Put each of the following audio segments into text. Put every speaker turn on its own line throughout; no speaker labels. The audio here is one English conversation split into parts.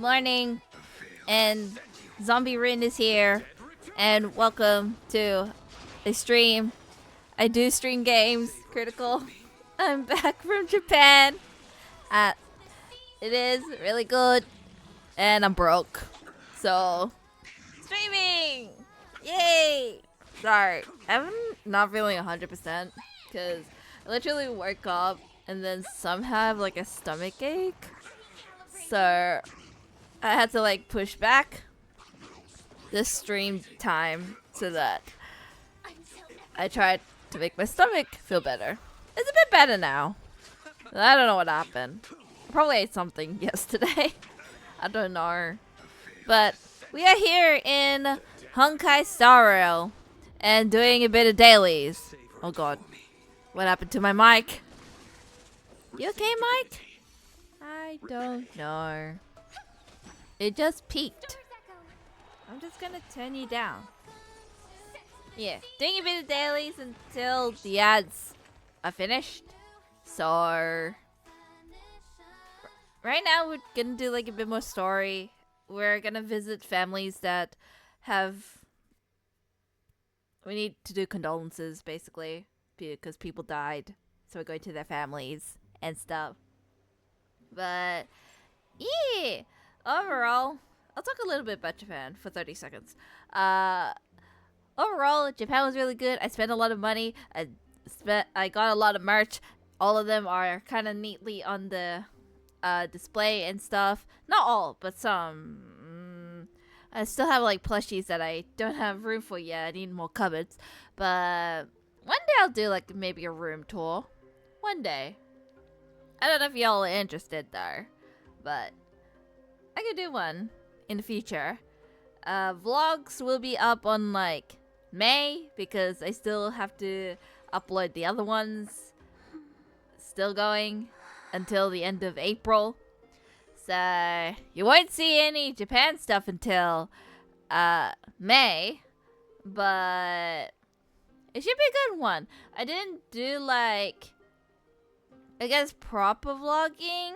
morning, and Zombie Rin is here, and welcome to a stream. I do stream games, Critical. I'm back from Japan. It is really good, and I'm broke, so streaming! Yay! Sorry, I'm not feeling 100% because I literally woke up and then somehow have like a stomach ache. So I had to like push back this stream time so that I tried to make my stomach feel better. It's a bit better now. I don't know what happened. I probably ate something yesterday. I don't know. But we are here in Honkai Star Rail and doing a bit of dailies. Oh god. What happened to my mic? You okay, Mike? I don't know. It just peaked. I'm just gonna turn you down. Yeah, doing a bit of dailies until the ads are finished. So right now we're gonna do like a bit more story. We're gonna visit families that have... We need to do condolences basically because people died. So we're going to their families and stuff. But yeah, overall, I'll talk a little bit about Japan for 30 seconds. Overall, Japan was really good. I spent a lot of money. I got a lot of merch. All of them are kind of neatly on the display and stuff. Not all, but some. I still have like plushies that I don't have room for yet. I need more cupboards. But one day I'll do like maybe a room tour. One day. I don't know if y'all are interested though, but I could do one in the future. Vlogs will be up on like May because I still have to upload the other ones. Still going until the end of April. So you won't see any Japan stuff until May, but it should be a good one. I didn't do like, I guess, proper vlogging.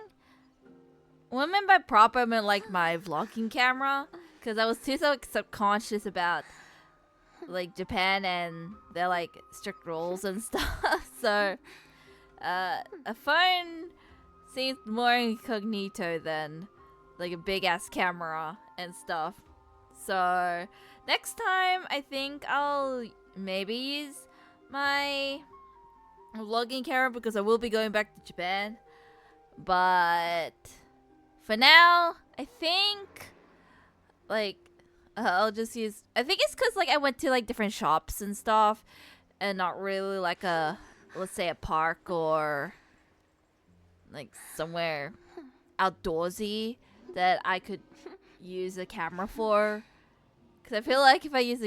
What I mean by proper, I meant like my vlogging camera. Because I was too subconscious about like Japan and their like strict rules and stuff. So a phone seems more incognito than like a big ass camera and stuff. So next time I think I'll maybe use my vlogging camera because I will be going back to Japan. But for now, I think like I'll just use, I think it's because like I went to like different shops and stuff and not really like a, let's say a park or like somewhere outdoorsy that I could use a camera for. Because I feel like if I use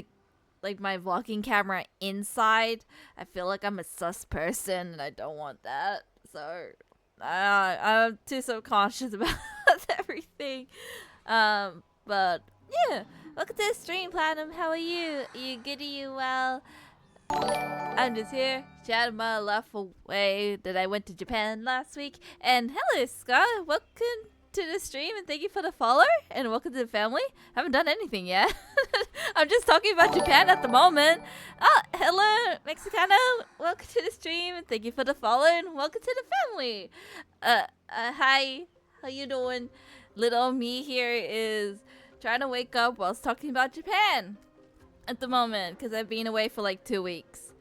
like my vlogging camera inside, I feel like I'm a sus person and I don't want that. So I'm too subconscious about everything. But yeah, welcome to the stream, Platinum. How are you? Are you good? Are you well? I'm just here, chatting my life away that I went to Japan last week. And hello, Scott. Welcome to the stream and thank you for the follow. And welcome to the family. Haven't done anything yet. I'm just talking about Japan at the moment. Oh, hello, Mexicano. Welcome to the stream and thank you for the follow. And welcome to the family. Hi. How you doing? Little me here is trying to wake up whilst talking about Japan at the moment because I've been away for like 2 weeks.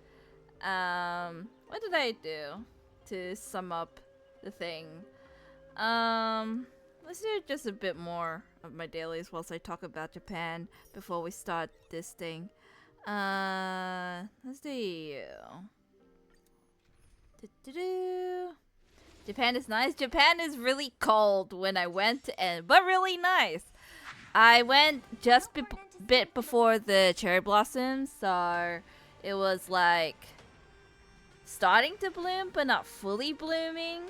What did I do to sum up the thing? Let's do just a bit more of my dailies whilst I talk about Japan before we start this thing. Let's do. Japan is nice. Japan is really cold when I went, but really nice. I went just bit before the cherry blossoms, so it was like starting to bloom, but not fully blooming.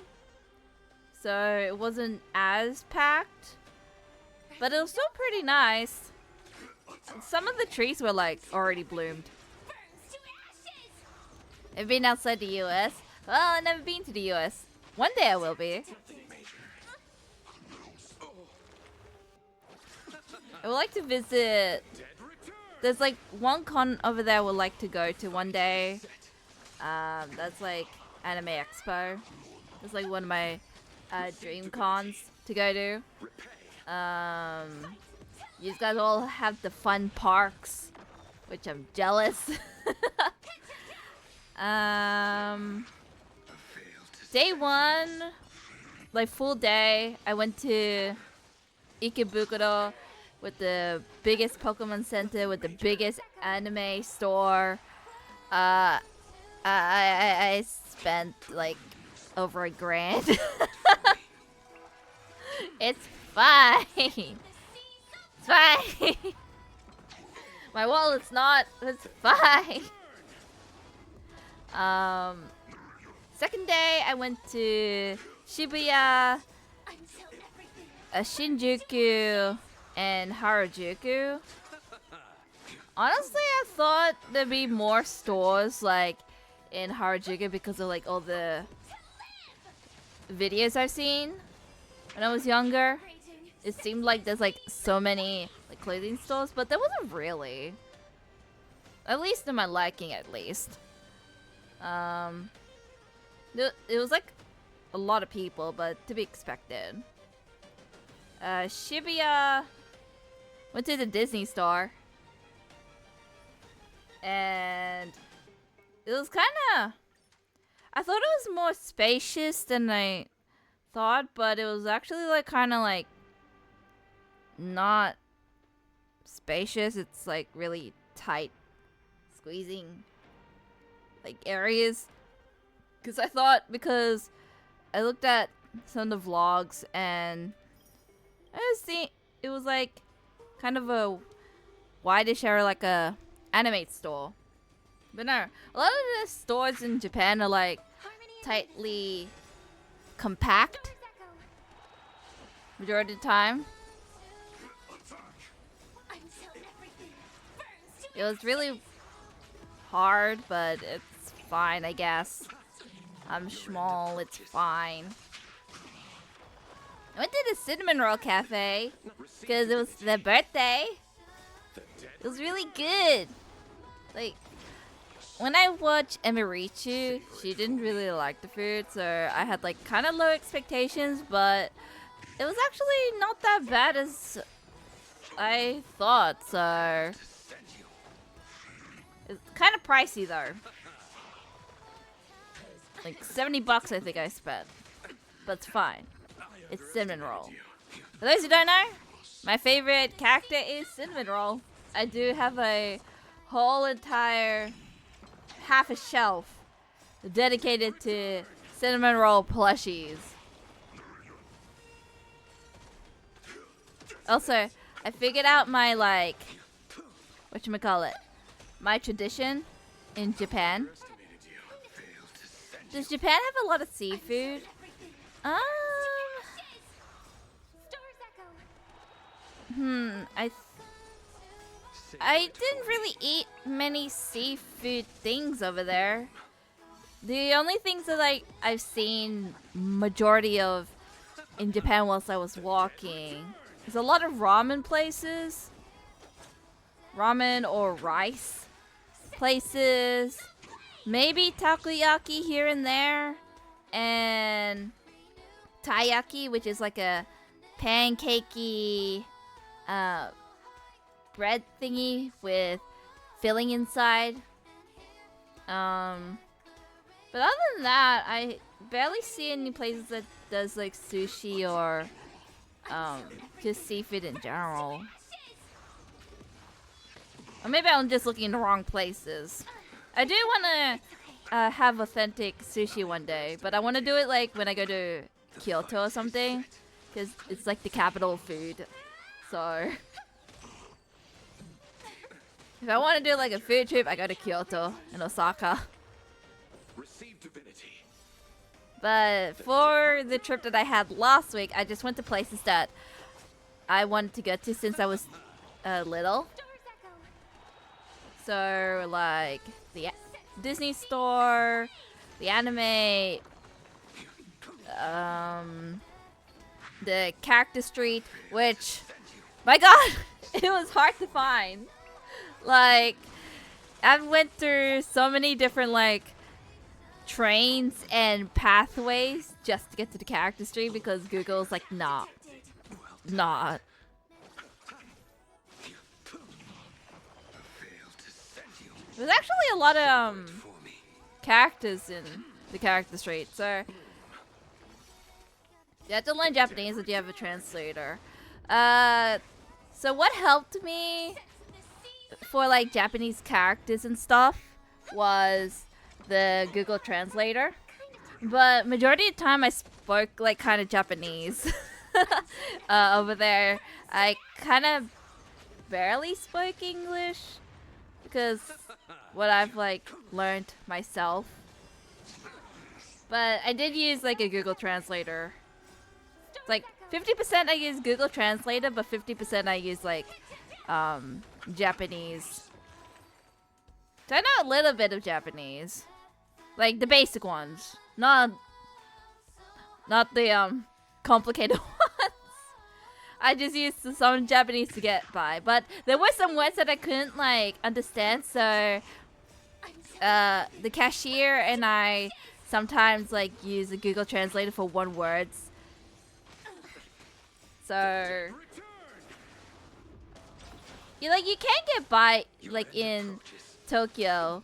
So it wasn't as packed, but it was still pretty nice. Some of the trees were like already bloomed. I've been outside the US. Well, I've never been to the US. One day I will be. I would like to visit. There's like one con over there I would like to go to one day. That's like Anime Expo. It's like one of my dream cons to go to. You guys all have the fun parks, which I'm jealous. Day one, like full day, I went to Ikebukuro with the biggest Pokemon Center with the biggest anime store. I spent like over $1,000. It's fine. It's fine. My wallet's not. It's fine. Second day, I went to Shibuya, Shinjuku, and Harajuku. Honestly, I thought there'd be more stores like in Harajuku because of like all the videos I've seen when I was younger. It seemed like there's like so many like clothing stores, but there wasn't really. At least in my liking, at least. It was like a lot of people, but to be expected. Shibuya went to the Disney store, and it was kind of. I thought it was more spacious than I thought, but it was actually like kind of like not spacious. It's like really tight, squeezing like areas. Because I looked at some of the vlogs and I was seeing it was like kind of a wideish area, like a anime store. But no, a lot of the stores in Japan are like tightly compact majority of the time. It was really hard, but it's fine, I guess. I'm small, it's fine. I went to the Cinnamon Roll Cafe because it was their birthday. It was really good. Like, when I watched Emirichu, she didn't really like the food, so I had like kind of low expectations, but it was actually not that bad as I thought, so it's kind of pricey though. Like $70 I think I spent, but it's fine. It's Cinnamon Roll. For those who don't know, my favorite character is Cinnamon Roll. I do have a whole entire half a shelf dedicated to Cinnamon Roll plushies. Also, I figured out my like, whatchamacallit, my tradition in Japan. Does Japan have a lot of seafood? I didn't really eat many seafood things over there. The only things that I've seen majority of in Japan whilst I was walking is a lot of ramen places. Ramen or rice places. Maybe takoyaki here and there. And taiyaki, which is like a pancakey bread thingy with filling inside. But other than that, I barely see any places that does like sushi or just seafood in general. Or maybe I'm just looking in the wrong places. I do want to have authentic sushi one day, but I want to do it like when I go to Kyoto or something, because it's like the capital of food. So if I want to do like a food trip, I go to Kyoto and Osaka. But for the trip that I had last week, I just went to places that I wanted to go to since I was little. So like the Disney store, the anime, the character street, which, my god, It was hard to find. Like, I've went through so many different like trains and pathways just to get to the character tree because Google's like, nah. There's actually a lot of characters in the character tree, so you have to learn Japanese if you have a translator. So what helped me for like Japanese characters and stuff was the Google Translator. But majority of the time I spoke like kind of Japanese. Over there, I kind of barely spoke English because what I've like learned myself. But I did use like a Google Translator. It's like 50% I use Google Translator, but 50% I use like Japanese. So I know a little bit of Japanese, like the basic ones, not the complicated ones. I just used some Japanese to get by, but there were some words that I couldn't like understand. So the cashier and I sometimes like use a Google Translator for one words. So you can get by like in Tokyo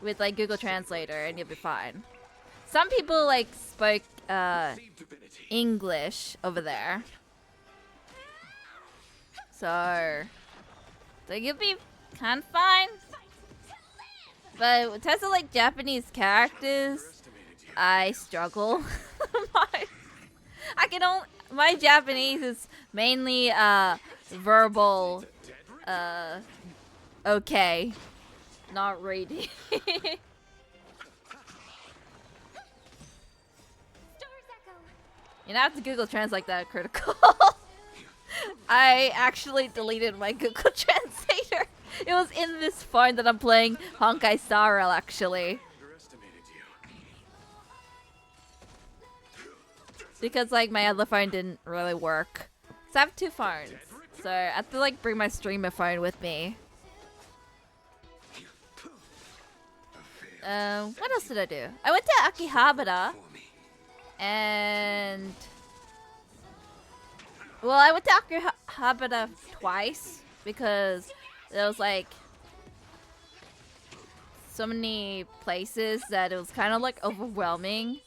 with like Google Translator and you'll be fine. Some people like spoke English over there. So you'll be kind of fine. But in terms of like Japanese characters, I struggle. My Japanese is mainly verbal, okay, not reading. You know, I have to Google Translate that critical. I actually deleted my Google Translator. It was in this phone that I'm playing Honkai Star Rail, actually. Because like my other phone didn't really work. So I have two phones. So I have to like bring my streamer phone with me. What else did I do? I went to Akihabara. And well, I went to Akihabara twice because there was like so many places that it was kind of like overwhelming.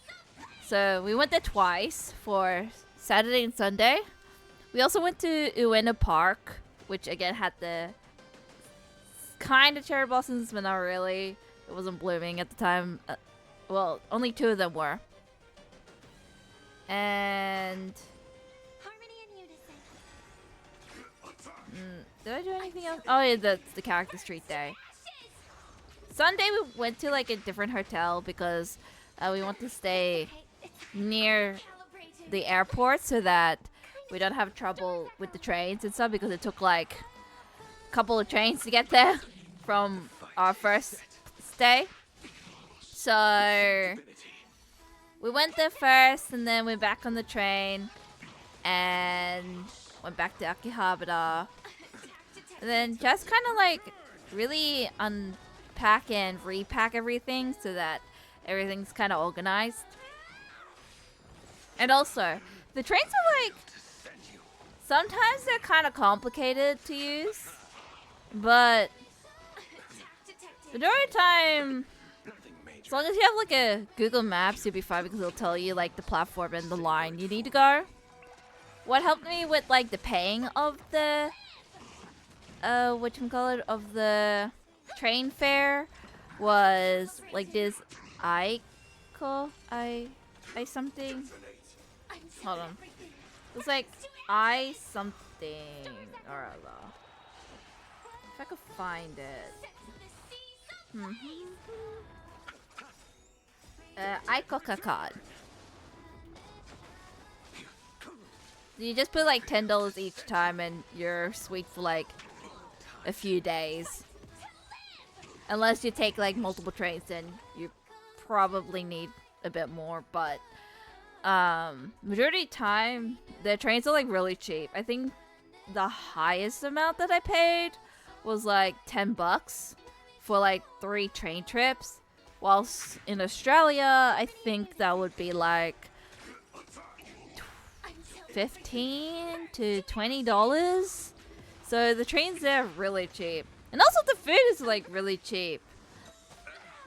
So we went there twice for Saturday and Sunday. We also went to Ueno Park, which again had the kind of cherry blossoms, but not really. It wasn't blooming at the time. Well, only two of them were. And did I do anything else? Oh yeah, that's the character street day. Sunday we went to like a different hotel because we want to stay near the airport so that we don't have trouble with the trains and stuff, because it took like a couple of trains to get there from our first stay. So we went there first and then went back on the train and went back to Akihabara. And then just kind of like really unpack and repack everything so that everything's kind of organized. And also, the trains are like, sometimes they're kind of complicated to use, but majority of the time, as long as you have like a Google Maps, you'll be fine because it'll tell you like the platform and the line you need to go. What helped me with like the paying of the of the train fare was like this something. Hold on. It's like something or other. If I could find it. Ikoka card. You just put like $10 each time and you're sweet for like a few days. Unless you take like multiple trains, then you probably need a bit more, but majority of the time the trains are like really cheap. I think the highest amount that I paid was like $10 for like 3 train trips. Whilst in Australia, I think that would be like $15 to $20. So the trains there are really cheap. And also the food is like really cheap.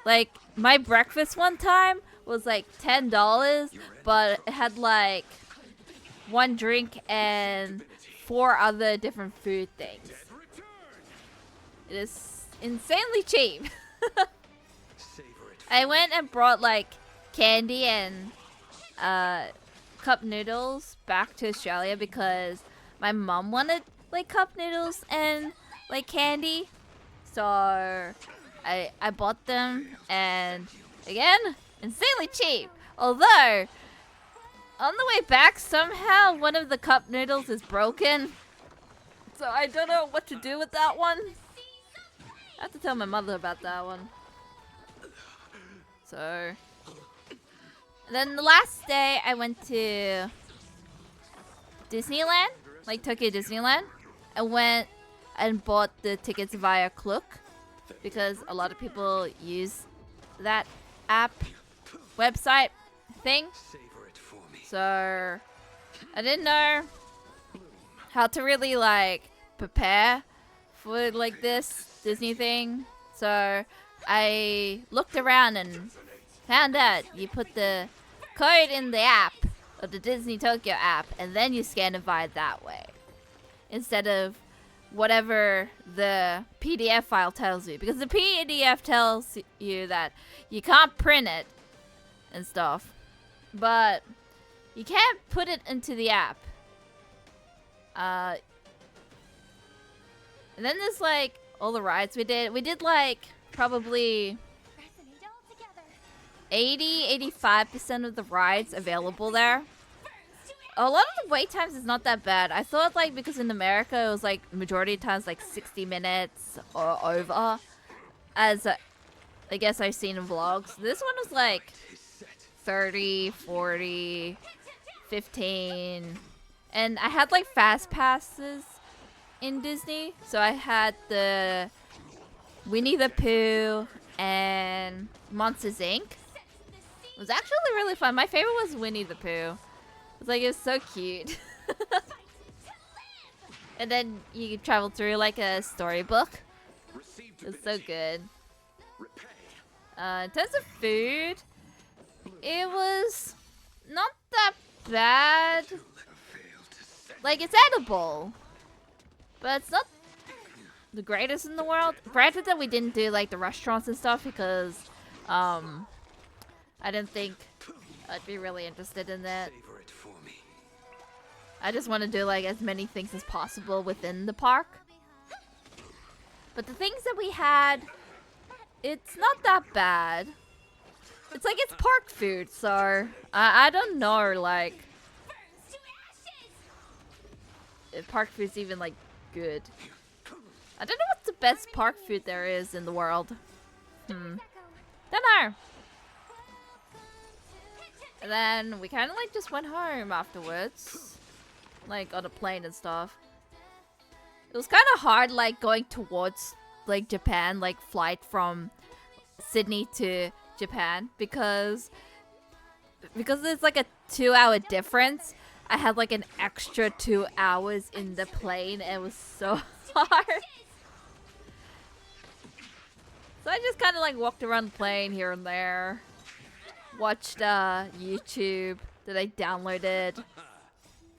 Like my breakfast one time was like $10, but it had like 1 drink and 4 other different food things. It is insanely cheap. I went and brought like candy and cup noodles back to Australia because my mom wanted like cup noodles and like candy. So I bought them, and again, insanely cheap. Although on the way back, somehow one of the cup noodles is broken. So I don't know what to do with that one. I have to tell my mother about that one. So then the last day I went to Disneyland, like Tokyo Disneyland. I went and bought the tickets via Klook because a lot of people use that app, website thing. So I didn't know how to really like prepare for like this Disney thing. So I looked around and found out you put the code in the app, of the Disney Tokyo app, and then you scan it via that way, instead of whatever the PDF file tells you. Because the PDF tells you that you can't print it and stuff, but you can't put it into the app. And then there's like all the rides we did. We did like probably 80-85% of the rides available there. A lot of the wait times is not that bad. I thought like because in America it was like majority of times like 60 minutes or over, as I guess I've seen in vlogs. This one was like 30, 40, 15, and I had like fast passes in Disney, so I had the Winnie the Pooh and Monsters Inc. It was actually really fun. My favorite was Winnie the Pooh. It's like, it's so cute. And then you travel through like a storybook. It's so good. In terms of food, it was not that bad. Like, it's edible, but it's not the greatest in the world. Granted that we didn't do like the restaurants and stuff because I didn't think I'd be really interested in that. I just want to do like as many things as possible within the park. But the things that we had, it's not that bad. It's like it's park food, so I don't know like if park food's even like good. I don't know what's the best park food there is in the world. Don't know. And then we kind of like just went home afterwards, like on a plane and stuff. It was kind of hard like going towards like Japan, like flight from Sydney to Japan, because there's like a 2-hour difference. I had like an extra 2 hours in the plane, and it was so hard. So I just kind of like walked around the plane here and there. Watched YouTube that I downloaded.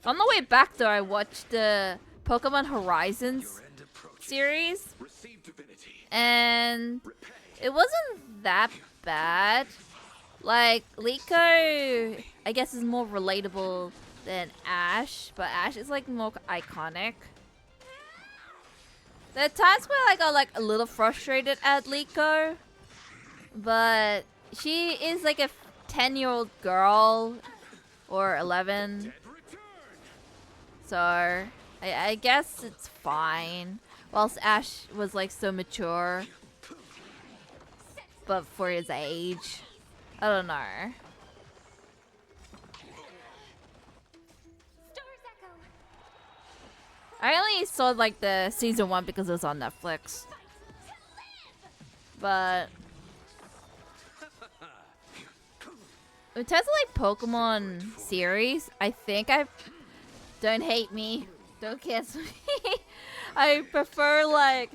On the way back though, I watched the Pokemon Horizons series, and it wasn't that bad. Like, Liko, I guess, is more relatable than Ash, but Ash is like more iconic. There are times where I got like a little frustrated at Liko, but she is like a 10-year-old girl, or 11, so I guess it's fine. Whilst Ash was like so mature, but for his age, I don't know. I only saw like the season 1 because it was on Netflix. But in terms of like Pokemon series, I think I don't hate me, don't cancel me. I prefer like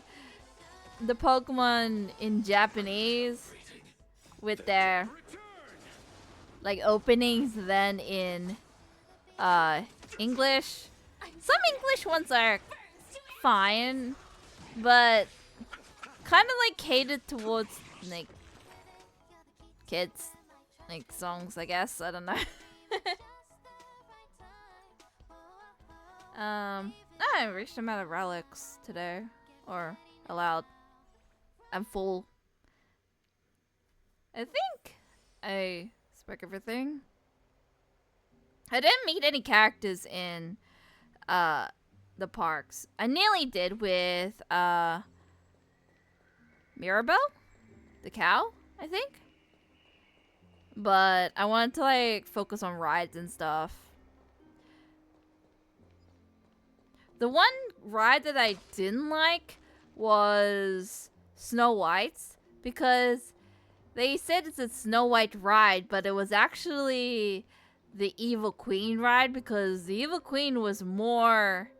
the Pokemon in Japanese with their like openings than in English. Some English ones are fine, but kind of like catered towards like kids, like songs, I guess. I don't know. I reached the amount of relics today, or allowed. I'm full. I think I spoke everything. I didn't meet any characters in the parks. I nearly did with Mirabelle, the cow, I think. But I wanted to like focus on rides and stuff. The one ride that I didn't like was Snow White's, because they said it's a Snow White ride, but it was actually the Evil Queen ride, because the Evil Queen was more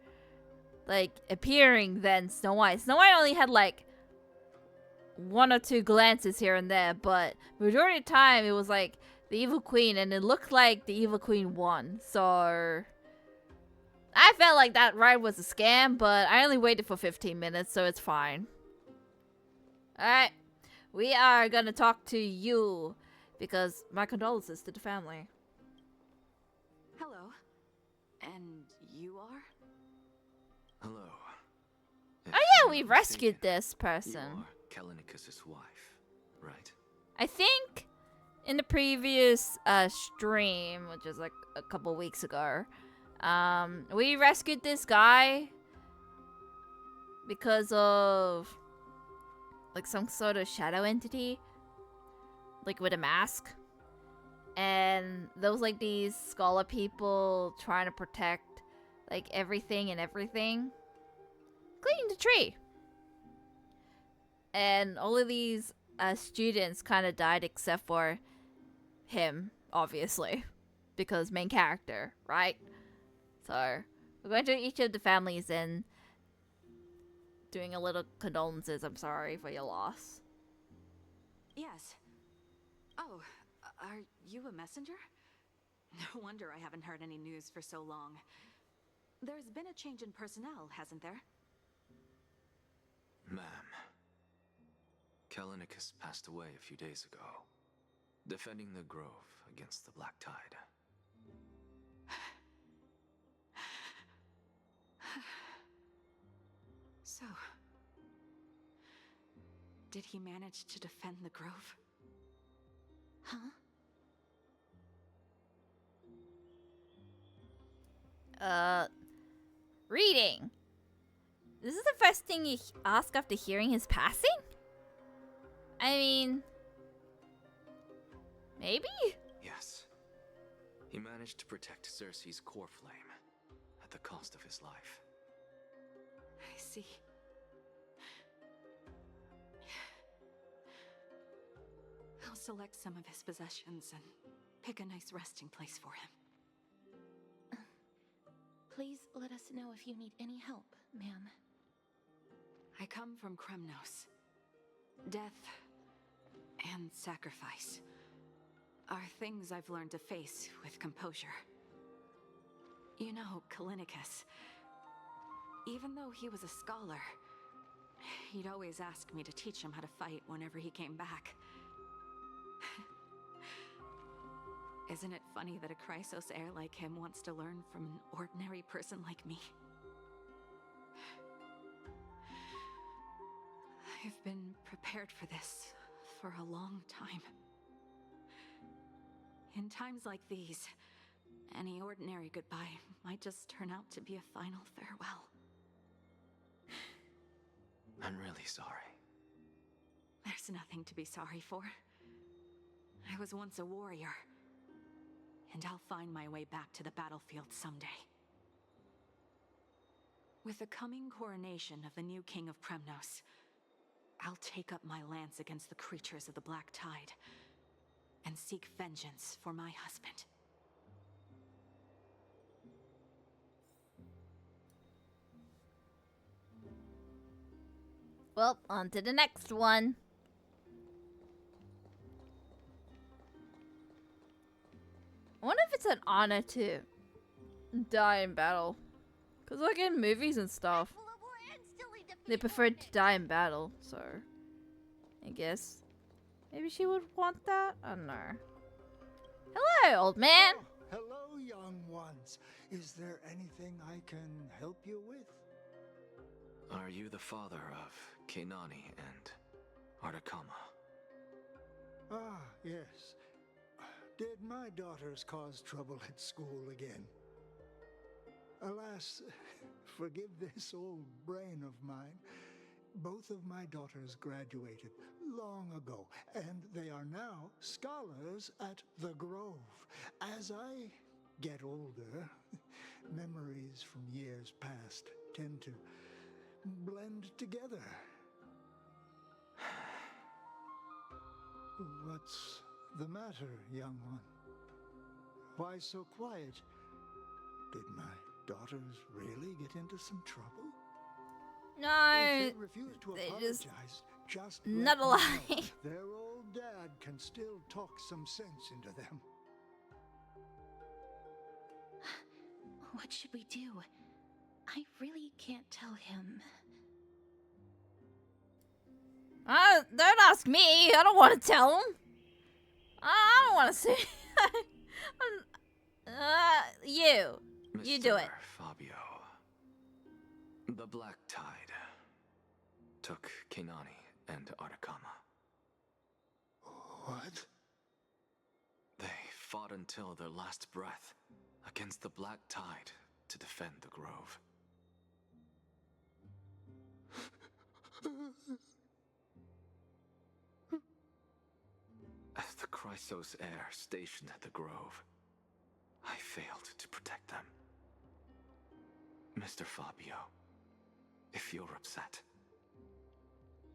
like appearing than Snow White. Snow White only had like 1 or 2 glances here and there, but majority of the time it was like the Evil Queen, and it looked like the Evil Queen won. So I felt like that ride was a scam, but I only waited for 15 minutes, so it's fine. Alright, we are gonna talk to you, because my condolences to the family.
Hello. And you are?
Hello.
Oh yeah, we rescued this person.
You are Kalinikas' wife, right?
I think in the previous stream, which was like a couple weeks ago, we rescued this guy because of like some sort of shadow entity, like with a mask. And there was like these scholar people trying to protect like everything and everything, including the tree. And all of these students kind of died except for him, obviously, because main character, right? So we're going to each of the families and doing a little condolences. I'm sorry for your loss.
Yes. Oh, are you a messenger? No wonder I haven't heard any news for so long. There's been a change in personnel, hasn't there?
Ma'am, Kalinikas passed away a few days ago, defending the grove against the Black Tide.
So, did he manage to defend the grove? Huh?
Reading. This is the first thing you ask after hearing his passing? I mean, maybe?
Yes. He managed to protect Cersei's core flame at the cost of his life.
I see. I'll select some of his possessions and pick a nice resting place for him.
Please let us know if you need any help, ma'am.
I come from Kremnos. Death and sacrifice are things I've learned to face with composure. You know, Kalinikas, even though he was a scholar, he'd always ask me to teach him how to fight whenever he came back. Isn't it funny that a Chrysos heir like him wants to learn from an ordinary person like me? I've been prepared for this for a long time. In times like these, any ordinary goodbye might just turn out to be a final farewell.
I'm really sorry.
There's nothing to be sorry for. I was once a warrior, and I'll find my way back to the battlefield someday. With the coming coronation of the new king of Kremnos, I'll take up my lance against the creatures of the Black Tide and seek vengeance for my husband.
Well, on to the next one. I wonder if it's an honor to die in battle. Because, like, in movies and stuff, they prefer to die in battle, so I guess maybe she would want that? I don't know. Hello, old man!
Oh, hello, young ones. Is there anything I can help you with?
Are you the father of Keinani and Artakama?
Ah, yes. Did my daughters cause trouble at school again? Alas, forgive this old brain of mine. Both of my daughters graduated long ago, and they are now scholars at the Grove. As I get older, memories from years past tend to blend together. What's the matter, young one? Why so quiet? Did my daughters really get into some trouble?
No,
If they refuse to
they
apologize, just
not
let
a
me
lie.
know. Their old dad can still talk some sense into them.
What should we do? I really can't tell him.
Don't ask me. I don't want to tell him. I don't want to say. You
Mr.
do it.
Fabio. The Black Tide took Keinani and Artakama.
What?
They fought until their last breath against the Black Tide to defend the Grove. As the Chrysos heir stationed at the Grove, I failed to protect them. Mr. Fabio, if you're upset.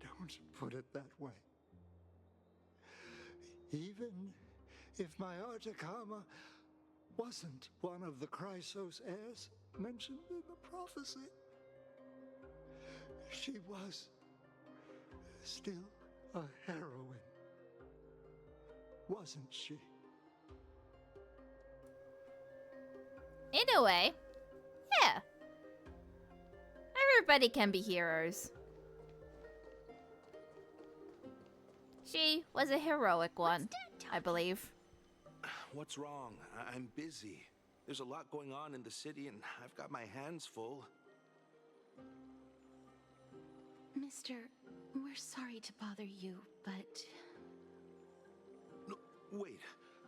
Don't put it that way. Even if my Artakama wasn't one of the Chrysos heirs mentioned in the prophecy, she was still a heroine, wasn't she?
In a way, yeah. Everybody can be heroes. She was a heroic one, I believe.
What's wrong? I'm busy. There's a lot going on in the city and I've got my hands full.
Mister, we're sorry to bother you, but...
No, wait,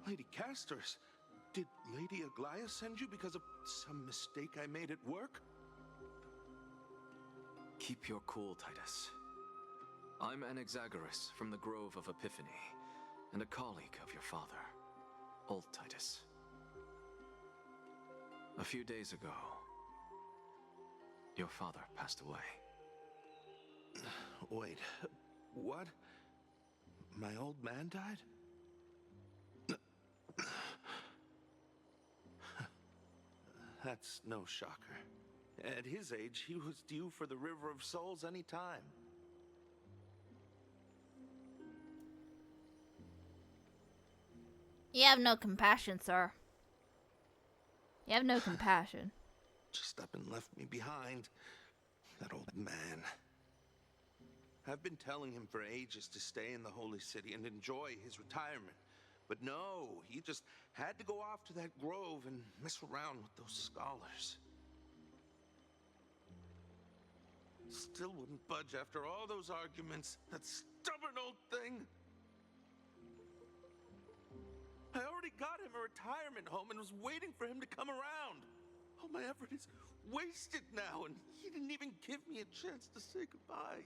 Lady Castors, did Lady Aglaia send you because of some mistake I made at work?
Keep your cool, Titus. I'm Anaxagoras from the Grove of Epiphany, and a colleague of your father, old Titus. A few days ago, your father passed away.
Wait, what? My old man died? That's no shocker. At his age, he was due for the River of Souls any time.
You have no compassion, sir. You have no compassion.
Just up and left me behind. That old man. I've been telling him for ages to stay in the Holy City and enjoy his retirement. But no, he just had to go off to that grove and mess around with those scholars. Still wouldn't budge after all those arguments. That stubborn old thing. I already got him a retirement home and was waiting for him to come around. All my effort is wasted now, and he didn't even give me a chance to say goodbye.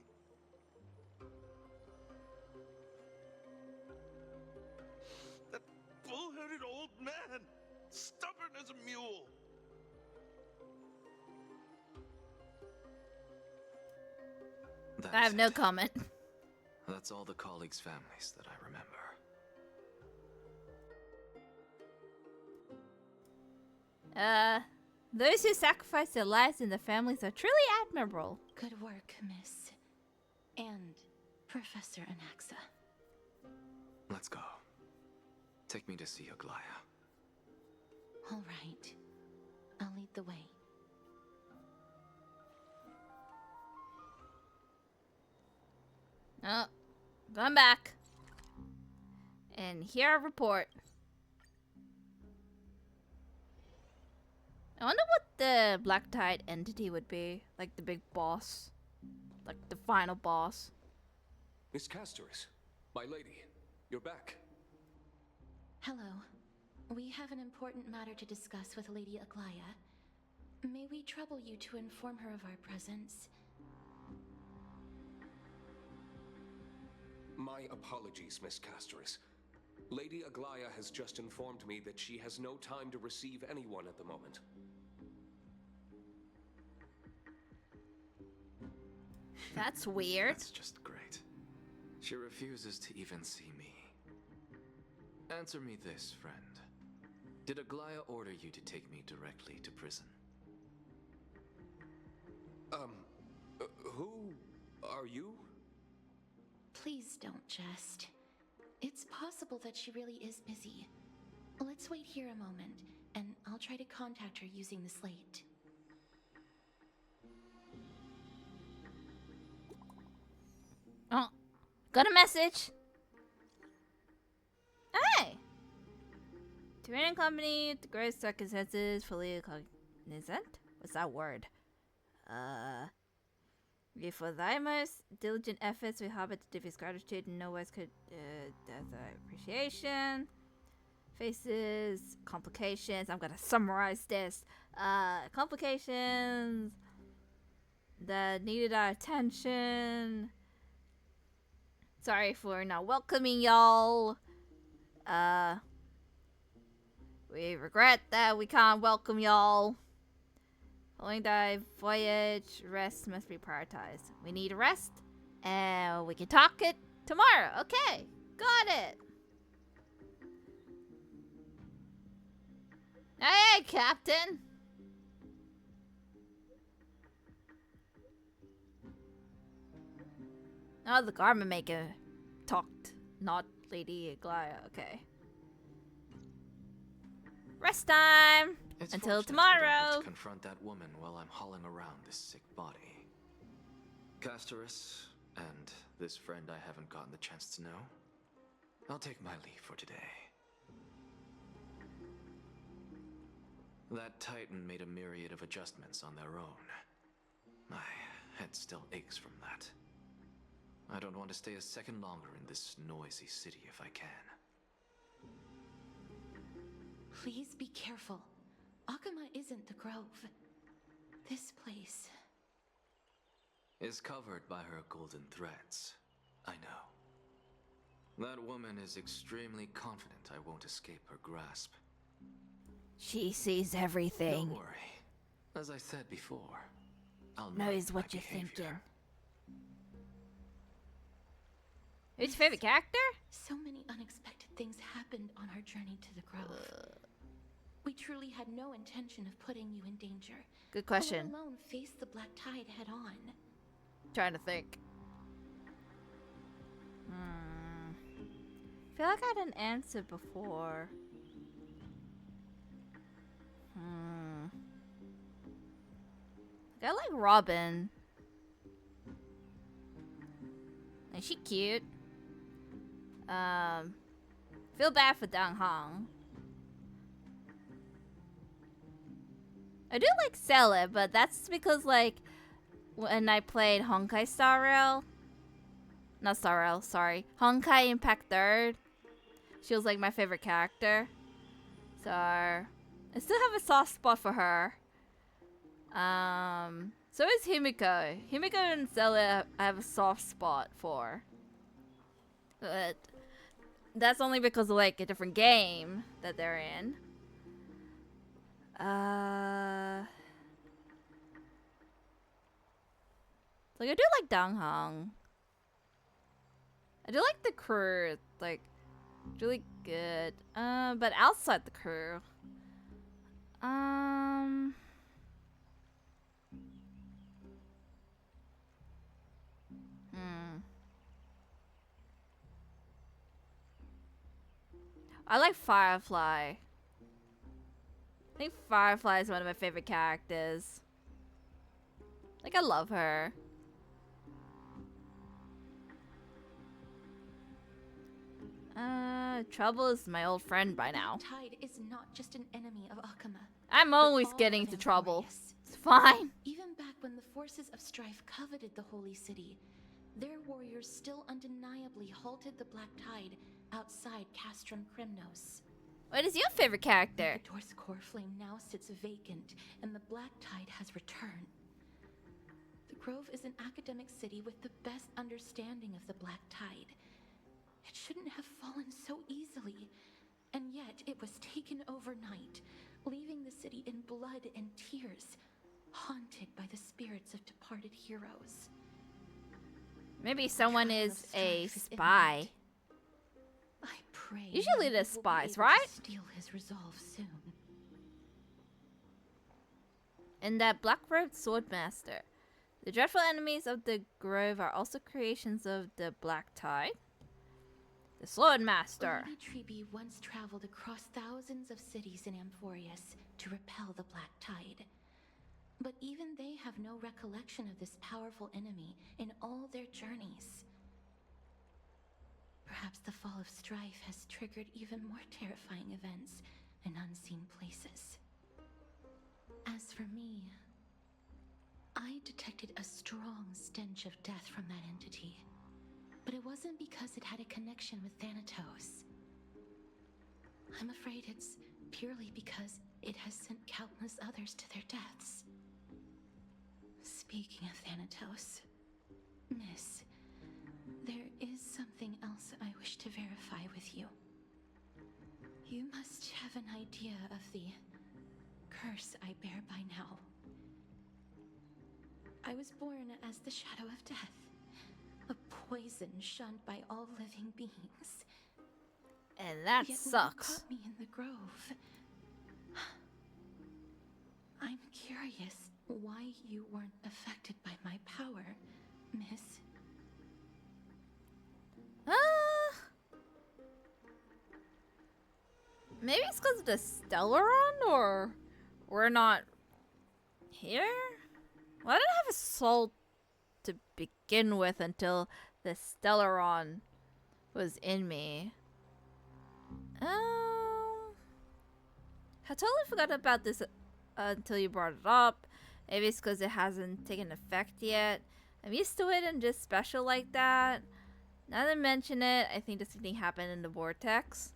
That bull-headed old man, stubborn as a mule.
I have no comment.
That's all the colleagues' families that I remember.
Those who sacrifice their lives in their families are truly admirable.
Good work, Miss. And Professor Anaxa.
Let's go. Take me to see Aglaya.
All right. I'll lead the way.
Oh, I'm back. And here I report. I wonder what the Black Tide entity would be. Like the big boss. Like the final boss.
Miss Castoris, my lady, you're back.
Hello. We have an important matter to discuss with Lady Aglaya. May we trouble you to inform her of our presence?
My apologies, Miss Castoris. Lady Aglaya has just informed me that she has no time to receive anyone at the moment.
That's weird.
That's just great. She refuses to even see me. Answer me this, friend. Did Aglaya order you to take me directly to prison?
Who are you?
Please don't jest. It's possible that she really is busy. Let's wait here a moment, and I'll try to contact her using the slate.
Oh, got a message. Hey! Tyrion Company, the great circumstances, fully cognizant? What's that word? For thy most diligent efforts, we harbor to diffuse gratitude and no words could, that's appreciation. Faces, complications, I'm gonna summarize this. Complications that needed our attention. Sorry for not welcoming y'all. We regret that we can't welcome y'all. Following the voyage, rest must be prioritized. We need a rest, and we can talk it tomorrow. Okay, got it. Hey, Captain. Oh, the garment maker talked, not Lady Aglaya. Okay. Rest time.
It's
Until
fortunate I don't have
tomorrow.
to confront that woman while I'm hauling around this sick body. Castoris, and this friend I haven't gotten the chance to know, I'll take my leave for today. That Titan made a myriad of adjustments on their own. My head still aches from that. I don't want to stay a second longer in this noisy city if I can.
Please be careful. Akuma isn't the Grove. This place...
is covered by her golden threads. I know. That woman is extremely confident I won't escape her grasp.
She sees everything.
Don't worry. As I said before, I'll
Knows
mind
what
my
you're
behavior.
thinking. Who's your favorite character?
So many unexpected things happened on our journey to the Grove. We truly had no intention of putting you in danger.
Good question.
Let alone face the Black Tide head on.
Trying to think. Feel like I had an answer before. I like Robin. Is she cute? Feel bad for Dang Hong. I do like Stella, but that's because like when I played Honkai Star Rail, not Star Rail, sorry, Honkai Impact 3rd, she was like my favorite character. So I still have a soft spot for her. So is Himiko. Himiko and Stella I have a soft spot for. But that's only because of like a different game that they're in. Like Like, I do like Dong Hong. I do like the crew. Like, really good. But outside the crew. I like Firefly. I think Firefly is one of my favorite characters. Like, I love her. Trouble is my old friend by now.
Tide is not just an enemy of Akama.
I'm
but
always
all
getting
of
into trouble.
Amphorius.
It's fine.
Even back when the forces of strife coveted the Holy City, their warriors still undeniably halted the Black Tide outside Castrum Kremnos.
What is your favorite character?
The Door's core flame now sits vacant, and the Black Tide has returned. The Grove is an academic city with the best understanding of the Black Tide. It shouldn't have fallen so easily, and yet it was taken overnight, leaving the city in blood and tears, haunted by the spirits of departed heroes.
Maybe someone
Trial of
is a
strife is
spy.
imminent. I pray
Usually
Nate
there's
will be
spies,
able to
right?
steal his resolve soon.
And that black-robed swordmaster. The dreadful enemies of the Grove are also creations of the Black Tide. The Swordmaster.
Lady Tribi once traveled across thousands of cities in Amphorius to repel the Black Tide. But even they have no recollection of this powerful enemy in all their journeys. Perhaps the fall of strife has triggered even more terrifying events in unseen places. As for me, I detected a strong stench of death from that entity. But it wasn't because it had a connection with Thanatos. I'm afraid it's purely because it has sent countless others to their deaths. Speaking of Thanatos, Miss, there is something else I wish to verify with you. You must have an idea of the curse I bear by now. I was born as the shadow of death. A poison shunned by all living beings.
And that
Yet
sucks.
when you caught me in the grove, I'm curious why you weren't affected by my power, Miss.
Maybe it's because of the Stellaron, or we're not here? Well, I didn't have a soul to begin with until the Stellaron was in me. I totally forgot about this until you brought it up. Maybe it's because it hasn't taken effect yet. I'm used to it and just special like that. Now that I mention it, I think this thing happened in the vortex.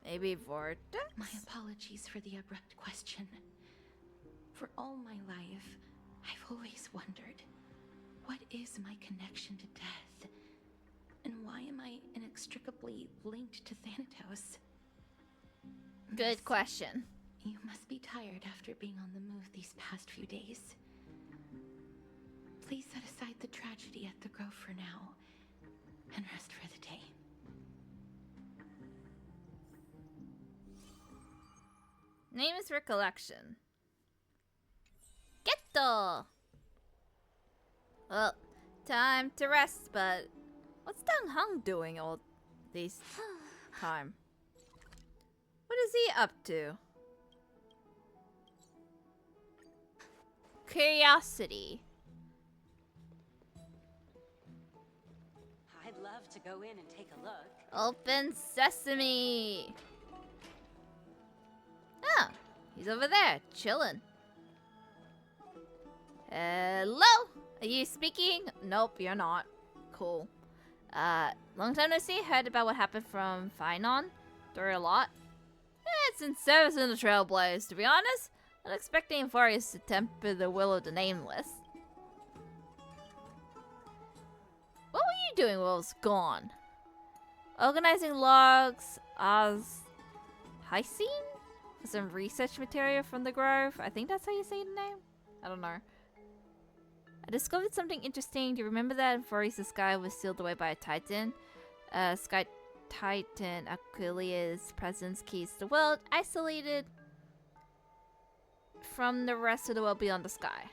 Maybe vortex?
My apologies for the abrupt question. For all my life, I've always wondered, what is my connection to death? And why am I inextricably linked to Thanatos?
Good
Miss,
question.
You must be tired after being on the move these past few days. Please set aside the tragedy at the Grove for now, and rest for the day.
Name is Recollection. Getto! Well, time to rest, but what's Dong Hong doing all this time? What is he up to? Curiosity.
I'd love to go in and take a look.
Open sesame! Oh, he's over there, chilling. Hello? Are you speaking? Nope, you're not. Cool. Long time no see. Heard about what happened from Finon? Through a lot? It's in service in the Trailblaze, to be honest. Not expecting Amphorius to temper the will of the Nameless. What were you doing while I was gone? Organizing logs as Hysene? some research material from the Grove. I think that's how you say the name. I don't know. I discovered something interesting. Do you remember that Voorhees' sky was sealed away by a titan? Sky Titan Aquilia's presence keeps the world isolated from the rest of the world beyond the sky.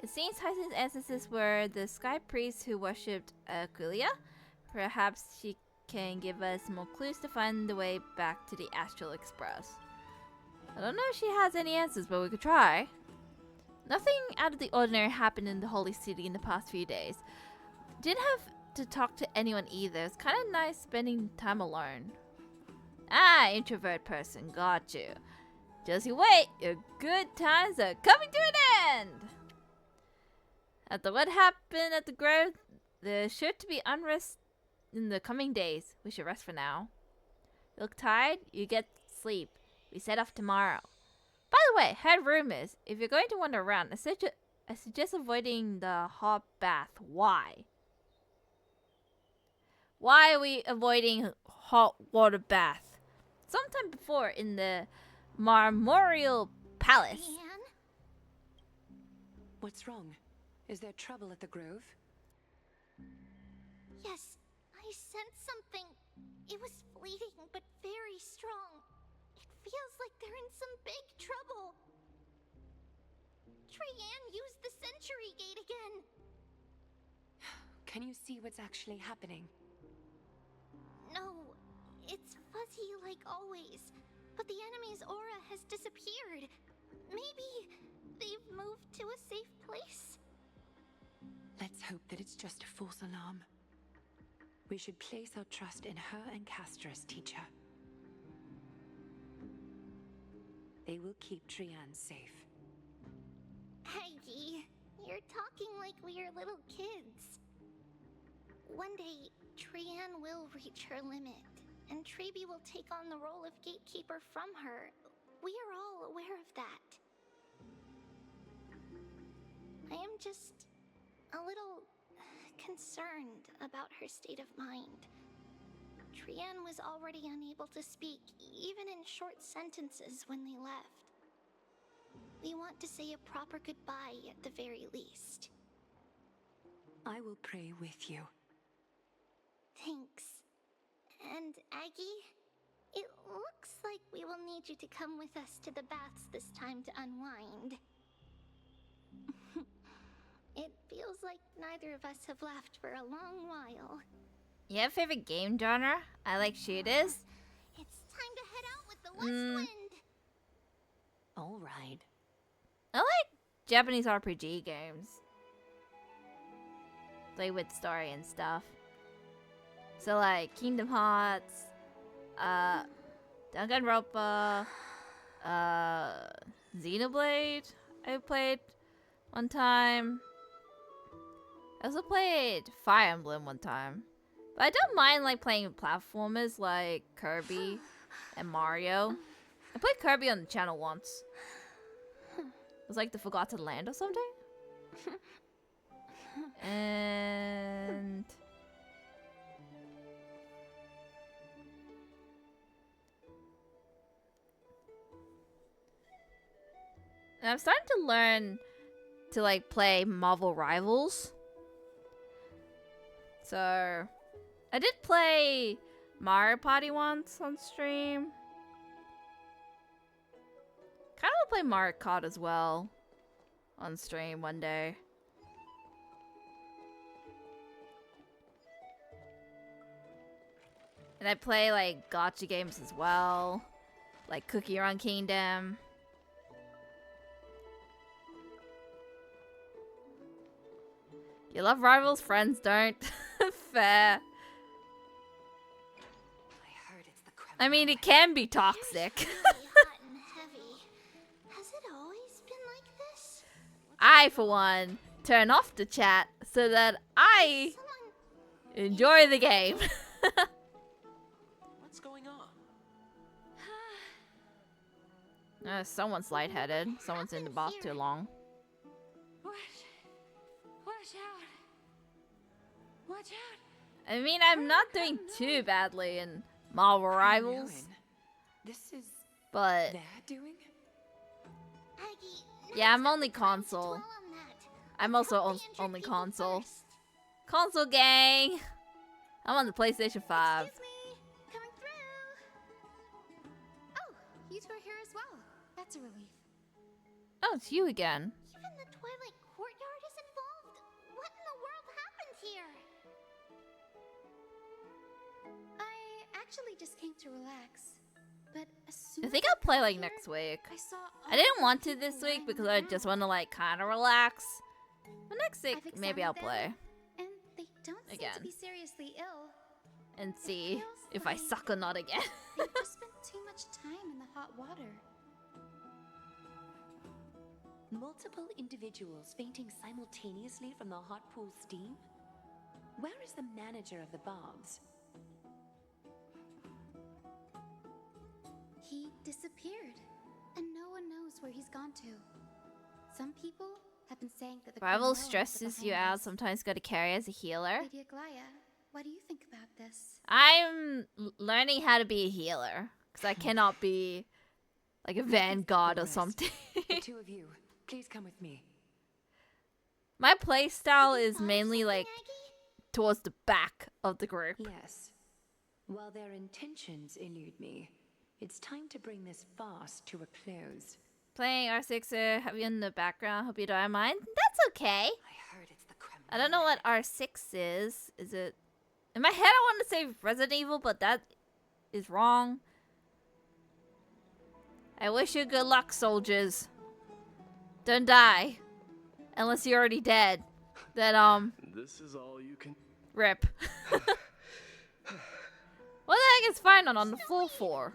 It seems Titan's ancestors were the sky priests who worshipped Aquilia. Perhaps she can give us more clues to find the way back to the Astral Express. I don't know if she has any answers, but we could try. Nothing out of the ordinary happened in the Holy City in the past few days. Didn't have to talk to anyone either. It's kind of nice spending time alone. Ah, introvert person, got you. Just you wait, your good times are coming to an end! After what happened at the Grove, there's sure to be unrest in the coming days. We should rest for now. You look tired? You get sleep. We set off tomorrow. By the way, heard rumors. If you're going to wander around, I suggest avoiding the hot bath. Why? Why are we avoiding hot water bath? Sometime before in the Marmorial Palace.
Anne?
What's wrong? Is there trouble at the Grove?
Yes, I sensed something. It was fleeting, but very strong. It feels like they're in some big trouble. Trianne used the Century Gate again.
Can you see what's actually happening?
No, it's fuzzy like always. But the enemy's aura has disappeared. Maybe they've moved to a safe place?
Let's hope that it's just a false alarm. We should place our trust in her and Castra's teacher. They will keep Trianne safe.
Aggie, you're talking like we are little kids. One day, Trianne will reach her limit, and Tribi will take on the role of gatekeeper from her. We are all aware of that. I am just a little concerned about her state of mind. Trianne was already unable to speak, even in short sentences when they left. We want to say a proper goodbye at the very least.
I will pray with you.
Thanks. And Aggie, it looks like we will need you to come with us to the baths this time to unwind. It feels like neither of us have laughed for a long while.
You have a favorite game genre? I like shooters.
It's time to head out with the West Wind.
All right.
I like Japanese RPG games. Play with story and stuff. So like Kingdom Hearts, Danganronpa, Xenoblade I played one time. I also played Fire Emblem one time. But I don't mind like playing platformers like Kirby and Mario. I played Kirby on the channel once. It was like the Forgotten Land or something. And I'm starting to learn to like play Marvel Rivals. So I did play Mario Party once on stream. Kind of play Mario Kart as well on stream one day. And I play like gacha games as well, like Cookie Run Kingdom. You love Rivals, friends don't. Fair.
I heard it's the Kremnos.
I mean, it can be toxic.
Really hot and heavy. Has it always been like this?
I, for one, turn off the chat so that I
Someone...
enjoy the game.
What's going on?
Someone's lightheaded. Someone's in the bath too long.
Watch out! Watch out!
I mean, I'm not doing too badly in Marvel Rivals.
This is
But
They're doing?
Aggie,
yeah, I'm
now's
only
not the time to
console.
dwell on that.
I'm
Let's
also
help the injured
only
people
console.
first.
Console gang. I'm on the PlayStation 5.
Excuse me, coming through. Oh, you two are here as well. That's a relief.
Oh, it's you again.
Even the Twilight Courtyard is involved. What in the world happened here?
I actually just came to relax. But as soon
I
as
think I'll play
got
like
here,
next week.
I saw
I didn't
all
want
these
to this
people
week
lying
because
on
I
the
just
ground.
want to like kind of relax. But next week,
I've
maybe I'll
examined them,
play
And they don't seem
Again.
to be seriously ill.
and see
feels
if I
like-
suck or not again.
They've just spent too much time in the hot water.
Multiple individuals fainting simultaneously from the hot pool steam? Where is the manager of the baths?
He disappeared, and no one knows where he's gone to. Some people have been saying that the
Rival
criminal is
stresses you
behind
out.
this.
Sometimes got to carry as a healer.
Lady Aglaya, what do you think about this?
I'm learning how to be a healer because I cannot be like a vanguard or
rest.
something.
The two of you, please come with me.
My playstyle
Did you
is
find
mainly
something,
like
Aggie?
towards the back of the group.
Yes. While their intentions elude me, it's time to bring this farce to a close.
Playing R6 have you in the background. Hope you don't mind. That's okay.
I heard it's the Kremnos.
I don't know what R6 is. Is it? In my head, I want to say Resident Evil, but that is wrong. I wish you good luck, soldiers. Don't die. Unless you're already dead. Then,
This is all you can.
rip. What the heck is fine on the floor for?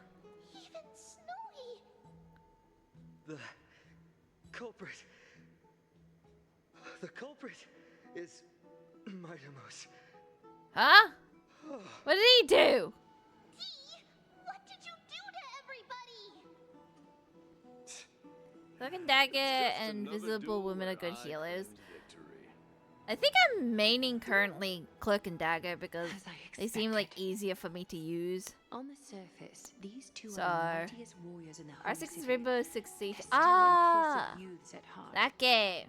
Even Snowy.
The culprit. The culprit is MYDEI'S.
Huh? What did he do?
Dee, what did you do to everybody?
Cloak and Dagger and
Another
Visible
duel
Women are
where
good
I
healers.
claimed victory.
I think I'm maining currently Cloak and Dagger because
As I
they seem like
expected.
easier for me to use.
On the surface, these two
So,
are the mightiest warriors in the whole
R6 is
city.
Rainbow Six Siege.
They're still
Ah!
impulsive youths at heart.
That game.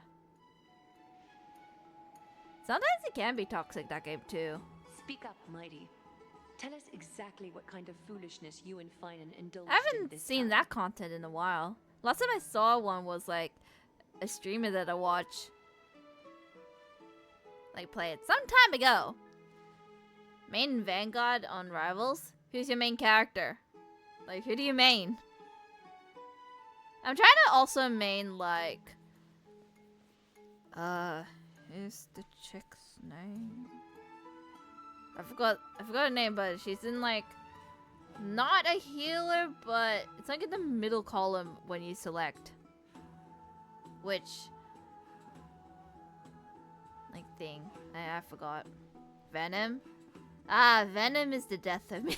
Sometimes it can be toxic, that game too.
Speak up, Mighty. Tell us exactly what kind of foolishness you and Finan indulged
I
in
haven't
this
seen
time.
that content in a while. Last time I saw one was like a streamer that I watch like play it some time ago. Main Vanguard on Rivals? Who's your main character? Like, who do you main? I'm trying to also main like who's the chick's name? I forgot her name, but she's in like not a healer, but it's like in the middle column when you select which like thing. I forgot. Venom? Ah, Venom is the death of me.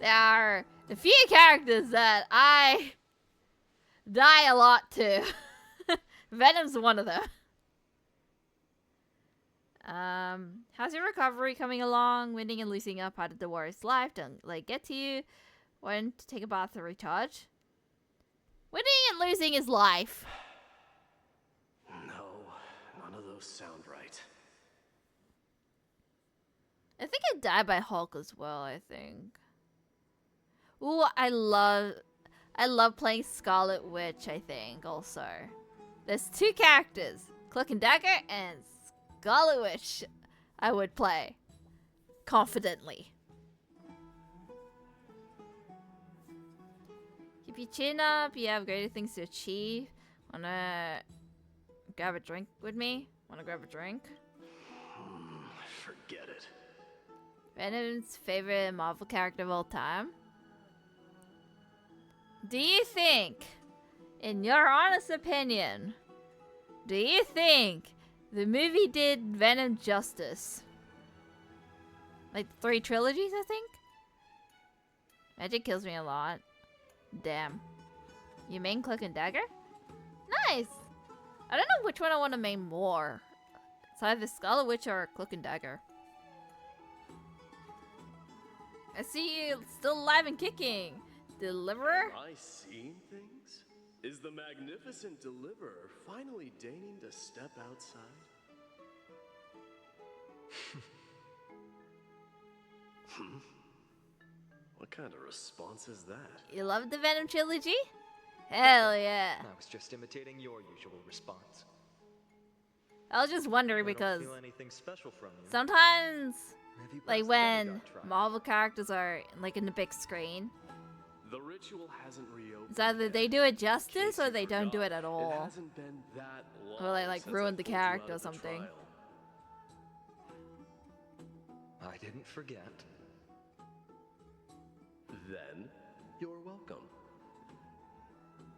There are a few characters that I die a lot to. Venom's one of them. How's your recovery coming along? Winning and losing up out of the worst life don't like get to you. When to take a bath to recharge? Winning and losing is life.
No, none of those sound right.
I think I died by Hulk as well, I think. Ooh, I love playing Scarlet Witch, I think, also. There's two characters, Cloak and Dagger and Scarlet Witch, I would play. Confidently. Keep your chin up, you have greater things to achieve. Wanna grab a drink with me? Wanna grab a drink?
Forget it.
Venom's favorite Marvel character of all time? Do you think, in your honest opinion, do you think the movie did Venom justice? Like the 3 trilogies, I think? Magic kills me a lot. Damn. You main Cloak and Dagger? Nice! I don't know which one I want to main more. It's either Scarlet Witch or Cloak and Dagger. I see you still alive and kicking. Deliverer?
Am I seeing things? Is the magnificent deliverer finally deigning to step outside? What kind of response is that?
You love the Venom trilogy? Hell yeah.
I was just imitating your usual response.
I was just wondering
I don't
because
feel anything special from you.
sometimes,
Have you
like
passed the
when
demigod trial?
Marvel characters are like in the big screen,
The ritual hasn't reopened.
it's either
yet.
they do it
In
justice
case
or
you
they don't do
forgot,
it at all.
It hasn't been that long
Or they like
since
ruined
I
the
pulled you out
character or
of the
something.
trial.
I didn't forget.
Then you're welcome.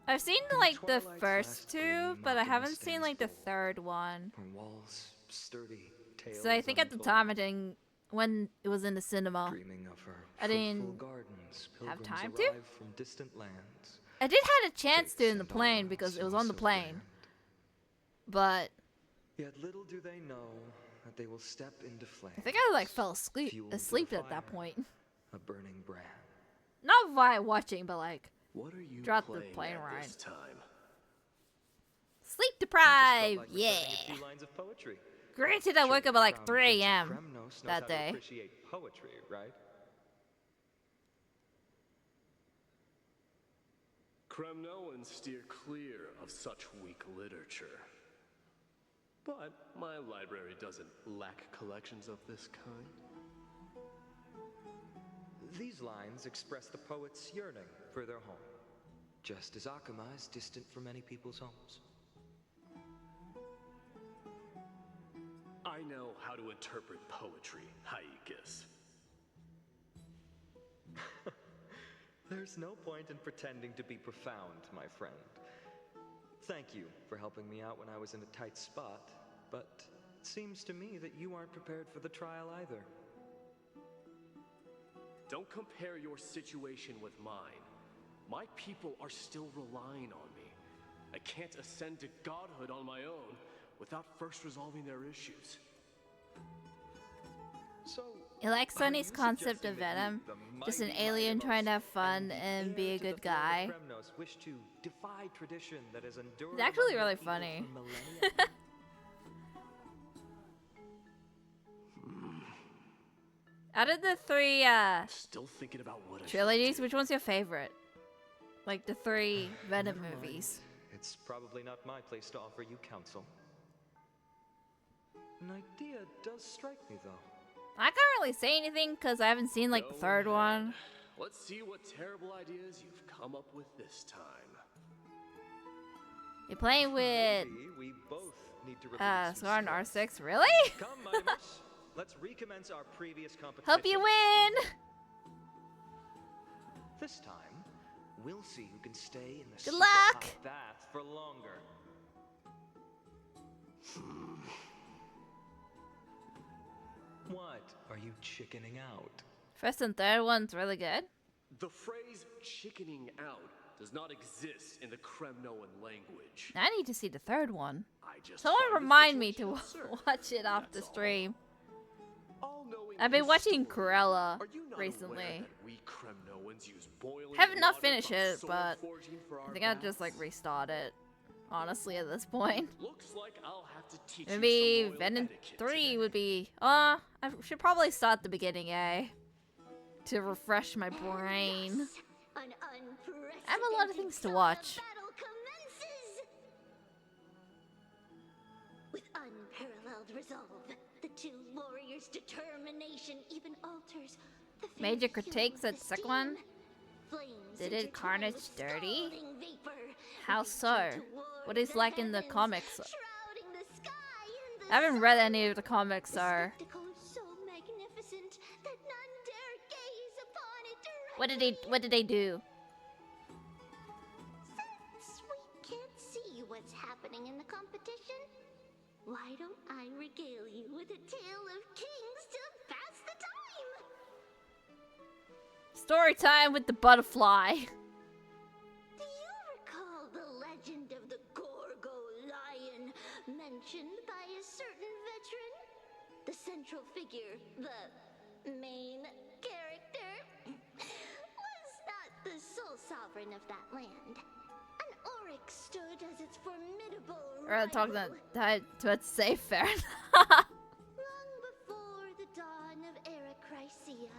I've seen like the
Twilight's
first
last
two,
gleam
but I
Optimus
haven't seen
stands
like the
bold.
third one.
Her walls sturdy,
So I
tales
think at the
untold,
time I didn't, when it was in the cinema,
dreaming of her
I
fruitful
didn't
gardens,
have
pilgrims
time to.
arrive from distant lands.
I did had a chance to
Faiths
in the
and
plane
all
because it was
so
on the plane,
grand.
but
Yet little do they know that they will step into flames.
I think I like fell asleep
fueled to
asleep
the
at that
fire,
point.
A burning brand.
Not while watching, but like
What are you
throughout the
playing
plane
at
ride.
this time?
Sleep
I
deprived.
just felt like
Yeah.
reciting a few lines of poetry.
Granted, I woke
Surely
up at like
Crown
3
Prince of
a.m.
Kremnos knows
that
how
day.
to appreciate poetry, right?
Kremnoans steer clear of such weak literature. But my library doesn't lack collections of this kind.
These lines express the poet's yearning for their home, just as Akuma is distant from many people's homes.
I know how to interpret poetry, Haikis.
There's no point in pretending to be profound, my friend. Thank you for helping me out when I was in a tight spot, but it seems to me that you aren't prepared for the trial either.
Don't compare your situation with mine. My people are still relying on me. I can't ascend to godhood on my own without first resolving their issues.
So,
You like
are
Sony's
you
concept of
suggesting that
Venom?
you, the
Just an
mighty
alien
MYDEI'S,
trying to have fun
the
and be
heir
a
to the
good
throne of
guy.
Kremnos wish to defy tradition that has endured
It's actually
among
really
your people
funny.
for millennia?
Out of the three
Still thinking about what I should
trilogies,
do.
which one's your favorite? Like the three Venom
Never mind.
movies.
It's probably not my place to offer you counsel. An idea does strike me, though.
I can't really say anything because I haven't seen like the
Go
third
ahead.
one.
Let's see what terrible ideas you've come up with this time.
You're playing with
Maybe we both need to relieve some
Scar and
stress.
R6, really?
Come, MYDEI'S. Let's recommence our previous competition.
Hope you win!
This time, we'll see who can stay in the
Good
super
luck!
hot bath for longer. What? Are you chickening out?
First and third one's really good.
The phrase chickening out does not exist in the Kremnoan language.
Now I need to see the third one.
I just
Someone
find the
remind me to
situation absurd.
watch it off the
That's all.
stream.
All-knowing
I've been watching
historian,
Cruella
are you not
recently.
aware that we Kremnoans use boiling
Have not
water
finished
from
it,
sword
but
forging for
I
our
think I'll just like
baths?
restart it. Honestly, at this point.
Looks like I'll have to teach
Maybe
you some royal
Venom
etiquette
3
today.
would be... I should probably start the beginning, eh? To refresh my brain.
An
I have a lot of things to watch.
battle commences! With unparalleled resolve, the two warriors' determination even alters the very
Major
fuel
critiques
of
at
the
the second
steam.
one?
Flames
Did it
intertwine
Carnage
with
dirty?
scalding vapor,
How
reaching
so?
toward
What is
the
like in the
heavens,
comics?
shrouding the sky in the
I haven't read
sun.
any of the comics,
The
or...
spectacle is so magnificent that none dare gaze upon it directly.
What did they do?
Since we can't see what's happening in the competition, why don't I regale you with a tale of kings to pass the time?
Story time with the butterfly.
Do you recall the legend of the Gorgo lion mentioned by a certain veteran? The central figure, the main character? sole sovereign of that land. An Oryx stood as its formidable
We're talking
rival.
to it's safe, fair.
Long before the dawn of Era Chrysia,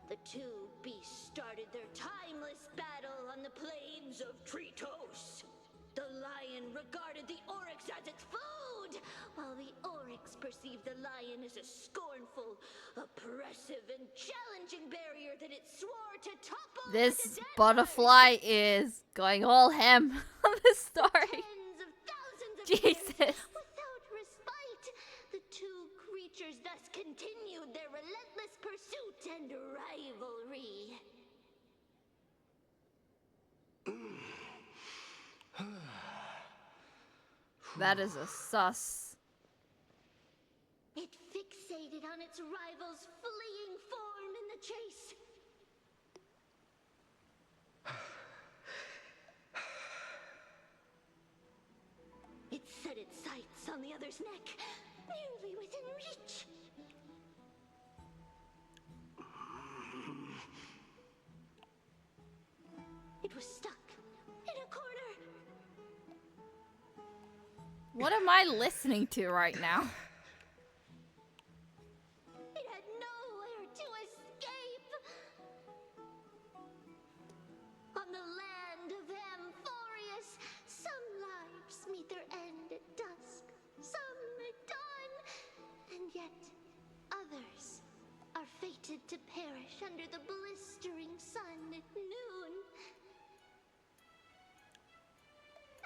the two beasts started their timeless battle on the plains of Tritos. The lion regarded the Oryx as its food, while the Oryx perceived the lion as a scornful, oppressive, and challenging barrier that it swore to topple.
This butterfly is going all ham on this story.
Tens of thousands of
Jesus.
years without respite, the two creatures thus continued their relentless pursuit and rivalry.
That is a sus.
It fixated on its rival's fleeing form in the chase. It set its sights on the other's neck, nearly within reach. It was stuck in a corner.
What am I listening to right now?
It had nowhere to escape. On the land of Amphorius, some lives meet their end at dusk, some at dawn, and yet others are fated to perish under the blistering sun at noon.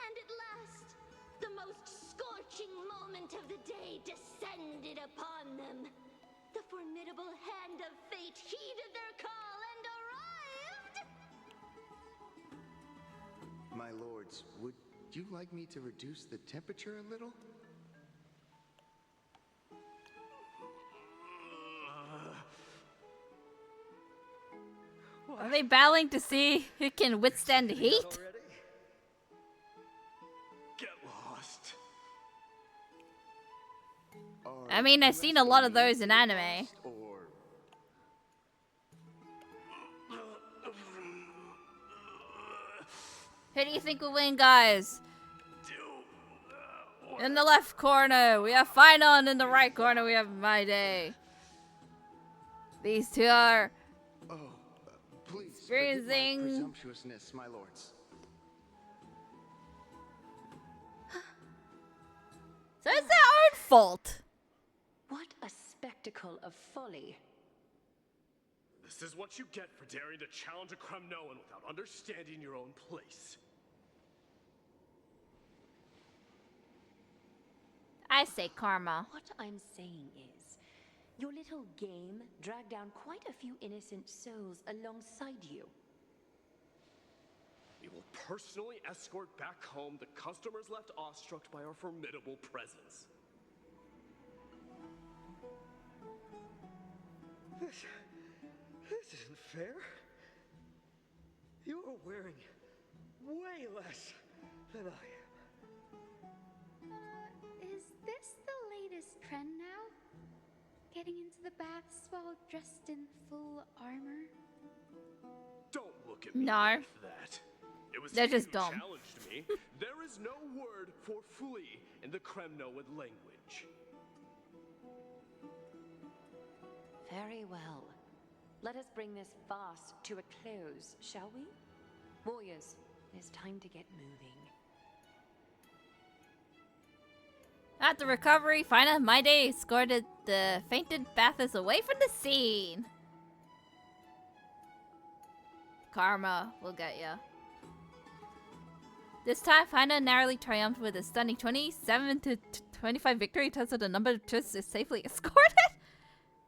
And at last, the most scorching moment of the day descended upon them. The formidable hand of fate heeded their call and arrived!
My lords, would you like me to reduce the temperature a little?
Are they battling to see who can withstand the heat?
Get lost.
I mean, I've seen a lot of those in anime. Who do you think will win, guys? In the left corner, we have Finon. In the right corner, we have MYDEI. These two are
Please
experiencing
forgive my presumptuousness, my lords.
So it's their own fault.
What a spectacle of folly.
This is what you get for daring to challenge a Kremnoan without understanding your own place.
I say karma.
What I'm saying is, your little game dragged down quite a few innocent souls alongside you.
We will personally escort back home the customers left awestruck by our formidable presence.
This isn't fair. You are wearing way less than I am.
Is this the latest trend now? Getting into the baths while dressed in full armor?
Don't look at me
No.
like that. It was
They're
you
just
who
dumb.
challenged me. There is no word for flee in the Kremnoan language.
Very well. Let us bring this farce to a close, shall we? Warriors, it is time to get moving.
At the recovery, Fina MYDEI escorted the fainted Bathus away from the scene. Karma will get ya. This time, Fina narrowly triumphed with a stunning 27-25 victory thanks to the number of tourists is safely escorted.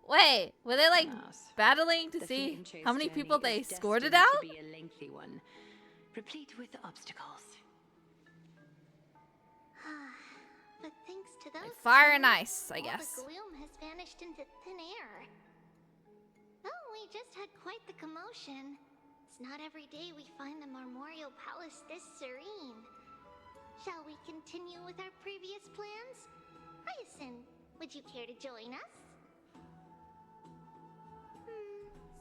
Wait, were they like battling to
The
see
Phantom Chase
how many
journey
people
is
they
destined
escorted
to
out?
be a lengthy one, replete with obstacles.
But thanks to those
Fire
two,
and ice, I
all
guess.
the gloom has vanished into thin air. Oh, we just had quite the commotion. It's not every day we find the Marmoreal Palace this serene. Shall we continue with our previous plans? Hyacinth, would you care to join us?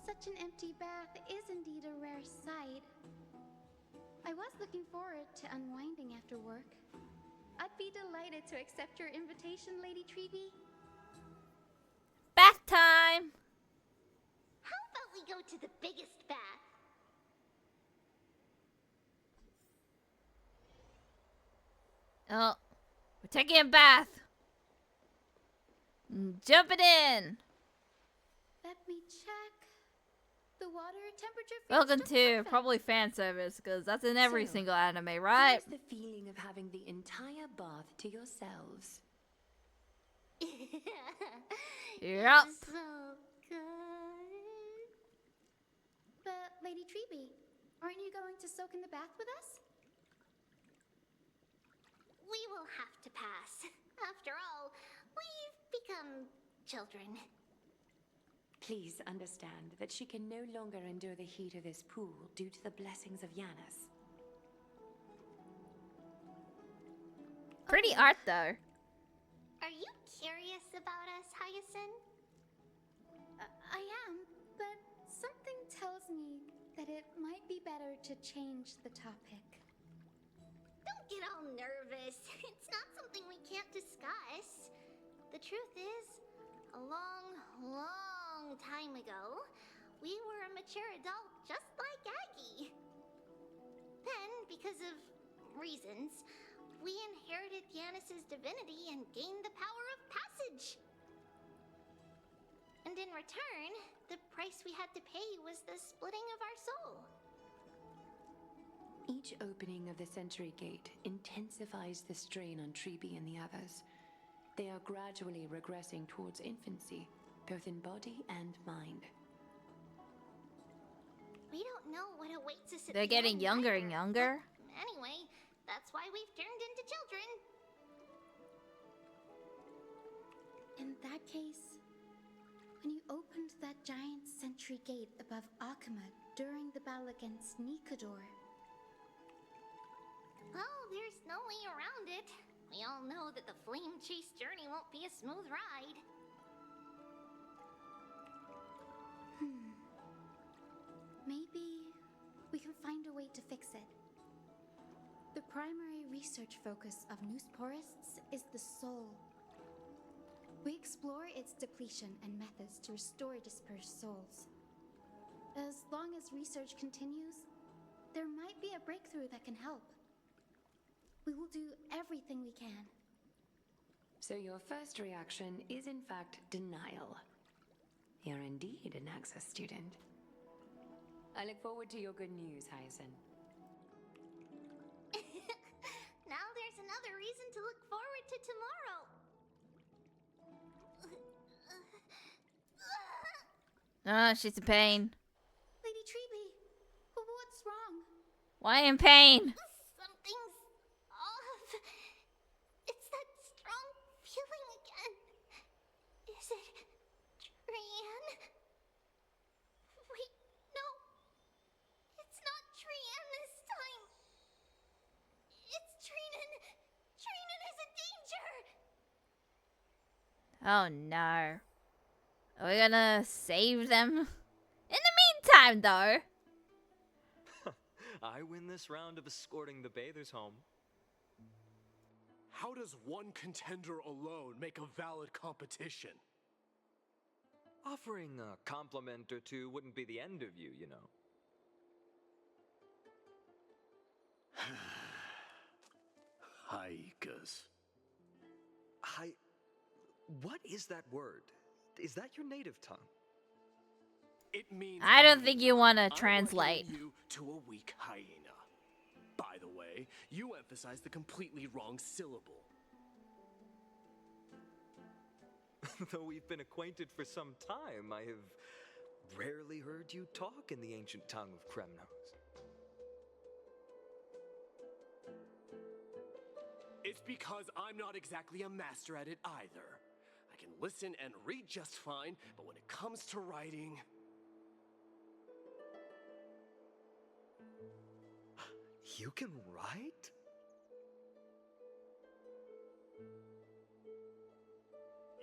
Such an empty bath is indeed a rare sight. I was looking forward to unwinding after work. I'd be delighted to accept your invitation, Lady Tribi.
Bath time!
How about we go to the biggest bath?
Oh, we're taking a bath. Jumping in.
Let me check. The water temperature feels
Welcome
just
to
perfect.
probably fan service, because that's in every
So,
single anime, right?
How's the feeling of having the entire bath to yourselves?
Yup.
So good.
But, Lady Tribi, aren't you going to soak in the bath with us?
We will have to pass. After all, we've become children.
Please understand that she can no longer endure the heat of this pool due to the blessings of Yanis.
Pretty art, though.
Are you curious about us, Hyacinth?
I am, but something tells me that it might be better to change the topic.
Don't get all nervous. It's not something we can't discuss. The truth is, a long, long time ago, we were a mature adult just like Aggie. Then, because of reasons, we inherited Yanis's divinity and gained the power of passage. And in return, the price we had to pay was the splitting of our soul.
Each opening of the Century Gate intensifies the strain on Tribi and the others. They are gradually regressing towards infancy, both in body and mind.
We don't know what awaits us at
They're
the
getting
end
younger
either.
and younger.
But anyway, that's why we've turned into children.
In that case, when you opened that giant sentry gate above Akuma during the battle against Nikador,
Well, there's no way around it. We all know that the flame chase journey won't be a smooth ride.
maybe we can find a way to fix it. The primary research focus of Noosporists is the soul. We explore its depletion and methods to restore dispersed souls. As long as research continues, there might be a breakthrough that can help. We will do everything we can.
So your first reaction is in fact denial. You're indeed an Access student. I look forward to your good news, Hyacinth.
Now there's another reason to look forward to tomorrow.
Oh, she's in pain.
Lady Tribi, what's wrong?
Why in pain?
Something's off. It's that strong feeling again. Is it Trian? Wait, no. It's not Trian this time. It's Trinan. Trinan is in danger.
Oh no. Are we gonna save them? In the meantime, though.
I win this round of escorting the bathers home.
How does one contender alone make a valid competition?
Offering a compliment or two wouldn't be the end of you, you know.
Haikas.
What is that word? Is that your native tongue?
It means
I don't think you want to
I'm
translate.
likening you to a weak hyena. By the way, you emphasize the completely wrong syllable.
Though we've been acquainted for some time, I have rarely heard you talk in the ancient tongue of Kremnos.
It's because I'm not exactly a master at it either. I can listen and read just fine, but when it comes to writing...
You can write?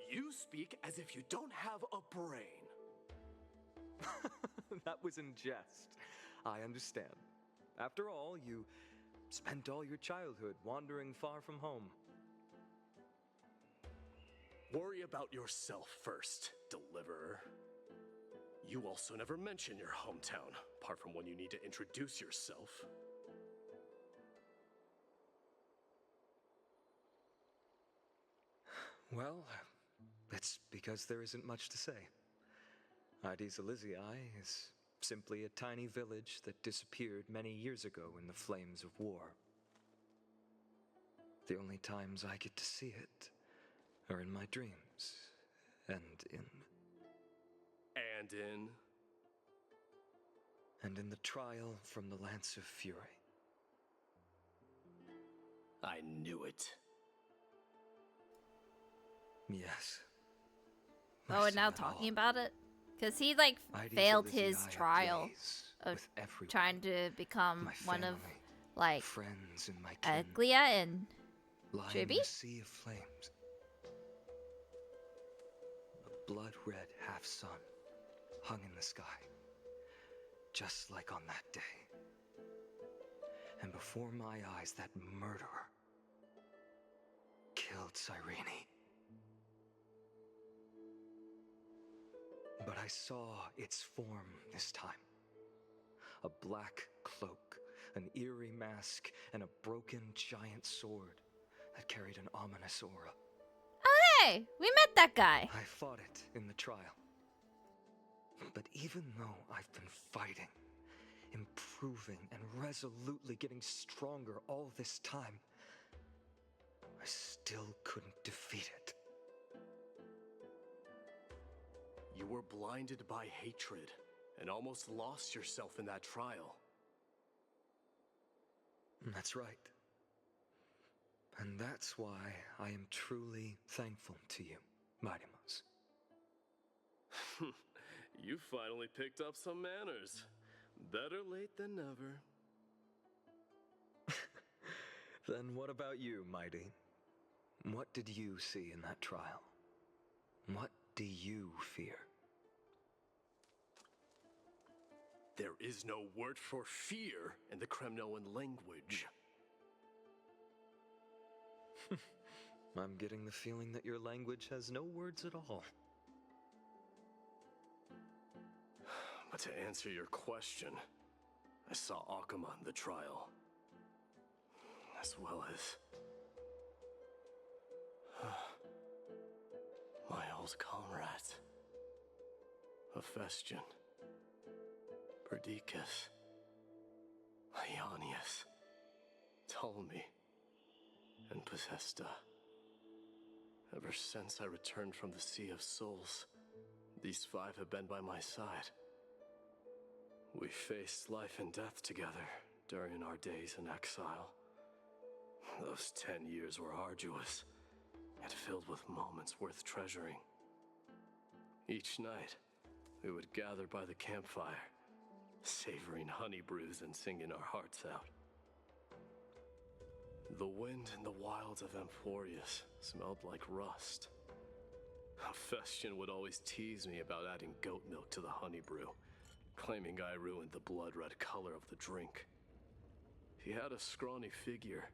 You speak as if you don't have a brain.
That was in jest. I understand. After all, you spent all your childhood wandering far from home.
Worry about yourself first, Deliverer. You also never mention your hometown, apart from when you need to introduce yourself.
Well, it's because there isn't much to say. MYDEI'S is simply a tiny village that disappeared many years ago in the flames of war. The only times I get to see it are in my dreams, and in the trial from the Lance of Fury.
I knew it.
Yes.
Oh, and now talking about it? Because he, like, failed his trial of trying to become one of, like,
friends and my kin,
Glia and
lying
Tribi?
in a sea of flames. A blood-red half-sun hung in the sky, just like on that day. And before my eyes, that murderer killed Cyrene. But I saw its form this time. A black cloak, an eerie mask, and a broken giant sword that carried an ominous aura.
Oh, hey! We met that guy!
I fought it in the trial. But even though I've been fighting, improving, and resolutely getting stronger all this time, I still couldn't defeat it.
You were blinded by hatred and almost lost yourself in that trial.
That's right. And that's why I am truly thankful to you, MYDEI'S.
You finally picked up some manners. Better late than never.
Then what about you, MYDEI? What did you see in that trial? What do you fear?
There is no word for fear in the Kremnoan language.
I'm getting the feeling that your language has no words at all.
But to answer your question, I saw Akuma in the trial, as well as my old comrades, Hephaestion, Perdiccas, Ionius, Ptolemy, and Possesta. Ever since I returned from the Sea of Souls, these five have been by my side. We faced life and death together during our days in exile. Those 10 years were arduous, yet filled with moments worth treasuring. Each night, we would gather by the campfire, savoring honey brews and singing our hearts out. The wind in the wilds of Amphorius smelled like rust. Hephaestion would always tease me about adding goat milk to the honey brew, claiming I ruined the blood-red color of the drink. He had a scrawny figure,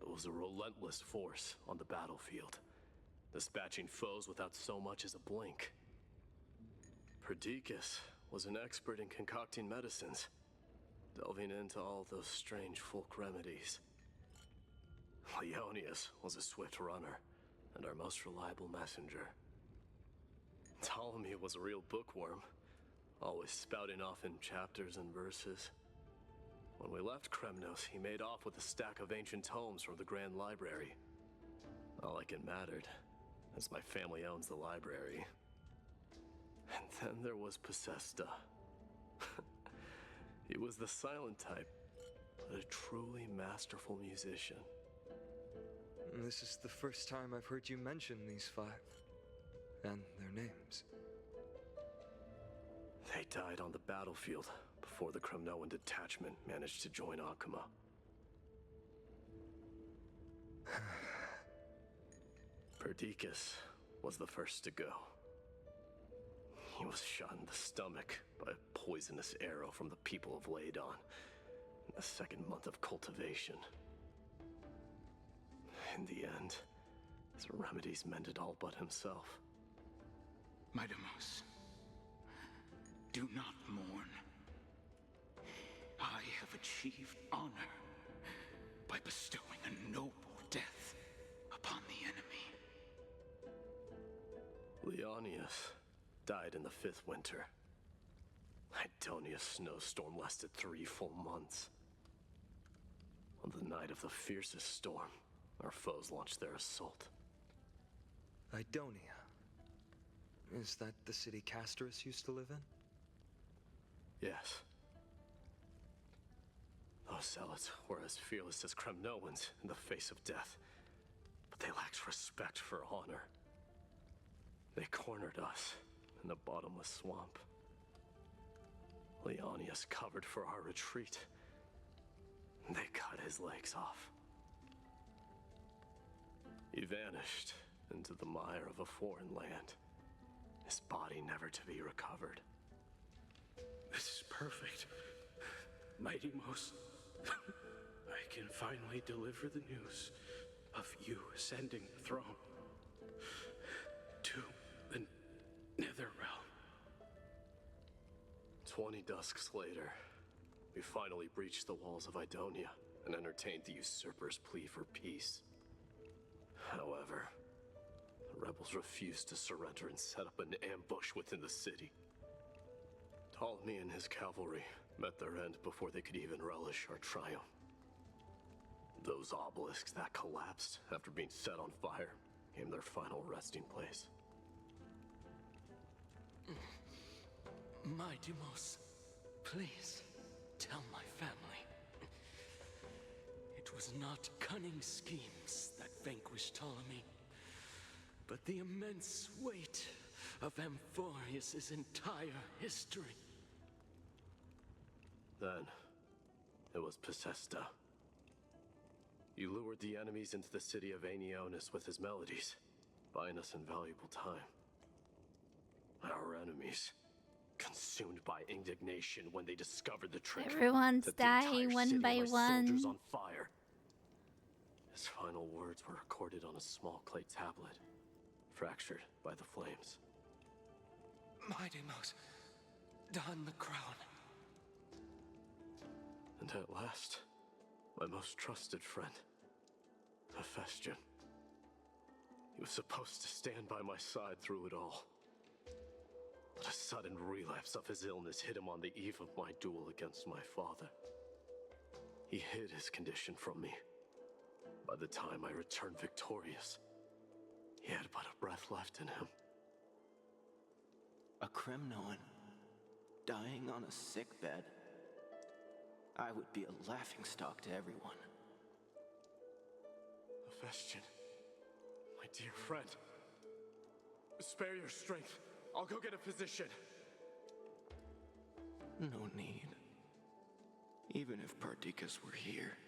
but was a relentless force on the battlefield, dispatching foes without so much as a blink. Perdiccas was an expert in concocting medicines, delving into all those strange folk remedies. Ionius was a swift runner and our most reliable messenger. Ptolemy was a real bookworm, always spouting off in chapters and verses. When we left Kremnos, he made off with a stack of ancient tomes from the Grand Library. Not like it mattered, as my family owns the library. And then there was Possesta. He was the silent type, but a truly masterful musician.
This is the first time I've heard you mention these five, and their names.
They died on the battlefield before the Kremnoan detachment managed to join Akuma. Perdiccas was the first to go. He was shot in the stomach by a poisonous arrow from the people of Laedon, the second month of cultivation. In the end, his remedies mended all but himself.
MYDEI'S, do not mourn. I have achieved honor by bestowing a noble death upon the enemy.
Leonius died in the 5th winter. Idonia's snowstorm lasted 3 full months. On the night of the fiercest storm, our foes launched their assault.
Idonia. Is that the city Castrum used to live in?
Yes. Those zealots were as fearless as Kremnoans in the face of death, but they lacked respect for honor. They cornered us in a bottomless swamp. Leonius covered for our retreat. They cut his legs off. He vanished into the mire of a foreign land, his body never to be recovered.
This is perfect. MYDEI'S, I can finally deliver the news of you ascending the throne to the Netherrealm.
20 dusks later, we finally breached the walls of Idonia and entertained the usurper's plea for peace. However, the rebels refused to surrender and set up an ambush within the city. Ptolemy and his cavalry met their end before they could even relish our triumph. Those obelisks that collapsed after being set on fire became their final resting place.
MYDEI'S, please tell my family. It was not cunning schemes that vanquished Ptolemy, but the immense weight of Amphorius' entire history.
Then, it was Pacesta. You lured the enemies into the city of Aeneonis with his melodies, buying us invaluable time. Our enemies, consumed by indignation when they discovered the trick.
Everyone's
that the
dying
entire
one
city
by
lies
one.
soldiers on fire. His final words were recorded on a small clay tablet, fractured by the flames.
MYDEI'S, don the crown.
And at last, my most trusted friend, Hephaestion. He was supposed to stand by my side through it all. But a sudden relapse of his illness hit him on the eve of my duel against my father. He hid his condition from me. By the time I returned victorious, he had but a breath left in him.
A Kremnoan dying on a sickbed. I would be a laughingstock to everyone.
Hephaestion, my dear friend, spare your strength. I'll go get a physician.
No need. Even if Perdiccas were here,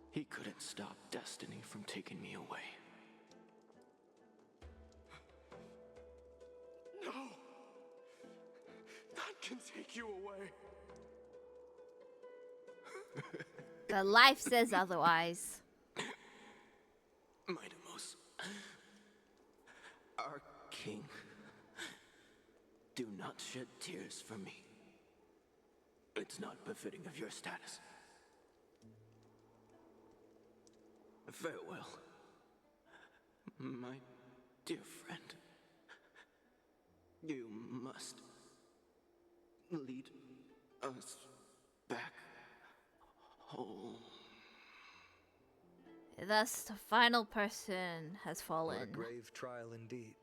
he couldn't stop destiny from taking me away.
No! None can take you away.
The life says otherwise.
MYDEI'S, our king, do not shed tears for me. It's not befitting of your status. Farewell, my dear friend. You must lead us back home.
Thus, the final person has fallen.
What a grave trial indeed.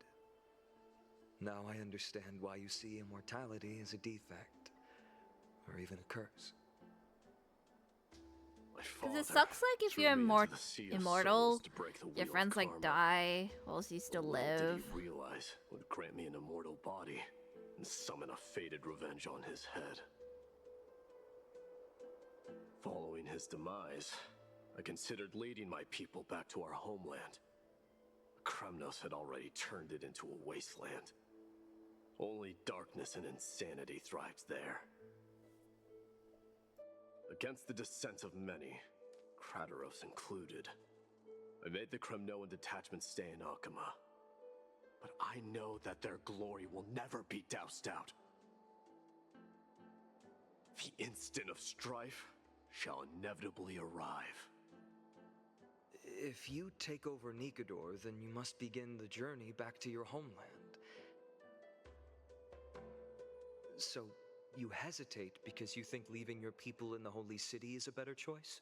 Now I understand why you see immortality as a defect, or even a curse.
Because it sucks, like, if you're immortal, your friends, like, die whilst you still live.
Did he realize would grant me an immortal body and summon a fated revenge on his head? Following his demise, I considered leading my people back to our homeland. Kremnos had already turned it into a wasteland. Only darkness and insanity thrived there. Against the dissent of many, Crateros included, I made the Kremnoan detachment stay in Akama. But I know that their glory will never be doused out. The instant of strife shall inevitably arrive.
If you take over Nikador, then you must begin the journey back to your homeland. So, you hesitate because you think leaving your people in the Holy City is a better choice?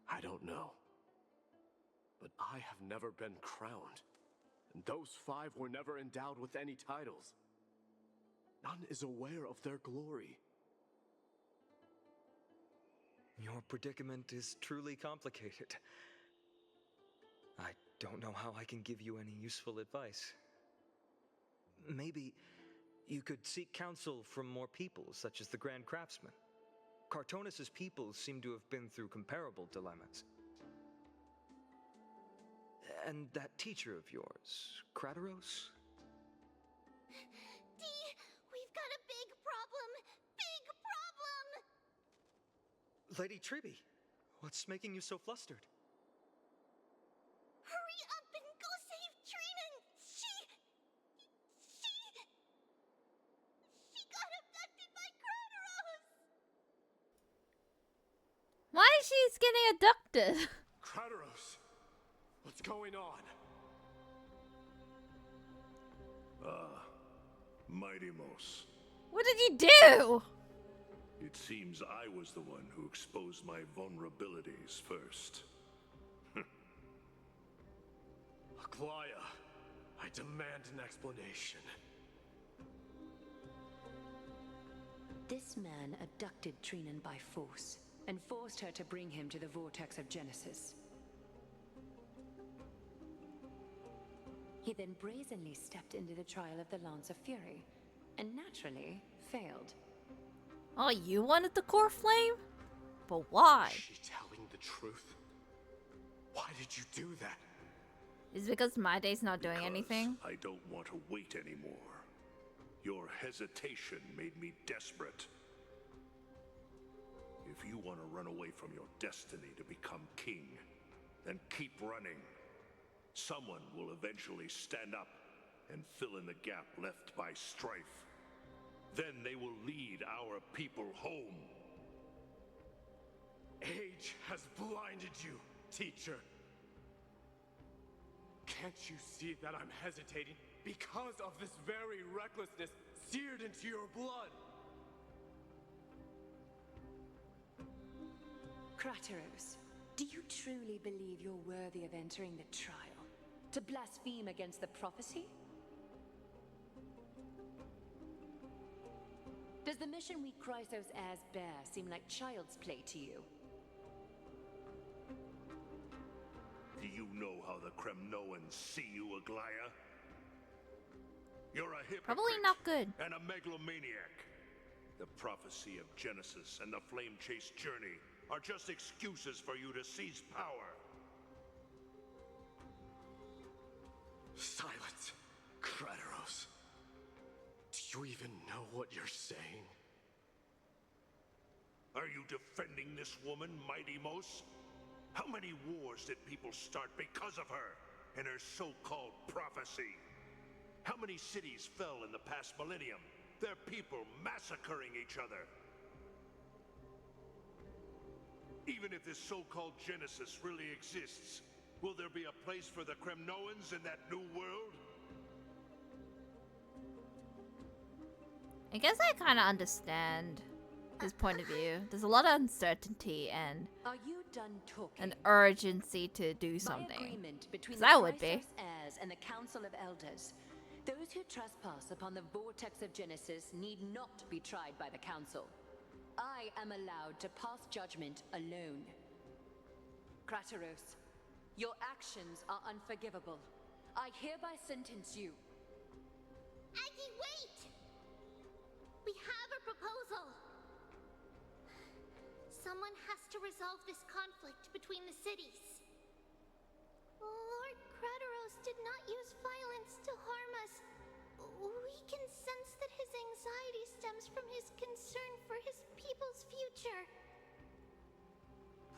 I don't know. But I have never been crowned. And those 5 were never endowed with any titles. None is aware of their glory.
Your predicament is truly complicated. I don't know how I can give you any useful advice. Maybe you could seek counsel from more peoples, such as the Grand Craftsman. Cartonis' peoples seem to have been through comparable dilemmas. And that teacher of yours, Crateros?
Dee, we've got a big problem! Big problem!
Lady Tribi, what's making you so flustered?
Hurry up and go save Trina! She got abducted by Crateros!
Why is she getting abducted?
Crateros! What's going on?
MYDEI'S.
What did you do?
It seems I was the one who exposed my vulnerabilities first.
Aglaya, I demand an explanation.
This man abducted Trinan by force and forced her to bring him to the vortex of Genesis. He then brazenly stepped into the trial of the Lance of Fury, and naturally failed.
Oh, you wanted the core flame? But why?
Is she telling the truth? Why did you do that?
Is it because MYDEI'S not doing anything?
I don't want to wait anymore. Your hesitation made me desperate. If you want to run away from your destiny to become king, then keep running. Someone will eventually stand up and fill in the gap left by strife. Then they will lead our people home.
Age has blinded you, teacher. Can't you see that I'm hesitating because of this very recklessness seared into your blood?
Crateros, do you truly believe you're worthy of entering the trial? To blaspheme against the prophecy? Does the mission we Chrysos heirs bear seem like child's play to you?
Do you know how the Kremnoans see you, Aglaya? You're a hypocrite.
Probably not good.
And a megalomaniac. The prophecy of Genesis and the Flame Chase journey are just excuses for you to seize power.
Silence, Crateros. Do you even know what you're saying?
Are you defending this woman, MYDEI'S? How many wars did people start because of her and her so-called prophecy? How many cities fell in the past millennium? Their people massacring each other. Even if this so-called Genesis really exists, will there be a place for the Kremnoans in that new world?
I guess I kind of understand his point of view. There's a lot of uncertainty and
Are you done talking?
an urgency to do something.
By agreement between
'Cause
the
I would be.
Chrysos heirs and the Council of Elders, those who trespass upon the vortex of Genesis need not be tried by the Council. I am allowed to pass judgment alone. Crateros, your actions are unforgivable. I hereby sentence you.
Aggie, wait! We have a proposal. Someone has to resolve this conflict between the cities. Lord Crateros did not use violence to harm us. We can sense that his anxiety stems from his concern for his people's future.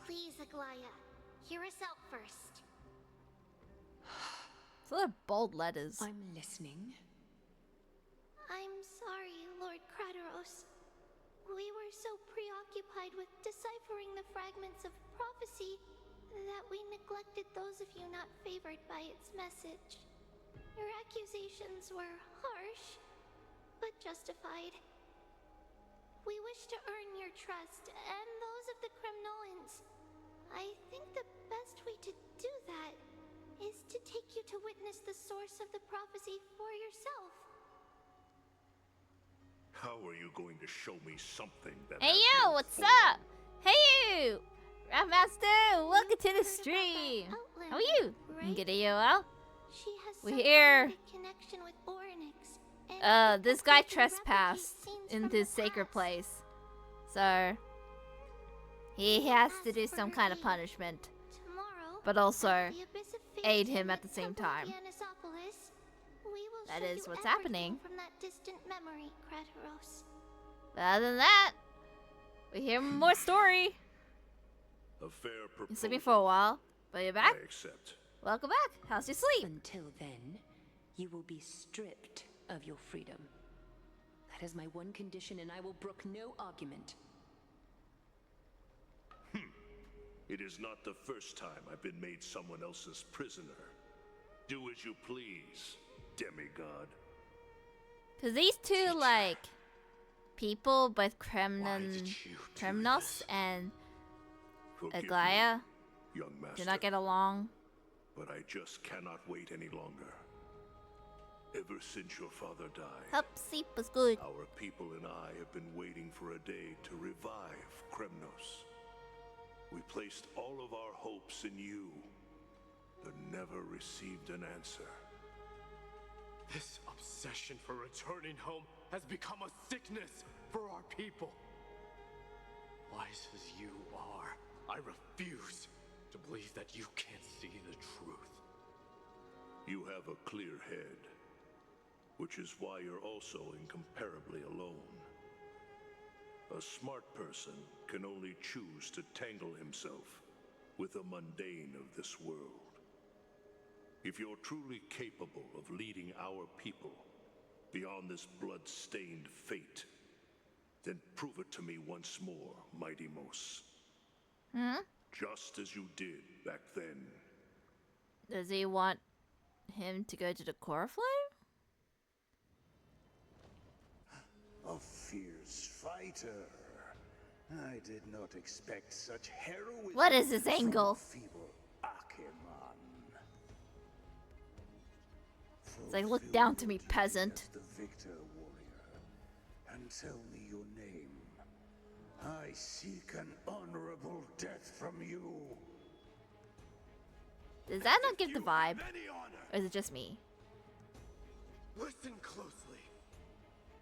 Please, Aglaya, hear us out first.
So they're bold letters.
I'm listening.
I'm sorry, Lord Krateros. We were so preoccupied with deciphering the fragments of prophecy that we neglected those of you not favored by its message. Your accusations were harsh, but justified. We wish to earn your trust and those of the Kremnoans. I think the best way to do that is to take you to witness the source of the prophecy for yourself.
How are you going to show me something that
Hey
has
yo,
no
what's
form?
up? Hey you! Master, welcome to the stream. How are you? Good AOL?
She has
We're
some
here.
kind of connection with Orynyx, and
This guy trespassed in this sacred place. So he has to do some kind of punishment.
tomorrow,
But also
the Abyss of Fate
aid him
and
at the
the
same
Temple of
time.
Dionysopolis, we will
That
show
is
you
what's
everything
happening.
from that distant memory, Krateros.
But other than that, we hear more story.
A fair
You're
proposal.
sleeping for a while, but you're back.
I accept.
Welcome back. How's your sleep?
Until then, you will be stripped of your freedom. That is my one condition, and I will brook no argument.
It is not the first time I've been made someone else's prisoner. Do as you please, demigod.
Cause these two like people, both Kremnos and
Forgive me,
Aglaya,
young master,
do not get along.
but I just cannot wait any longer. Ever since your father died,
Help sleep was good.
our people and I have been waiting for a day to revive Kremnos. We placed all of our hopes in you, but never received an answer.
This obsession for returning home has become a sickness for our people. Wise as you are, I refuse to believe that you can't see the truth.
You have a clear head, which is why you're also incomparably alone. A smart person can only choose to tangle himself with the mundane of this world. If you're truly capable of leading our people beyond this blood-stained fate, then prove it to me once more, MYDEI'S. Just as you did back then.
Does he want him to go to the core flame?
A fierce fighter. I did not expect such heroism.
What is this
from
angle?
a feeble Acheron.
It's like, look down to me, peasant.
As the victor, warrior, and tell me your name. I seek an honorable death from you.
Does that not give the vibe? Or is it just me?
Listen closely.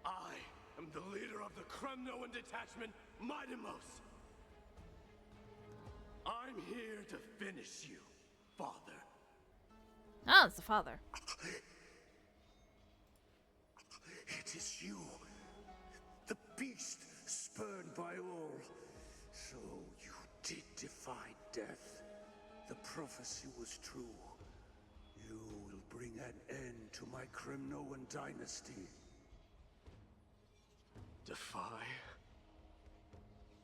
I am the leader of the Kremnoan detachment, MYDEI'S. I'm here to finish you, father.
Oh, it's the father.
It is you, the beast spurned by all. So you did defy death. The prophecy was true. You will bring an end to my Kremnoan dynasty.
Defy?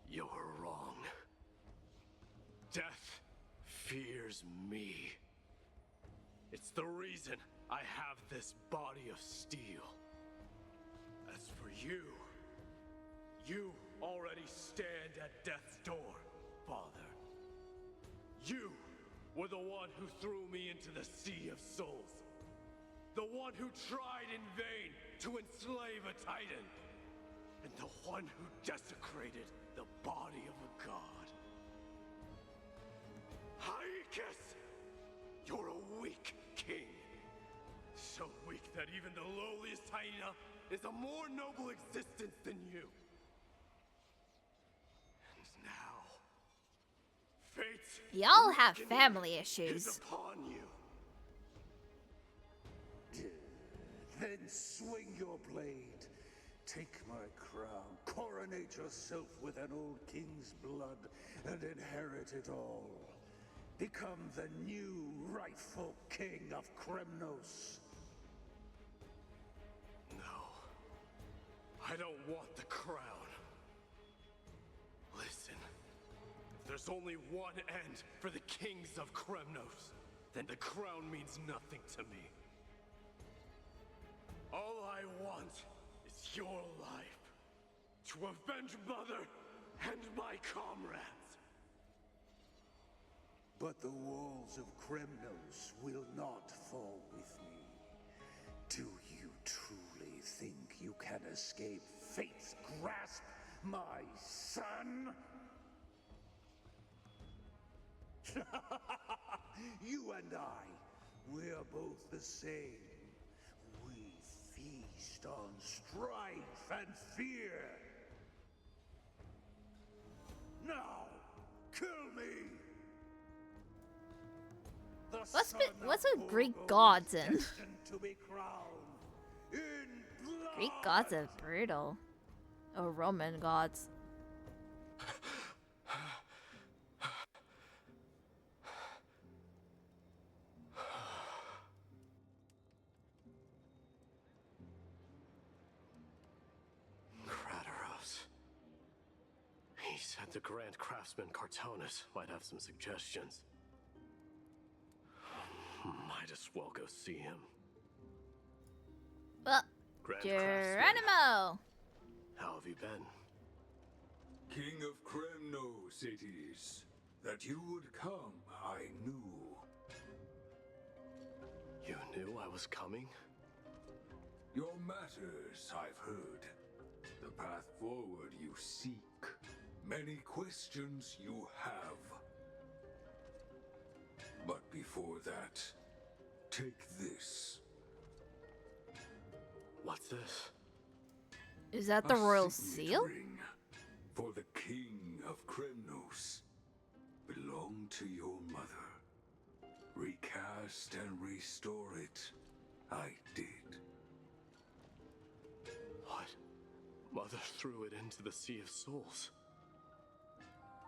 You're wrong. Death fears me. It's the reason I have this body of steel. As for you, you already stand at death's door, father. You were the one who threw me into the Sea of Souls. The one who tried in vain to enslave a titan. And the one who desecrated the body of a god. Hyakis! You're a weak king. So weak that even the lowliest hyena is a more noble existence than you. And now, fate.
Y'all have family issues.
Is upon you.
Then swing your blade. Take my crown. Coronate yourself with an old king's blood and inherit it all. Become the new rightful king of Kremnos.
No. I don't want the crown. Listen. If there's only one end for the kings of Kremnos, then the crown means nothing to me. All I want is your life. To avenge Mother and my comrades.
But the walls of Kremnos will not fall with me. Do you truly think you can escape fate's grasp, my son? You and I, we're both the same. We feast on strife and fear. Now, kill me!
What's with Greek gods and Greek gods are brutal. Or Roman gods.
He said the Grand Craftsman Cartonus might have some suggestions. Might as well go see him.
Well,
Grand
Geronimo!
How have you been?
King of Kremnos it is. That you would come, I knew.
You knew I was coming?
Your matters, I've heard. The path forward you seek. Many questions you have. But before that, take this.
What's this?
Is that the royal
signet
seal?
Ring for the King of Kremnos. Belonged to your mother. Recast and restore it. I did.
What? Mother threw it into the Sea of Souls.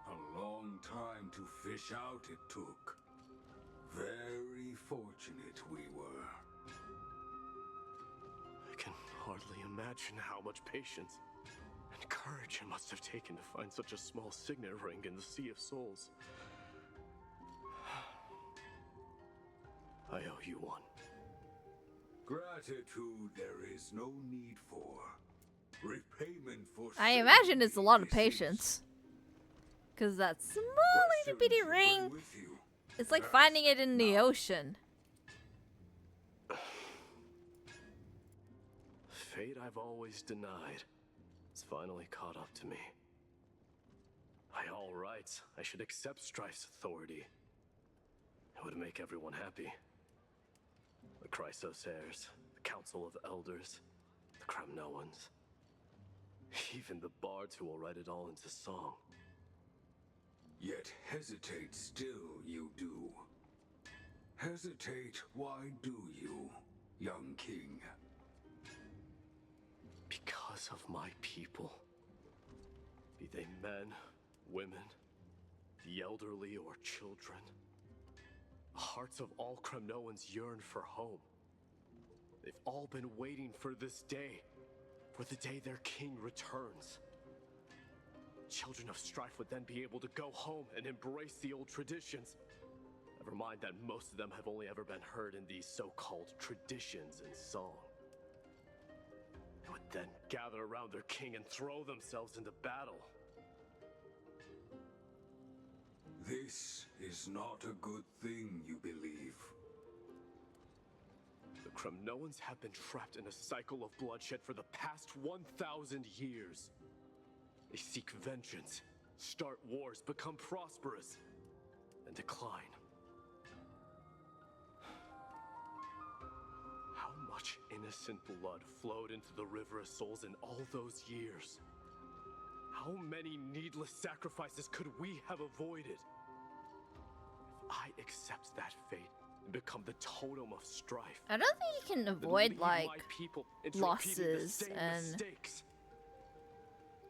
A long time to fish out it took. Very fortunate we were.
I can hardly imagine how much patience and courage it must have taken to find such a small signet ring in the Sea of Souls. I owe you one.
Gratitude there is no need for. Repayment for
I imagine it's a lot of patience. Because that small itty bitty ring, it's like finding it in the ocean.
Fate I've always denied. It's finally caught up to me. By all rights, I should accept Strife's authority. It would make everyone happy. The Chrysos-heirs, the Council of Elders, the Kremnoans. Even the bards who will write it all into song.
Yet hesitate still you do. Hesitate, why do you, young king?
Because of my people. Be they men, women, the elderly or children. The hearts of all Kremnoans yearn for home. They've all been waiting for this day. For the day their king returns. Children of Strife would then be able to go home and embrace the old traditions. Never mind that most of them have only ever been heard in these so-called traditions in song. They would then gather around their king and throw themselves into battle.
This is not a good thing, you believe.
The Kremnoans have been trapped in a cycle of bloodshed for the past 1,000 years. They seek vengeance, start wars, become prosperous, and decline. How much innocent blood flowed into the River of Souls in all those years? How many needless sacrifices could we have avoided? If I accept that fate, and become the totem of strife.
I don't think you can
Then
avoid
lead
like
my people into repeating the
losses
same
and
mistakes.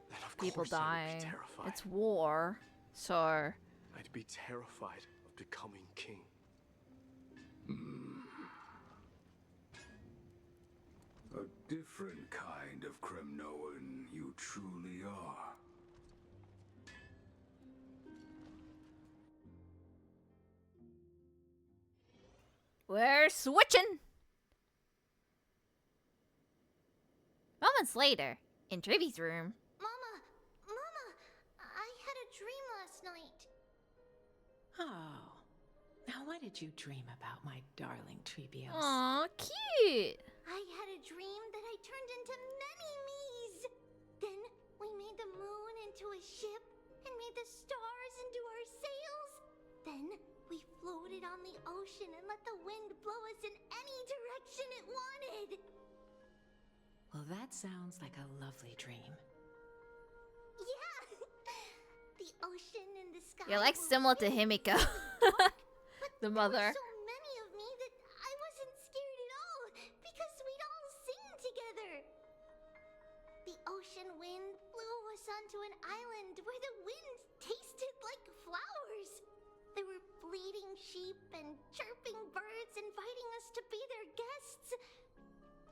Then of
people
course I would
dying.
be terrified.
It's war, so
I'd be terrified of becoming king.
A different kind of Kremnoan you truly are.
we're switching. Moments later, in Triby's room.
Mama, I had a dream last night.
Oh. Now what did you dream about, my darling TRIBIO'S?
Aw, cute.
I had a dream that I turned into many me's. Then we made the moon into a ship and made the stars into our sails. Then we floated on the ocean and let the wind blow us in any direction it wanted.
Well, that sounds like a lovely dream.
Yeah! The ocean and the sky.
You're like
were
similar to
really
Himiko, the mother.
so many of me that I wasn't scared at all because we'd all sing together. The ocean wind blew us onto an island where the wind tasted like flowers. There were bleating sheep and chirping birds inviting us to be their guests.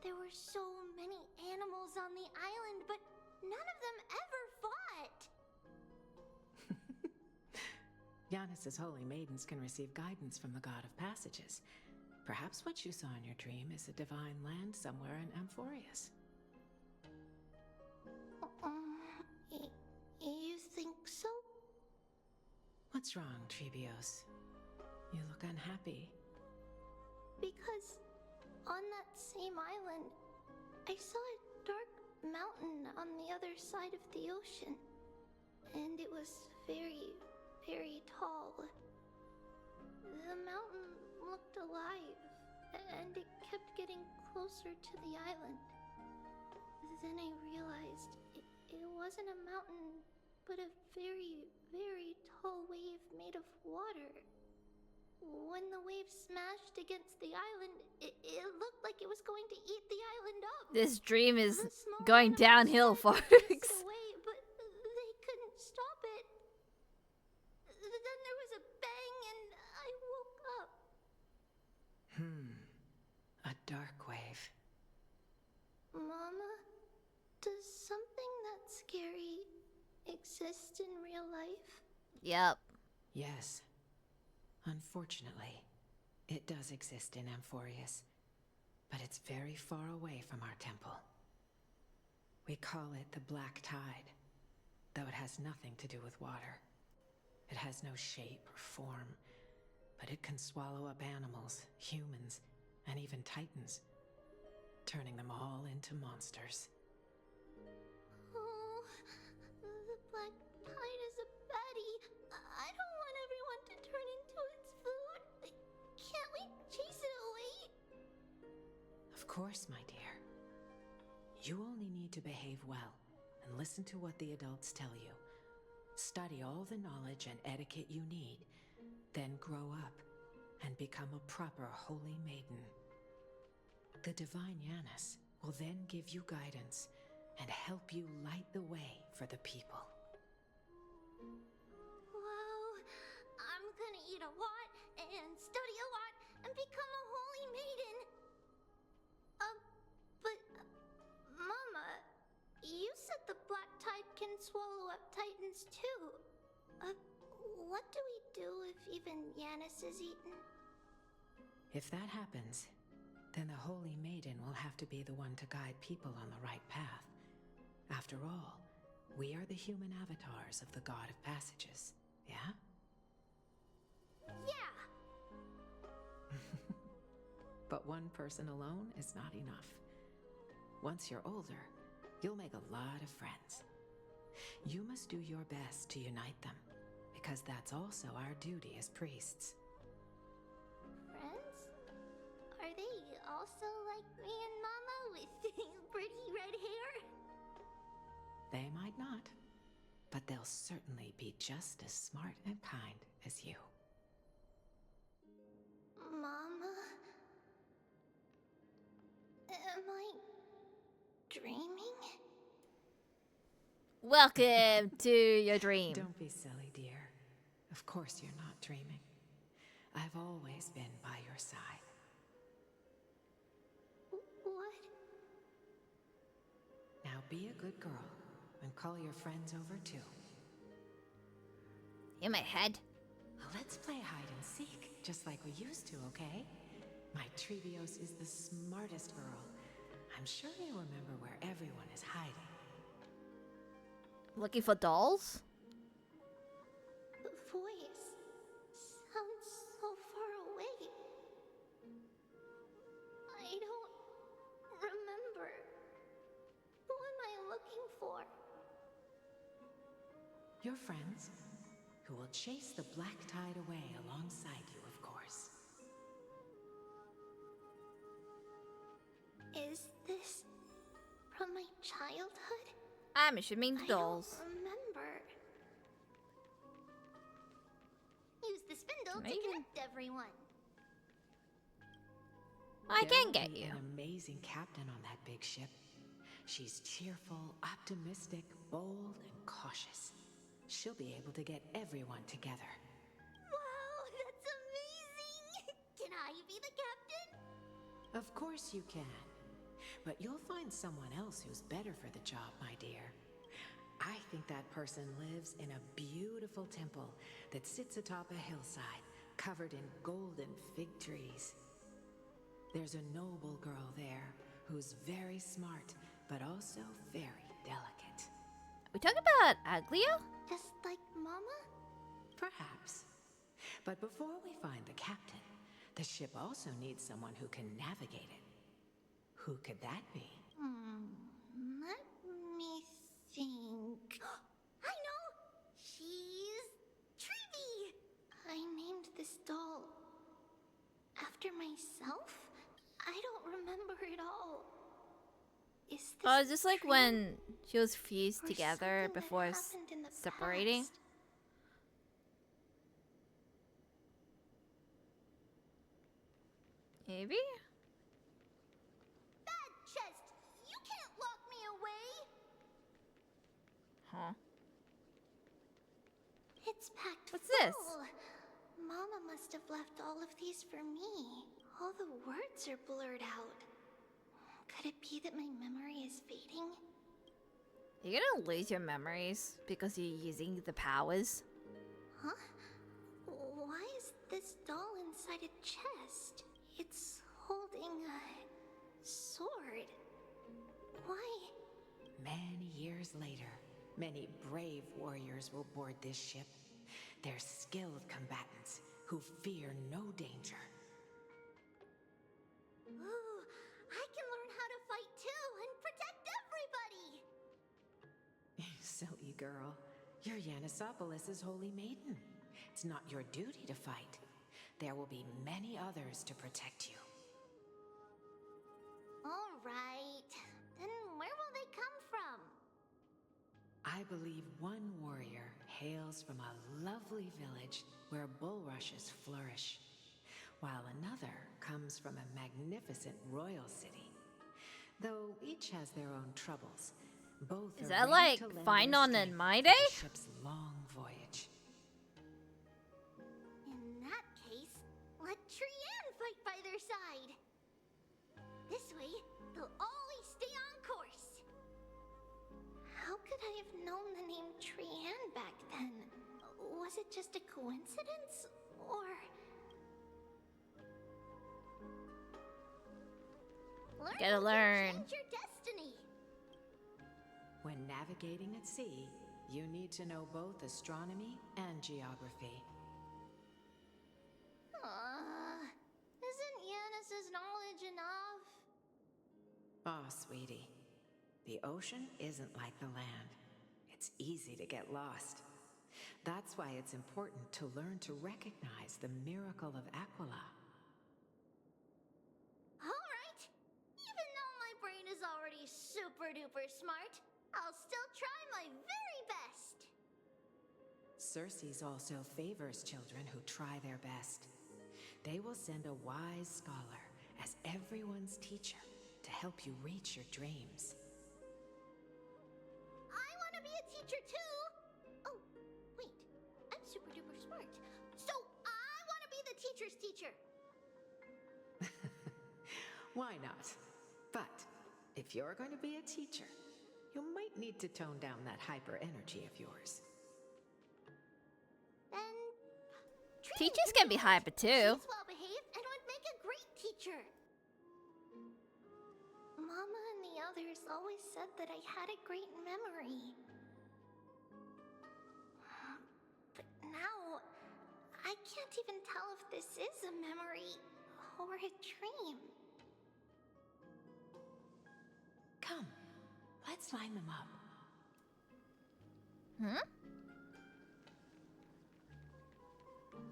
There were so many animals on the island, but none of them ever fought.
Yanis's holy maidens can receive guidance from the god of passages. Perhaps what you saw in your dream is a divine land somewhere in Amphorius.
You think so?
What's wrong, TRIBIO'S? You look unhappy.
Because on that same island, I saw a dark mountain on the other side of the ocean. And it was very, very tall. The mountain looked alive, and it kept getting closer to the island. Then I realized it wasn't a mountain, but a very, very tall wave made of water. When the wave smashed against the island, it looked like it was going to eat the island up.
This dream is
The small
going
animals
downhill,
tried to
folks.
chase it away, but they couldn't stop it. Then there was a bang and I woke up.
A dark wave.
Mama, does something that scary exist in real life?
Yep.
Yes. Unfortunately, it does exist in Amphorius, but it's very far away from our temple. We call it the Black Tide, though it has nothing to do with water. It has no shape or form, but it can swallow up animals, humans, and even titans, turning them all into monsters.
Oh, the Black Tide is a baddie. I don't want everyone to turn into its food. Can't we chase it away?
Of course, my dear. You only need to behave well and listen to what the adults tell you. Study all the knowledge and etiquette you need, then grow up and become a proper holy maiden. The divine Yanis will then give you guidance and help you light the way for the people.
Wow, I'm gonna eat a lot and study a lot and become a holy maiden. But Mama, you said the Black Tide can swallow up titans too. What do we do if even Yanis is eaten?
If that happens, then the holy maiden will have to be the one to guide people on the right path. After all, we are the human avatars of the god of passages, yeah?
Yeah!
But one person alone is not enough. Once you're older, you'll make a lot of friends. You must do your best to unite them, because that's also our duty as priests.
Friends? Are they also like me and Mama with pretty red hair?
They might not, but they'll certainly be just as smart and kind as you.
Mama? Am I dreaming?
Welcome to your dream.
Don't be silly, dear. Of course you're not dreaming. I've always been by your side.
What?
Now be a good girl and call your friends over too.
In my head.
Let's play hide and seek, just like we used to, okay? My TRIBIO'S is the smartest girl. I'm sure you remember where everyone is hiding.
Looking for dolls?
The voice sounds so far away. I don't remember. Who am I looking for?
Your friends, who will chase the black tide away alongside you, of course.
Is this from my childhood?
I'm assuming dolls.
I don't remember. Use the spindle
Maybe.
to connect everyone.
I can
There
get
will be
you.
an amazing captain on that big ship. She's cheerful, optimistic, bold, and cautious. She'll be able to get everyone together.
Wow, that's amazing! Can I be the captain?
Of course you can. But you'll find someone else who's better for the job, my dear. I think that person lives in a beautiful temple that sits atop a hillside, covered in golden fig trees. There's a noble girl there who's very smart, but also very delicate.
We talking about Aglia?
Just like Mama?
Perhaps. But before we find the captain, the ship also needs someone who can navigate it. Who could that be?
Let me think. I know! She's Tribi! I named this doll after myself? I don't remember it all. Is this
Oh, is this like
dream
when she was fused
or
together
something that
before
happened in the
separating?
past?
Maybe?
Bad chest! You can't lock me away!
Huh.
It's packed
What's
full.
this?
Mama must have left all of these for me. All the words are blurred out. Could it be that my memory is fading?
You're gonna lose your memories because you're using the powers.
Huh? Why is this doll inside a chest? It's holding a sword. Why?
Many years later, many brave warriors will board this ship. They're skilled combatants who fear no danger.
Ooh, I can learn how to fight too and protect everybody!
Silly girl. You're Yanisopoulos' holy maiden. It's not your duty to fight. There will be many others to protect you.
All right. Then where will they come from?
I believe one warrior hails from a lovely village where bulrushes flourish, while another comes from a magnificent royal city. Though each has their own troubles, both
Is
are
that
ready
like
to lend
Find
their
on
strength
in
for
My
the
Day?
ship's long voyage.
In that case, let Trian fight by their side. This way, they'll always stay on course. How could I have known the name Trian back then? Was it just a coincidence? Or...
Gotta learn.
Change your destiny.
When navigating at sea, you need to know both astronomy and geography.
Isn't Yanis's knowledge enough?
Oh, sweetie. The ocean isn't like the land. It's easy to get lost. That's why it's important to learn to recognize the miracle of Aquila.
Alright! Even though my brain is already super duper smart, I'll still try my very best!
Circe also favors children who try their best. they will send a wise scholar as everyone's teacher to help you reach your dreams.
I want to be a teacher too! Oh, wait. I'm super duper smart. So I want to be the teacher's teacher!
Why not? But if you're going to be a teacher, you might need to tone down that hyper energy of yours.
Then
Teachers can be hyper too.
she's well behaved and would make a great teacher. Mama and the others always said that I had a great memory. But now, I can't even tell if this is a memory or a dream.
Come, let's line them up.
Hmm?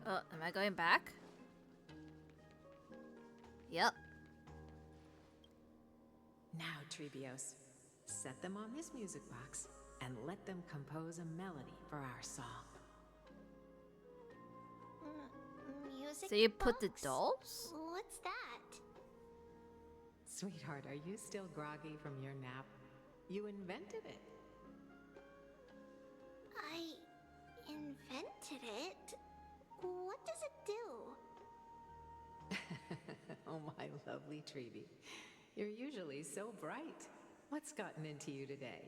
Oh, am I going back? Yep.
Now, TRIBIO'S, set them on this music box and let them compose a melody for our song.
Music
So you put the
box?
dolls?
What's that?
Sweetheart, are you still groggy from your nap? You invented it.
I invented it? What does it do?
Oh, my lovely Tribi. You're usually so bright. What's gotten into you today?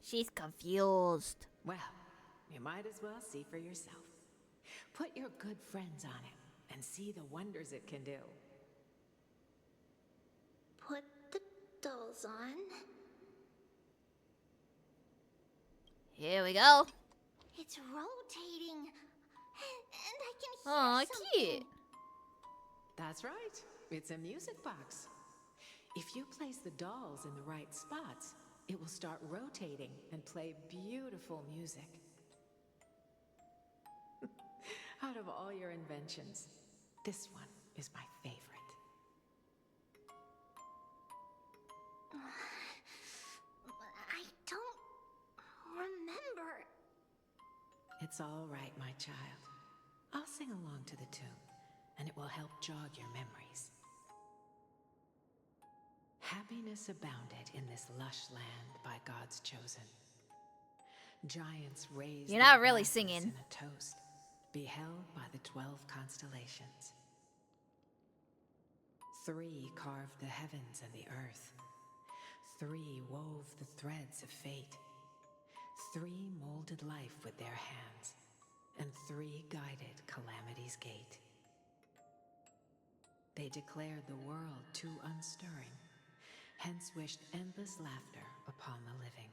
She's confused.
Well, you might as well see for yourself. Put your good friends on it and see the wonders it can do.
Put the dolls on.
Here we go.
It's rotating. And I can hear
Aw,
something.
cute.
That's right. It's a music box. If you place the dolls in the right spots, it will start rotating and play beautiful music. Out of all your inventions, this one is my favorite.
I don't remember.
It's all right, my child. I'll sing along to the tune, and it will help jog your memories. Happiness abounded in this lush land by God's chosen. Giants raised
You're not
their
really
glasses
singing.
in a toast, beheld by the 12 constellations. 3 carved the heavens and the earth. 3 wove the threads of fate. 3 molded life with their hands, and 3 guided calamity's gate. They declared the world too unstirring, hence wished endless laughter upon the living.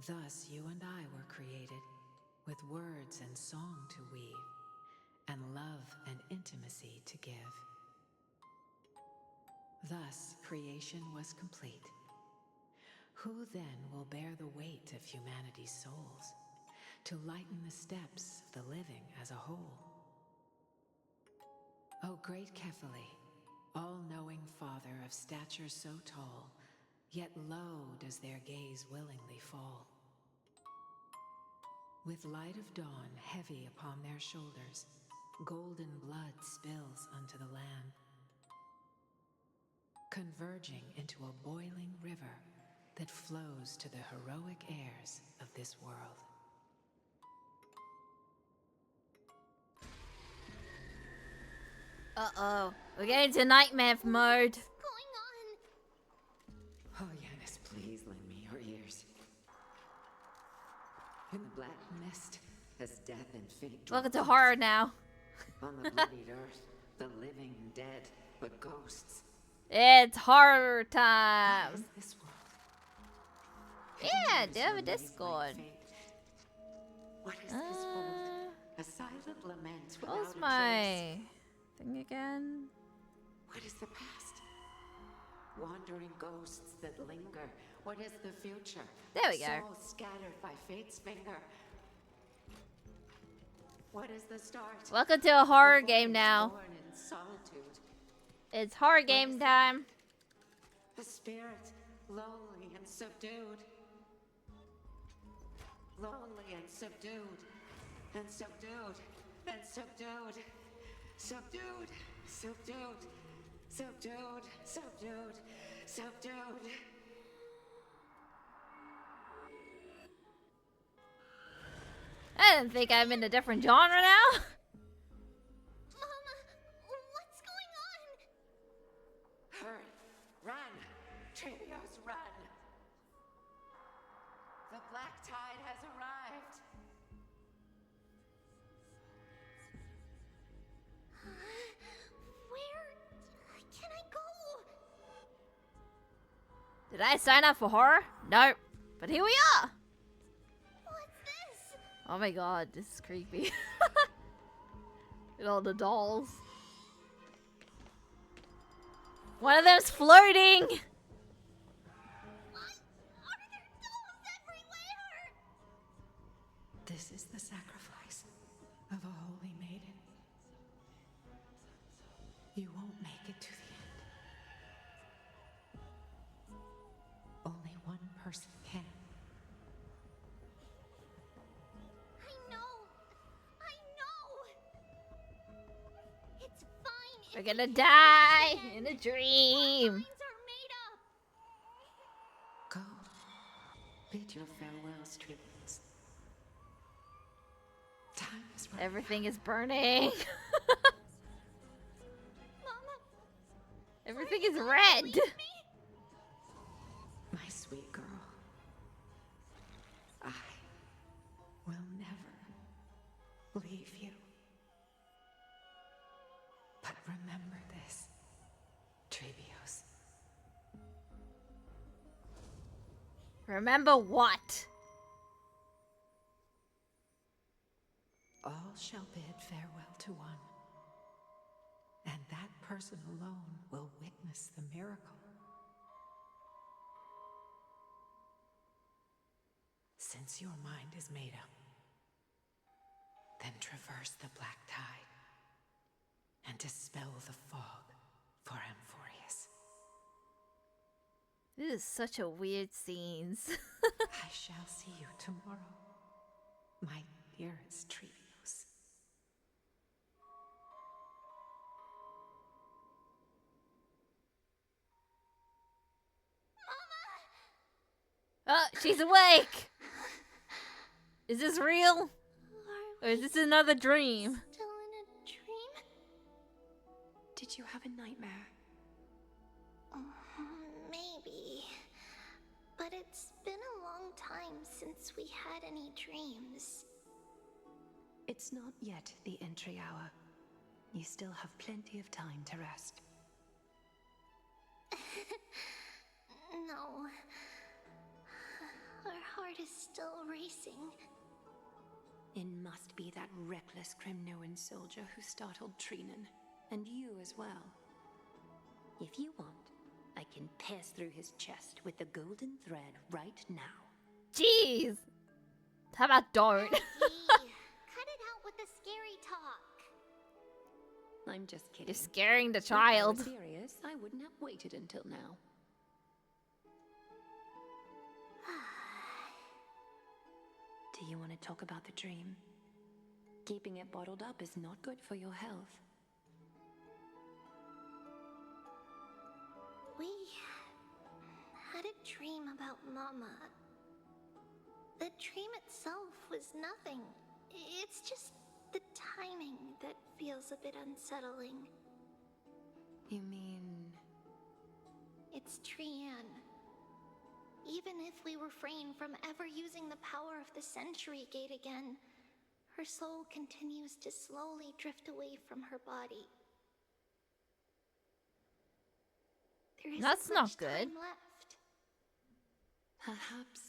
Thus you and I were created, with words and song to weave, and love and intimacy to give. Thus creation was complete. Who then will bear the weight of humanity's souls, to lighten the steps of the living as a whole? O great Kephale, all-knowing Father of stature so tall, yet low does their gaze willingly fall. With light of dawn heavy upon their shoulders, golden blood spills unto the land, converging into a boiling river that flows to the heroic heirs of this world.
Uh-oh. We're getting to nightmare mode.
Oh, Yanis, please lend me your ears. In the black mist, as death and fate
Welcome to
drop
horror now.
on the bloodied earth, the living and dead, but ghosts.
It's horror time.
What is this world?
Yeah,
Heaven
they have a
remains like
Discord.
fate. What is this world? A silent lament without
What's
a
my
trace.
thing again?
What is the past? Wandering ghosts that linger. What is the future?
There we go.
Souls scattered by fate's finger. What is the start?
Welcome to a horror
The
game
void
now.
born in solitude.
It's horror game time.
The spirit, lonely and subdued. Lonely and subdued. And subdued. And subdued.
Subdued, subdued, subdued, subdued, subdued.
I didn't think I'm in a different genre now.
Mama, what's going on?
Hurry, run, TRIBIO'S, run. The black tide has arrived.
Where can I go?
Did I sign up for horror? Nope. But here we are.
What's this?
Oh my god, this is creepy. Look at all the dolls. One of them's floating.
This is the sacrifice of a holy maiden. You won't make it to the end. Only one person can.
I know. It's fine.
We're gonna die in a dream.
Go. Bid your farewells, TRIBIO'S. Time is running.
Everything is burning. Everything is red.
My sweet girl. I will never leave you. But remember this, TRIBIO'S.
Remember what?
All shall bid farewell to one, and that person alone will witness the miracle. Since your mind is made up, then traverse the black tide and dispel the fog for Amphorius.
This is such a weird scenes.
I shall see you tomorrow, my dearest TRIBIO'S.
Oh, she's awake! Is this real? Or is this another dream?
Still in a dream?
Did you have a nightmare?
Maybe. But it's been a long time since we had any dreams.
It's not yet the entry hour. You still have plenty of time to rest.
No. Our heart is still racing.
It must be that reckless Kremnoan soldier who startled Trinan, and you as well. If you want, I can pass through his chest with the golden thread right now.
Jeez! How about don't?
Cut it out with the scary talk.
I'm just kidding.
You're scaring the
If I
child.
were serious, I wouldn't have waited until now. Do you want to talk about the dream? Keeping it bottled up is not good for your health.
We had a dream about Mama. The dream itself was nothing. It's just the timing that feels a bit unsettling.
You mean...
It's Trian. Even if we refrain from ever using the power of the Century Gate again, her soul continues to slowly drift away from her body. There isn't
That's not
much
good.
time left.
Perhaps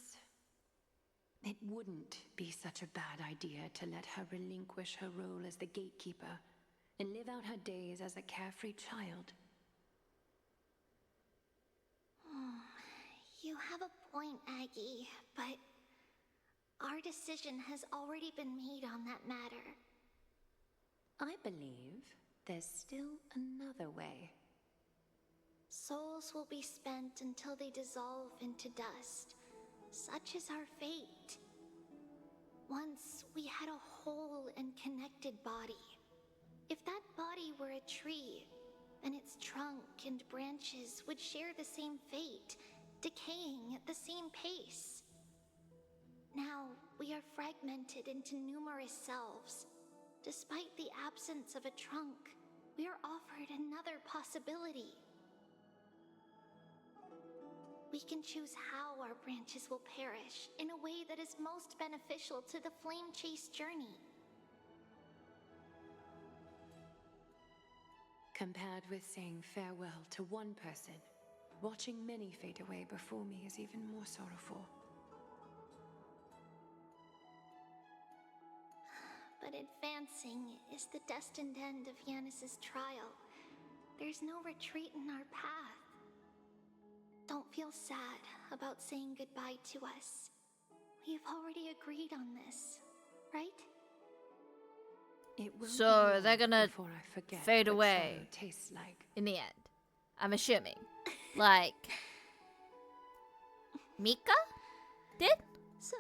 it wouldn't be such a bad idea to let her relinquish her role as the gatekeeper and live out her days as a carefree child.
You have a point, Aggie, but our decision has already been made on that matter.
I believe there's still another way.
Souls will be spent until they dissolve into dust. Such is our fate. Once we had a whole and connected body.
If that body were a tree, then its trunk and branches would share the same fate, decaying at the same pace. Now, we are fragmented into numerous selves. Despite the absence of a trunk, we are offered another possibility. We can choose how our branches will perish in a way that is most beneficial to the Flame Chase journey.
Compared with saying farewell to one person, watching many fade away before me is even more sorrowful.
But advancing is the destined end of Yanis's trial. There's no retreat in our path. Don't feel sad about saying goodbye to us. We've already agreed on this, right?
It will
So
be
they're
long
gonna
before I forget
fade
what
away
sorrow tastes like.
in the end. I'm assuming. Like, Mika did?
So,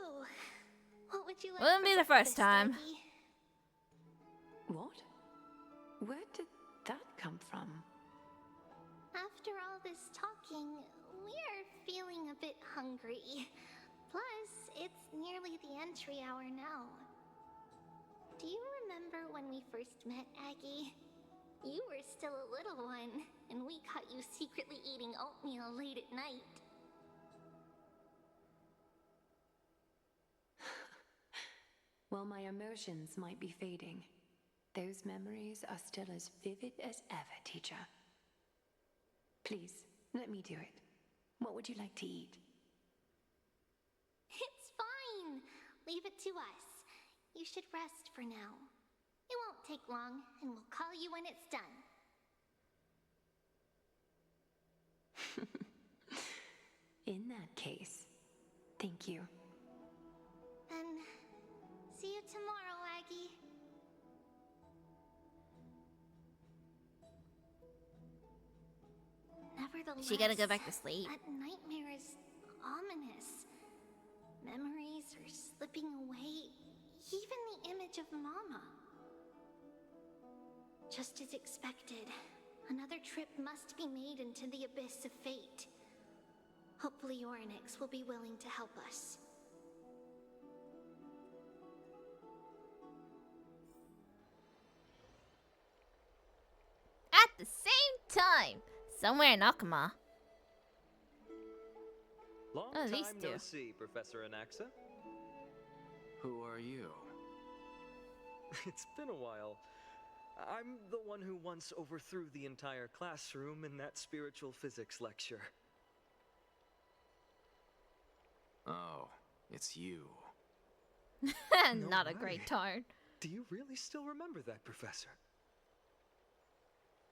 what would you like
Wouldn't
for
be the first
breakfast,
time.
Aggie?
What? Where did that come from?
After all this talking, we are feeling a bit hungry. Plus, it's nearly the entry hour now. Do you remember when we first met, Aggie? You were still a little one, and we caught you secretly eating oatmeal late at night.
While my emotions might be fading, those memories are still as vivid as ever, teacher. Please, let me do it. What would you like to eat?
It's fine. Leave it to us. You should rest for now. It won't take long, and we'll call you when it's done.
In that case, thank you.
Then, see you tomorrow, Aggie. Nevertheless,
Is she gonna go back to sleep?
That nightmare is ominous. Memories are slipping away. Even the image of Mama. Just as expected, another trip must be made into the abyss of fate. Hopefully Orynyx will be willing to help us.
At the same time, somewhere in Akama.
Long
Oh, these
time
two.
no see, Professor Anaxa.
Who are you?
It's been a while. I'm the one who once overthrew the entire classroom in that spiritual physics lecture.
Oh, it's you.
Not a
way.
great turn.
Do you really still remember that, Professor?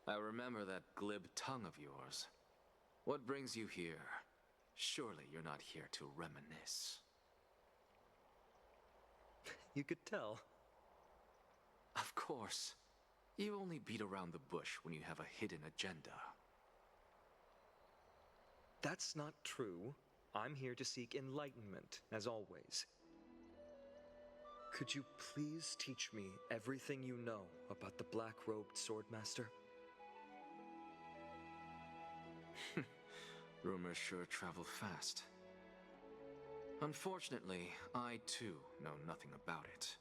I remember that glib tongue of yours. What brings you here? Surely you're not here to reminisce.
You could tell.
Of course. You only beat around the bush when you have a hidden agenda.
That's not true. I'm here to seek enlightenment, as always. Could you please teach me everything you know about the black-robed swordmaster?
Rumors sure travel fast. Unfortunately, I too know nothing about it.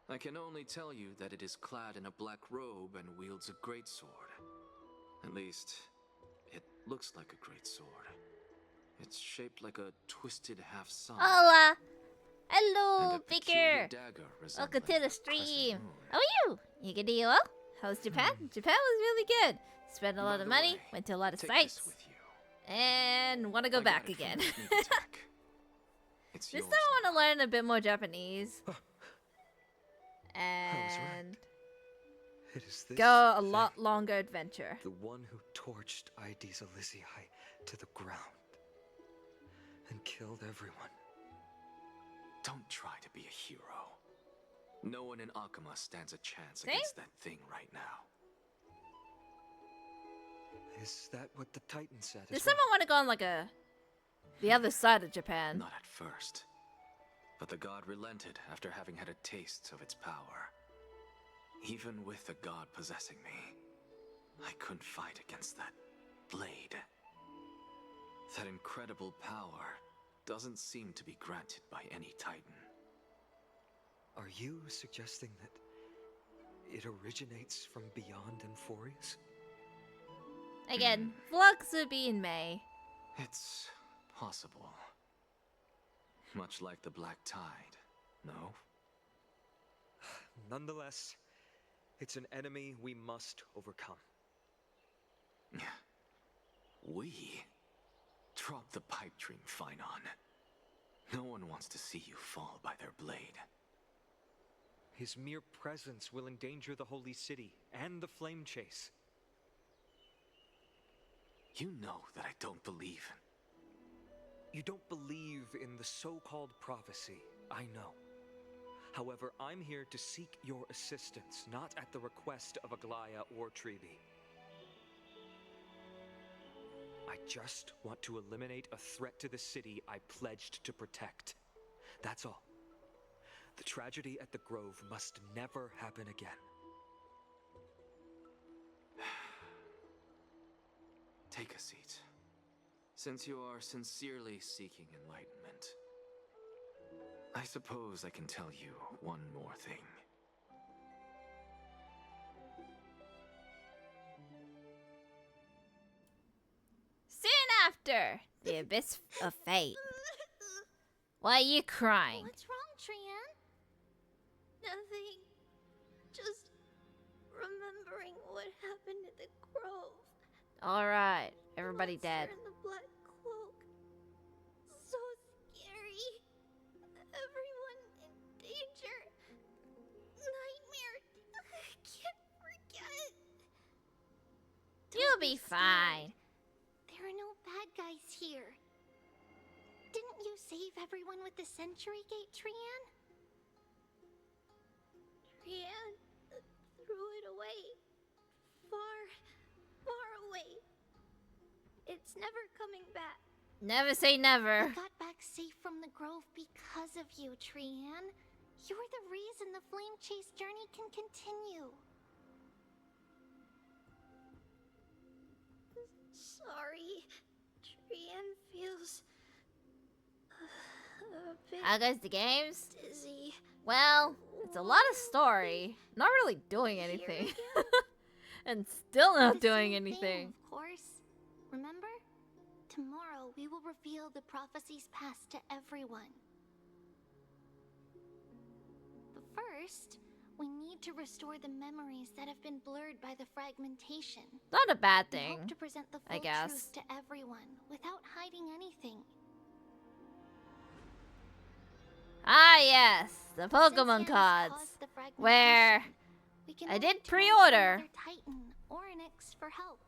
I can only tell you that it is clad in a black robe and wields a greatsword. At least, it looks like a greatsword. It's shaped like a twisted half-sun.
Hola!
And
Hello,
a peculiar
Baker!
dagger
Welcome to
resembling
the
a
stream.
crescent moon.
How are you? You can do well? How's Japan? Japan was really good. Spent a lot
By
of
the
money,
way,
went to a lot of
take
sites,
this with you.
and want to go
I got
back
it from
again.
the sneak attack. It's
This
yours
time I want to learn a bit more Japanese.
was
And
It is this
go a
thing,
lot longer adventure.
the one who torched ID's Elysiae to the ground and killed everyone.
Don't try to be a hero. No one in Akama stands a chance
Same?
against that thing right now.
Is that what the Titan said?
Does
as well?
someone want to go on like the other side of Japan?
Not at first. But the god relented after having had a taste of its power. Even with the god possessing me, I couldn't fight against that blade. That incredible power doesn't seem to be granted by any Titan.
Are you suggesting that it originates from beyond Amphorius?
Again, Flux would be in May.
It's possible. Much like the Black Tide, no?
Nonetheless, it's an enemy we must overcome.
We? Drop the pipe dream, Phynon. No one wants to see you fall by their blade.
His mere presence will endanger the Holy City and the Flame Chase.
You know that I don't believe.
You don't believe in the so-called prophecy, I know. However, I'm here to seek your assistance, not at the request of Aglaya or Tribi. I just want to eliminate a threat to the city I pledged to protect. That's all. The tragedy at the Grove must never happen again.
Take a seat. Since you are sincerely seeking enlightenment, I suppose I can tell you one more thing.
Soon after the Abyss of Fate. Why are you crying?
What's wrong, Trian? Nothing. Just remembering what happened at the Grove.
Alright, everybody dead.
In the black cloak. So scary. Everyone in danger. Nightmare. I can't forget.
You'll be fine.
There are no bad guys here. Didn't you save everyone with the Century Gate, Trian? Trian threw it away. Far, far away. It's never coming back.
Never say never.
We got back safe from the Grove because of you, Trian. You're the reason the Flame Chase journey can continue. Sorry. Trian feels a bit
How goes the games?
dizzy.
Well, it's a lot of story. Not really doing anything. And still not doing anything.
Of course. Remember? Tomorrow we will reveal the prophecies past to everyone. But first, we need to restore the memories that have been blurred by the fragmentation.
Not a bad
We
thing,
hope to present the full
I guess.
truth to everyone without hiding anything.
Ah yes, the Pokemon cards. Where
We can
I
only
did
turn to
pre-order.
another Titan or Onyx for help.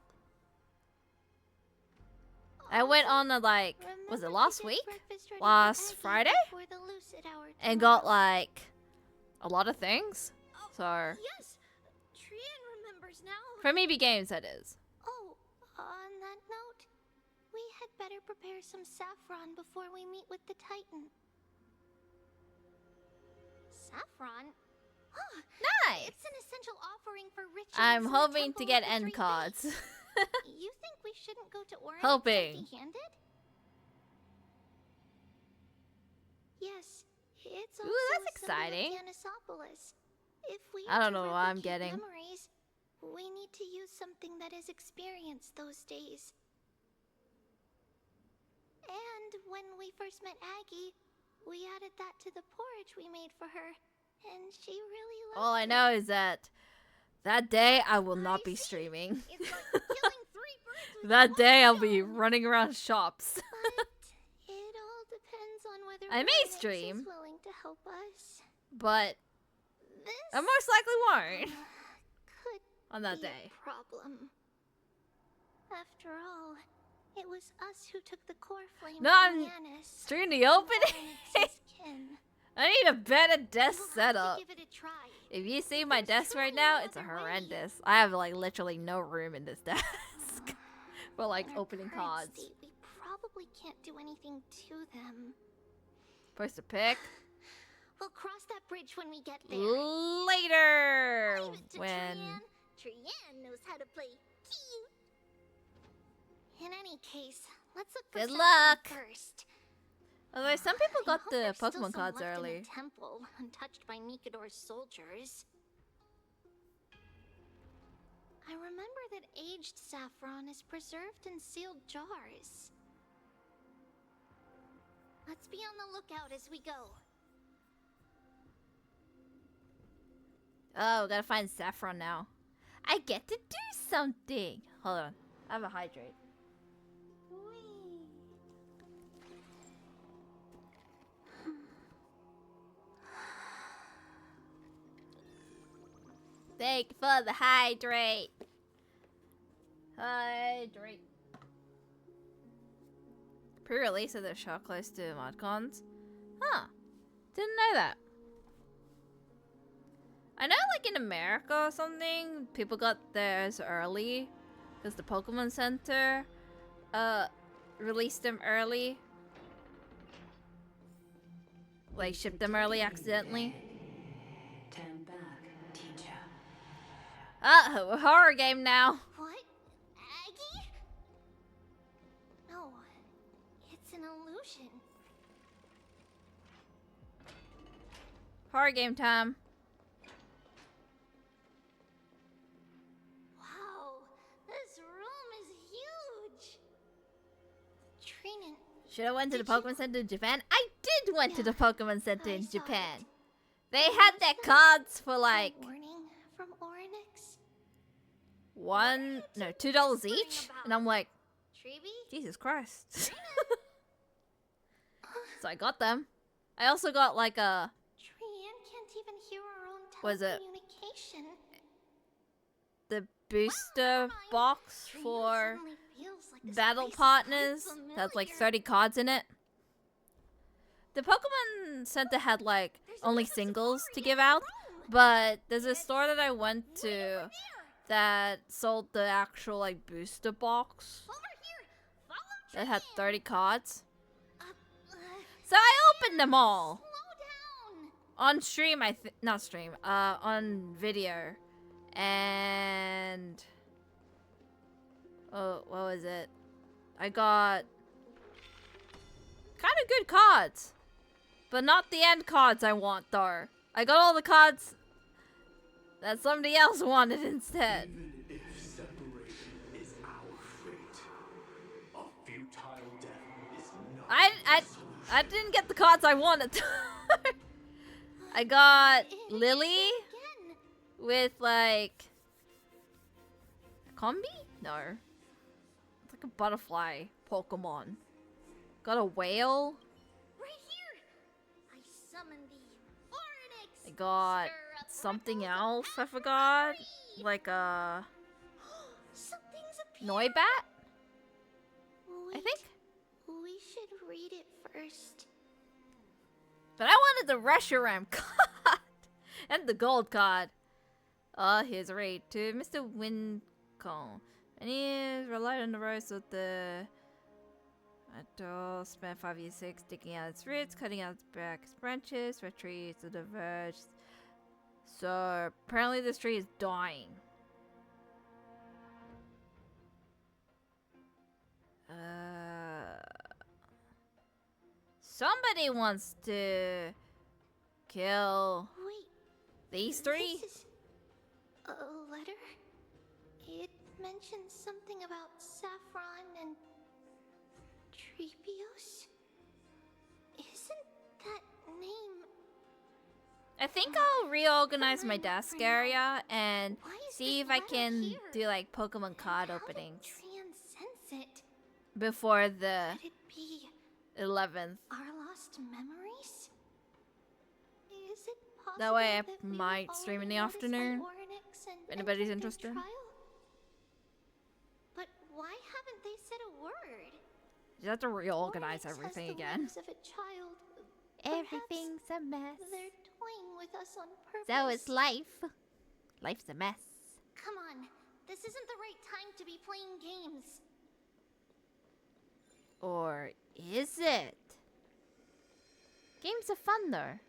I went on the was it last week? Last Friday?
For the Lucid Hour
And got like a lot of things. So
Yes, Trian remembers now.
from EB Games that is.
Oh, on that note, we had better prepare some saffron before we meet with the Titan. Saffron?
Nice.
It's an essential offering for rituals.
I'm
in the
hoping to
Temple
get
of the
end
Three
cards.
Fates. You think we shouldn't go to Oryx
Hoping.
empty-handed? Yes, it's also
Ooh, that's
a symbol of
exciting.
Dionysopolis. If we
I
are
don't
to
know what I'm
replicate
getting.
Memories, we need to use something that is experienced those days. And when we first met Aggie, we added that to the porridge we made for her, and she really loved
All I know is that day I will not be streaming.
It's like killing 3 birds with
That
one
day I'll be
stone.
running around shops.
It all depends on whether
I may
Onyx
stream.
is willing to help us.
But
This
I most likely won't
could
on that
be
day.
a problem. After all, it was us who took the core flame
No,
from
I'm
Yanis.
streaming the opening.
Onyx's kin.
I need a better desk
We'll have to
setup.
give it a try.
If you see my desk right now, it's horrendous. I have like literally no room in this desk for like
In our
opening
current
cards.
state, we probably can't do anything to them.
First to pick.
We'll cross that bridge when we get there.
Later.
Not even
when...
Trian knows how to play cute. In any case, let's look for
Good
Saffron
luck.
first.
Although some people got the
There's still
Pokemon
some
cards
left
early.
in the temple, untouched by Mikador's soldiers. I remember that aged saffron is preserved in sealed jars. Let's be on the lookout as we go.
Oh, gotta find saffron now. I get to do something. Hold on. I have a hydrate. Thank you for the hydrate. Hydrate. Pre-release of the shot close to ModCons. Huh. Didn't know that. I know, like, in America or something, people got theirs early. Because the Pokemon Center, released them early. Like, shipped them early accidentally.
Turn back, teacher.
A horror game now.
What? Aggie? No, it's an illusion.
Horror game time.
Wow, this room is huge. Trinan.
Should have went to the Pokemon Center in Japan. I did went to the Pokemon Center in Japan. They had their cards for like
Warning from Oryx.
$2 each, and I'm like,
Tribi?
Jesus Christ. So I got them. I also got like a
Trian can't even hear our own
Was it
telecommunication.
the booster box for
Suddenly feels like this
battle
place is
partners
quite
that's like
familiar.
30 cards in it. The Pokemon Center had like only singles to give out, but there's a store that I went to that sold the actual like booster box that had 30 cards. So I opened them all on stream. Not stream. On video, and oh, what was it? I got kind of good cards, but not the end cards I want though. I got all the cards that somebody else wanted instead.
Even if separation is our fate, a futile death is not
I didn't get the cards I wanted. I got Lily with like Combi? No. It's like a butterfly Pokemon. Got a whale.
Right here. I summon the Oryx.
I got something else I forgot. Like a
Something's appeared.
Noibat? I
Wait,
think.
we should read it first.
But I wanted the Reshiram card. And the gold card. Here's a raid to Mr. Wincon. And he relied on the rose with the adult, spent 5 years 6 digging out its roots, cutting out its back branches for trees to diverge. So apparently this tree is dying. Somebody wants to kill these three?
This is a letter. It mentions something about Saffron and TRIBIO'S. Isn't that name?
I think I'll reorganize my desk area and see if I can do like Pokemon card openings
Transcends it.
before the
Could it be
11th.
our lost memories? Is it possible
That way I
that we
might
were
stream in the
already noticed by
afternoon.
Oryx and
If anybody's
entered
interested.
trial? But why haven't they said a word?
You have to reorganize
Oryx has
everything
the
again.
lives of a child.
Everything's a mess.
They're toying with us on purpose.
So is life. Life's a mess.
Come on, this isn't the right time to be playing games.
Or is it? Games are fun though.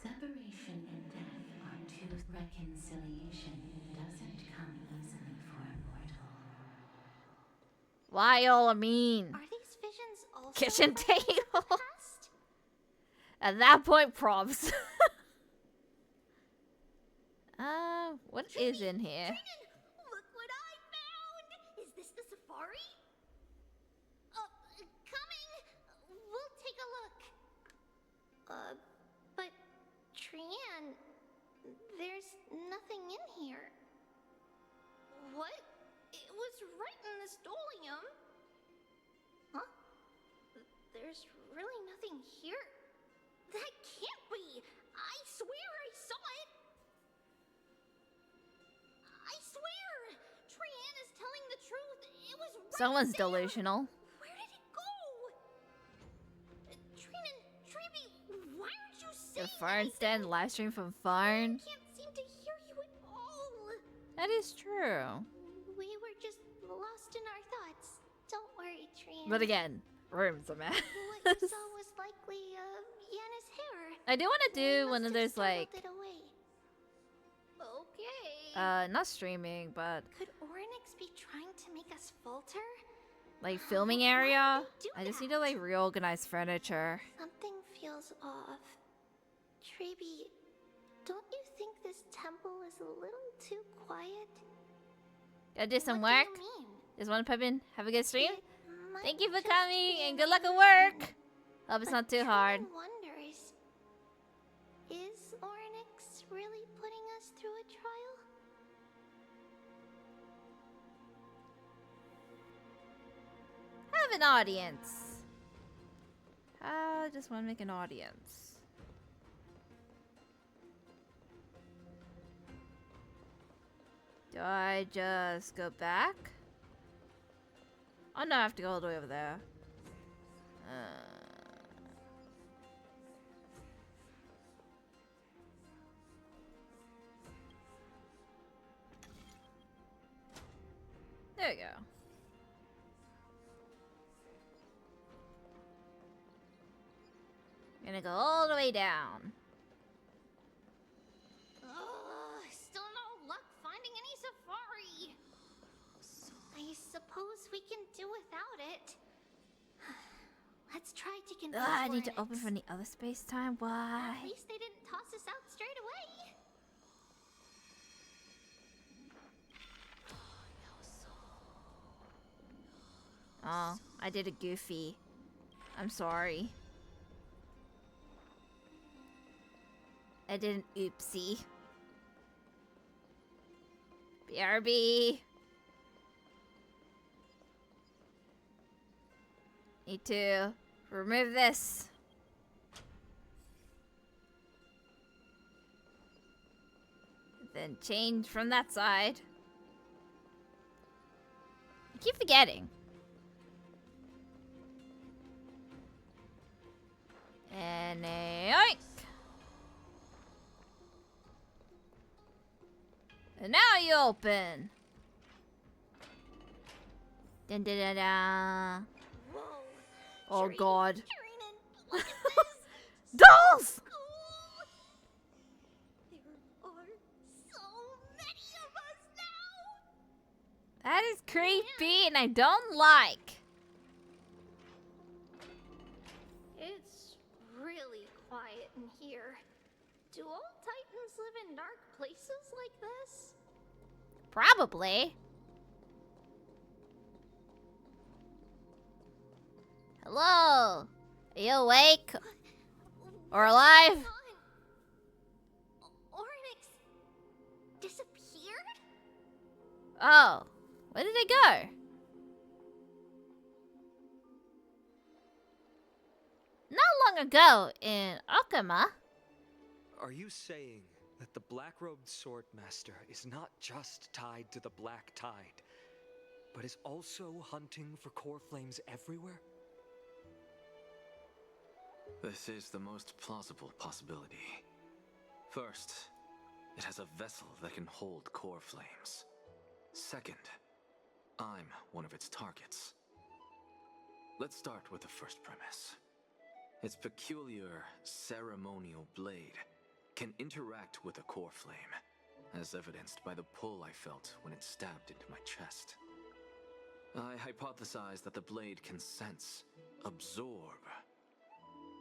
Separation and death are two reckoned Conciliation doesn't come easily for a mortal.
Why all mean?
Are these visions also
Kitchen
remnants of the
table.
past?
At that point, props. What is in here?
Trinan, look what I found! Is this the safari? Coming! We'll take a look. But Trian, there's nothing in here. What? It was right in the stolium. Huh? There's really nothing here. That can't be! I swear I saw it! I swear! Trian is telling the truth. It was right
Someone's
there.
delusional.
Where did it go? Trinan, Tribi, why aren't you
The
saying
Farn
anything?
stand live stream from Farn.
I can't seem to hear you at all.
That is true.
We were just lost in our thoughts. Don't worry, Trian.
But again, room's a mess.
What you saw was likely, Yana's hair.
I do want to
We
do
must
one of
have
those
startled
like,
it away. Okay.
not streaming, but
Could Orynyx be trying to make us falter?
like filming
Why would
area.
they do
I just
that?
need to like reorganize furniture.
Something feels off. Tribi, don't you think this temple is a little too quiet?
Gotta do some
What do
work.
you mean?
Just want to pop in, have a good stream.
It might
Thank you for
just
coming
be
and
an
good luck at
illusion.
work. Hope it's
But
not too hard.
Trian wonders, is Orynyx really putting us through a trial?
Have an audience. I just want to make an audience. Do I just go back? Oh no, I have to go all the way over there. There we go. Gonna go all the way down.
Still no luck finding any safari. I suppose we can do without it. Let's try to convince
I need to
Orynyx.
open from the other space time. Why?
At least they didn't toss us out straight away.
Oh, I did a goofy. I'm sorry. I did an oopsie. BRB. Need to remove this. Then change from that side. I keep forgetting. And a oink. And now you open. Dun dun dun dun.
Whoa.
Oh god.
Trinan, look at this.
Dolls!
There are so many of us now.
That is creepy and I don't like.
It's really quiet in here. Do all Titans live in dark places like this?
Probably. Hello? Are you awake? Or alive?
Orynyx disappeared?
Oh, where did it go? Not long ago in Okama.
Are you saying that the black-robed swordmaster is not just tied to the Black Tide, but is also hunting for core flames everywhere?
This is the most plausible possibility. First, it has a vessel that can hold core flames. Second, I'm one of its targets. Let's start with the first premise. Its peculiar ceremonial blade can interact with a core flame, as evidenced by the pull I felt when it stabbed into my chest. I hypothesized that the blade can sense, absorb,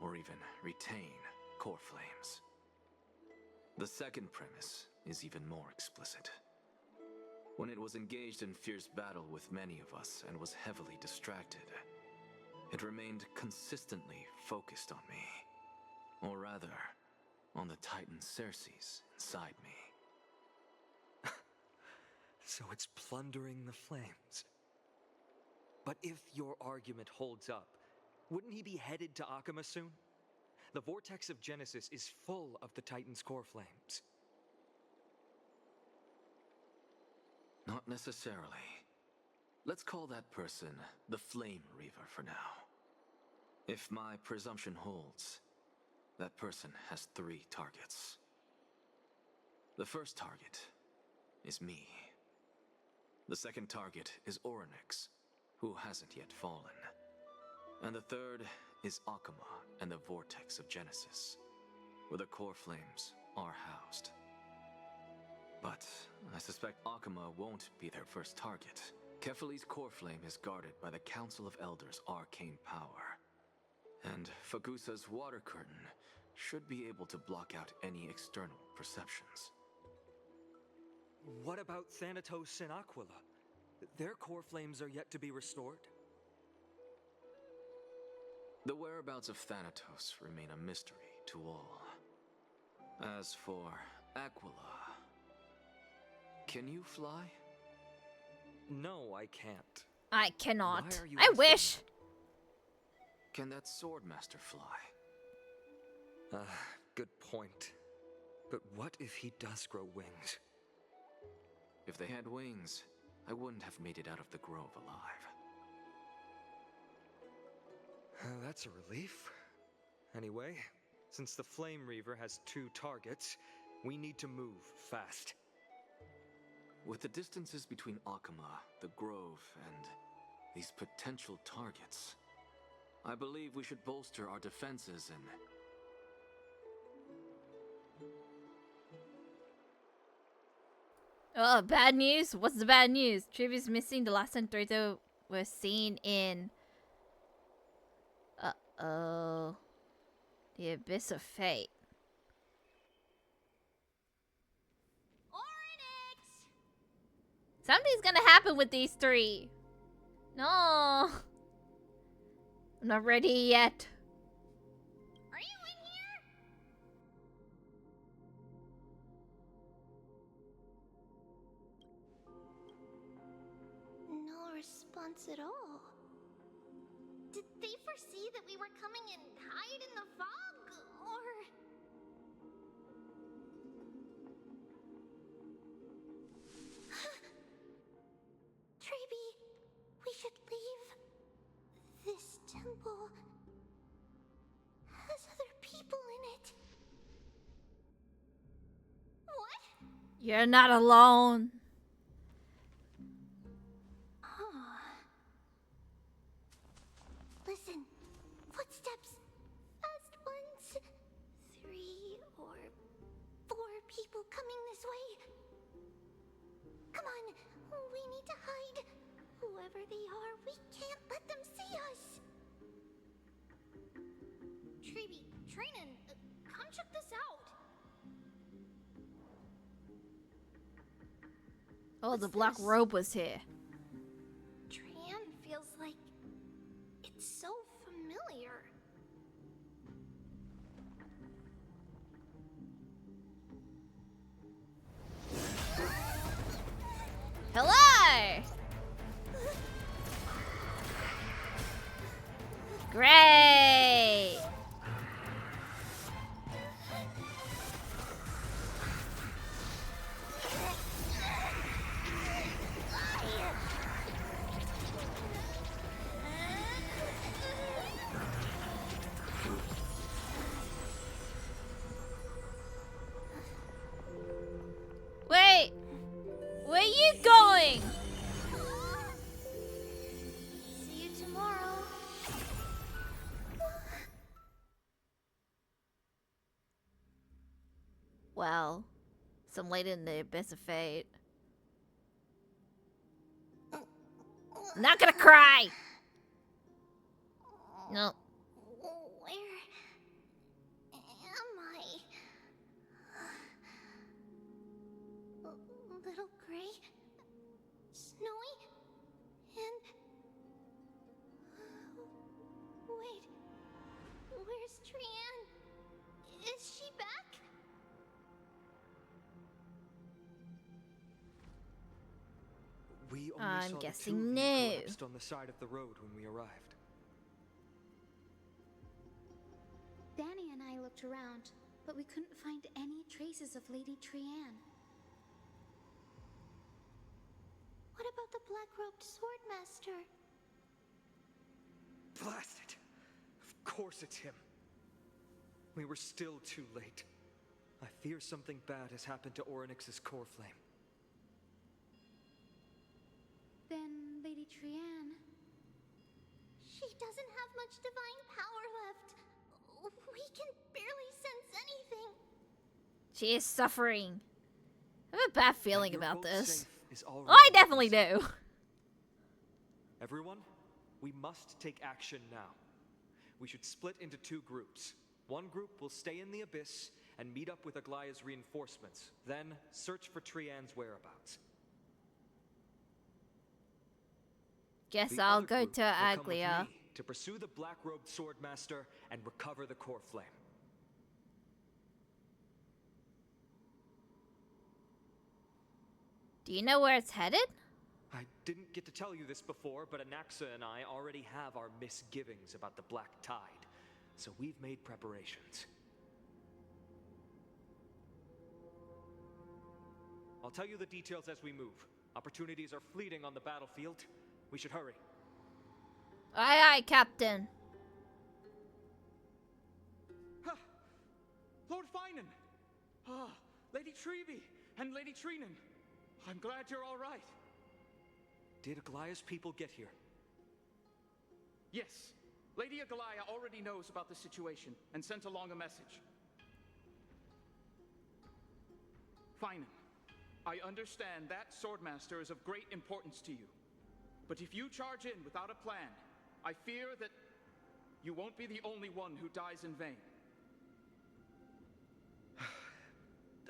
or even retain core flames. The second premise is even more explicit. When it was engaged in fierce battle with many of us and was heavily distracted, it remained consistently focused on me. Or rather, on the Titan Ceres inside me.
So it's plundering the flames. But if your argument holds up, wouldn't he be headed to Akama soon? The vortex of Genesis is full of the Titan's core flames.
Not necessarily. Let's call that person the Flame Reaver for now. If my presumption holds, that person has 3 targets. The first target is me. The second target is Orynyx, who hasn't yet fallen. And the third is Akama and the Vortex of Genesis, where the core flames are housed. But I suspect Akama won't be their first target. Kefali's core flame is guarded by the Council of Elders' arcane power. And Fagusa's water curtain should be able to block out any external perceptions.
What about Thanatos and Aquila? Their core flames are yet to be restored.
The whereabouts of Thanatos remain a mystery to all. As for Aquila, can you fly?
No, I can't.
I cannot.
Why are you
I
asking?
wish.
Can that Swordmaster fly?
Good point. But what if he does grow wings?
If they had wings, I wouldn't have made it out of the grove alive.
That's a relief. Anyway, since the Flame Reaver has 2 targets, we need to move fast.
With the distances between Akama, the grove, and these potential targets, I believe we should bolster our defenses and...
Oh, bad news? What's the bad news? Tribia's missing. The last time Torito was seen in... Uh-oh. The Abyss of Fate. Something's gonna happen with these 3. No. I'm not ready yet.
Are you in here? No response at all. Did they foresee that we were coming and hide in the fog, or... Tribi, we should leave. This temple has other people in it. What?
You're not alone.
Listen, footsteps. Fast ones. 3 or 4 people coming this way. Come on, we need to hide. Whoever they are, we can't let them see us. Tribi, Trainin, come check this out.
Oh, the black robe was here.
Tran feels like it's so familiar.
Hello! Great! Wait! Where are you going?
See you tomorrow.
Well, Some lady in the abyss of fate. I'm not gonna cry! No.
Where am I? Little Gray? Snowy? And... Wait. Where's Trianne? Is she back?
We only
I'm
saw the two
guessing
of you
no.
collapsed on the side of the road when we arrived.
Danny and I looked around, but we couldn't find any traces of Lady Trianne.
What about the black-robed swordmaster?
Blast it! Of course it's him. We were still too late. I fear something bad has happened to Orynyx's core flame.
Then Lady Trianne...
She doesn't have much divine power left. We can barely sense anything.
She is suffering. I have a bad feeling about this.
Oh,
I definitely do.
Everyone, we must take action now. We should split into two groups. One group will stay in the abyss and meet up with Aglaya's reinforcements, then search for Trianne's whereabouts.
Guess
The
I'll
other
go
group
to
will come with
Aglia.
me to pursue the black-robed swordmaster and recover the core flame.
Do you know where it's headed?
I didn't get to tell you this before, but Anaxa and I already have our misgivings about the Black Tide, so we've made preparations. I'll tell you the details as we move. Opportunities are fleeting on the battlefield. We should hurry.
Aye, aye, Captain.
Lord Finan! Lady Tribi and Lady Trinan. I'm glad you're all right.
Did Aglaya's people get here?
Yes. Lady Aglaya already knows about the situation and sent along a message. Finan, I understand that Swordmaster is of great importance to you. But if you charge in without a plan, I fear that you won't be the only one who dies in vain.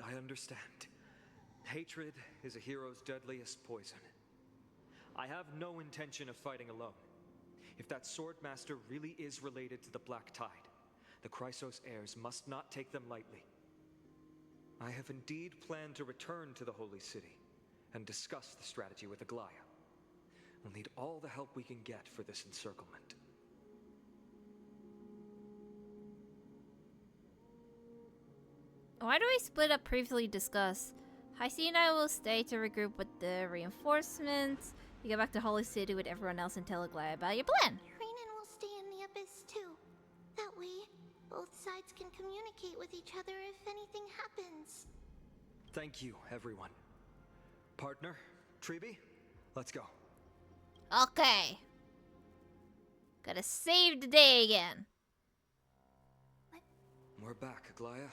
I understand. Hatred is a hero's deadliest poison. I have no intention of fighting alone. If that Swordmaster really is related to the Black Tide, the Chrysos heirs must not take them lightly. I have indeed planned to return to the Holy City and discuss the strategy with Aglaya. We'll need all the help we can get for this encirclement.
Why do we split up previously discussed? Heisey and I will stay to regroup with the reinforcements. You go back to Holy City with everyone else and tell Aglaya about your plan.
Trinan will stay in the abyss too. That way, both sides can communicate with each other if anything happens.
Thank you, everyone. Partner, Tribi, let's go.
Okay. Gotta save the day again.
We're back, Aglaya.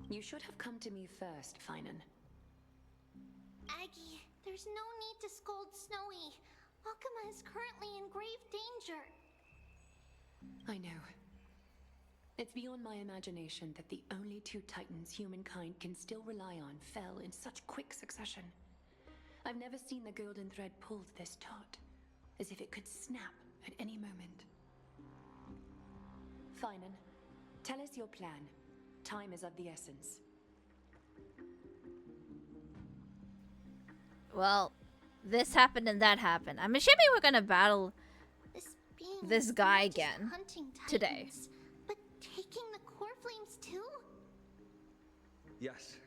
You should have come to me first, Finan.
Aggie, there's no need to scold Snowy. Akuma is currently in grave danger.
I know. It's beyond my imagination that the only two titans humankind can still rely on fell in such quick succession. I've never seen the golden thread pulled this taut, as if it could snap at any moment. Finan, tell us your plan. Time is of the essence.
Well, this happened and that happened. I'm assuming we're gonna battle this guy again today.
But taking the core flames too?
Yes,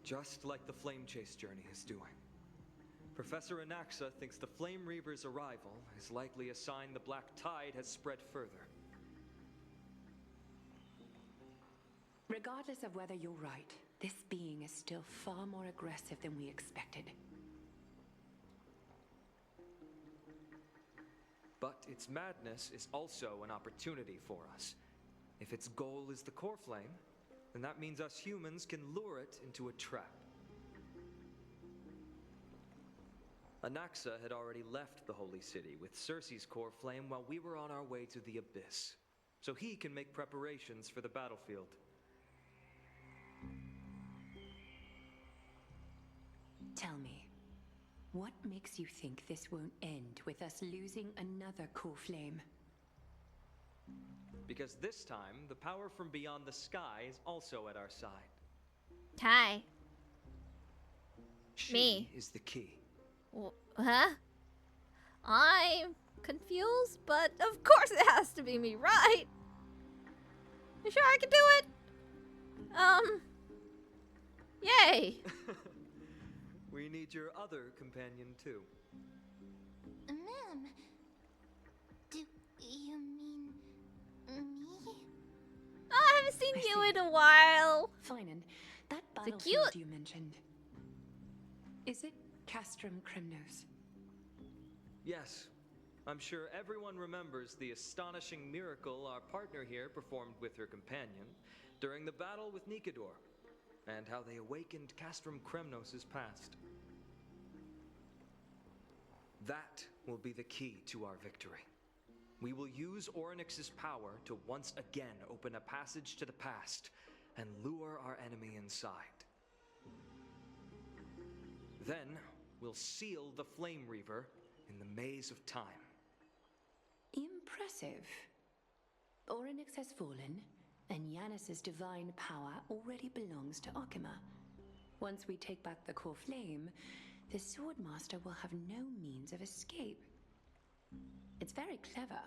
just like the Flame Chase journey is doing. Professor Anaxa thinks the Flame Reaver's arrival is likely a sign the Black Tide has spread further.
Regardless of whether you're right, this being is still far more aggressive than we expected.
But its madness is also an opportunity for us. If its goal is the core flame, then that means us humans can lure it into a trap. Anaxa had already left the Holy City with Circe's core flame while we were on our way to the Abyss, so he can make preparations for the battlefield.
Tell me, what makes you think this won't end with us losing another core flame?
Because this time, the power from beyond the sky is also at our side.
Hi.
She
Me.
is the key.
Huh? I'm confused, but of course it has to be me, right? You sure I can do it? Yay!
We need your other companion too.
Ma'am, do you mean me?
Oh, I haven't seen you in a while.
Fine, that
It's
battlefield
cute.
you mentioned. Is it Castrum Kremnos?
Yes. I'm sure everyone remembers the astonishing miracle our partner here performed with her companion during the battle with Nikador, and how they awakened Castrum Kremnos' past. That will be the key to our victory. We will use Orynyx's power to once again open a passage to the past and lure our enemy inside. Then, we'll seal the Flame Reaver in the maze of time.
Impressive. Orynyx has fallen, and Yanis's divine power already belongs to Akima. Once we take back the core flame, the Swordmaster will have no means of escape. It's very clever,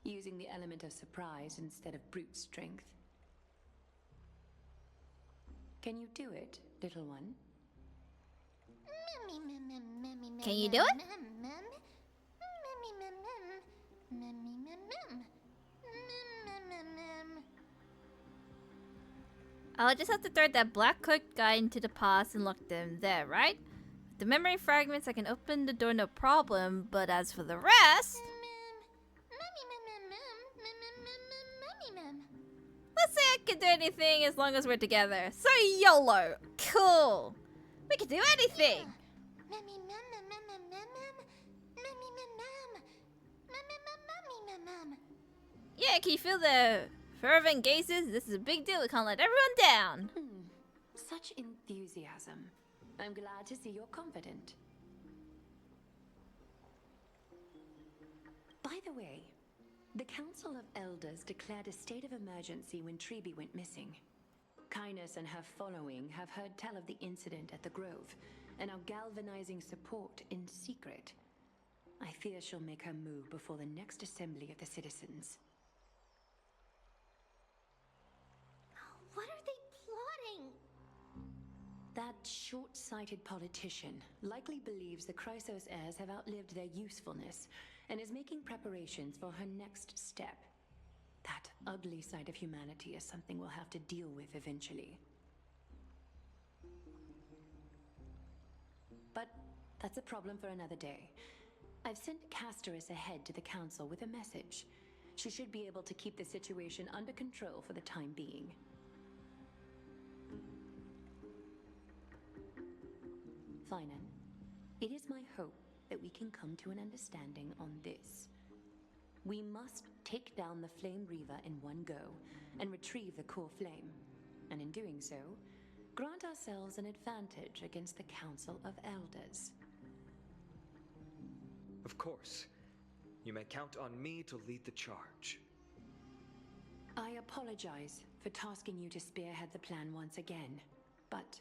using the element of surprise instead of brute strength. Can you do it, little one?
Can you do it? I'll just have to throw that black cloaked guy into the past and lock them there, right? With the memory fragments, I can open the door no problem, but as for the rest... Let's say I can do anything as long as we're together. So YOLO! Cool! We can do anything! Yeah, can you feel the fervent gazes? This is a big deal. We can't let everyone down.
Such enthusiasm. I'm glad to see you're confident. By the way, the Council of Elders declared a state of emergency when Tribi went missing. Kynus and her following have heard tell of the incident at the Grove and are galvanizing support in secret. I fear she'll make her move before the next assembly of the citizens.
What are they plotting?
That short-sighted politician likely believes the Chrysos heirs have outlived their usefulness and is making preparations for her next step. That ugly side of humanity is something we'll have to deal with eventually. But that's a problem for another day. I've sent Castorus ahead to the council with a message. She should be able to keep the situation under control for the time being. Finan, it is my hope that we can come to an understanding on this. We must take down the Flame Reaver in one go and retrieve the core flame. And in doing so, grant ourselves an advantage against the Council of Elders.
Of course. You may count on me to lead the charge.
I apologize for tasking you to spearhead the plan once again, but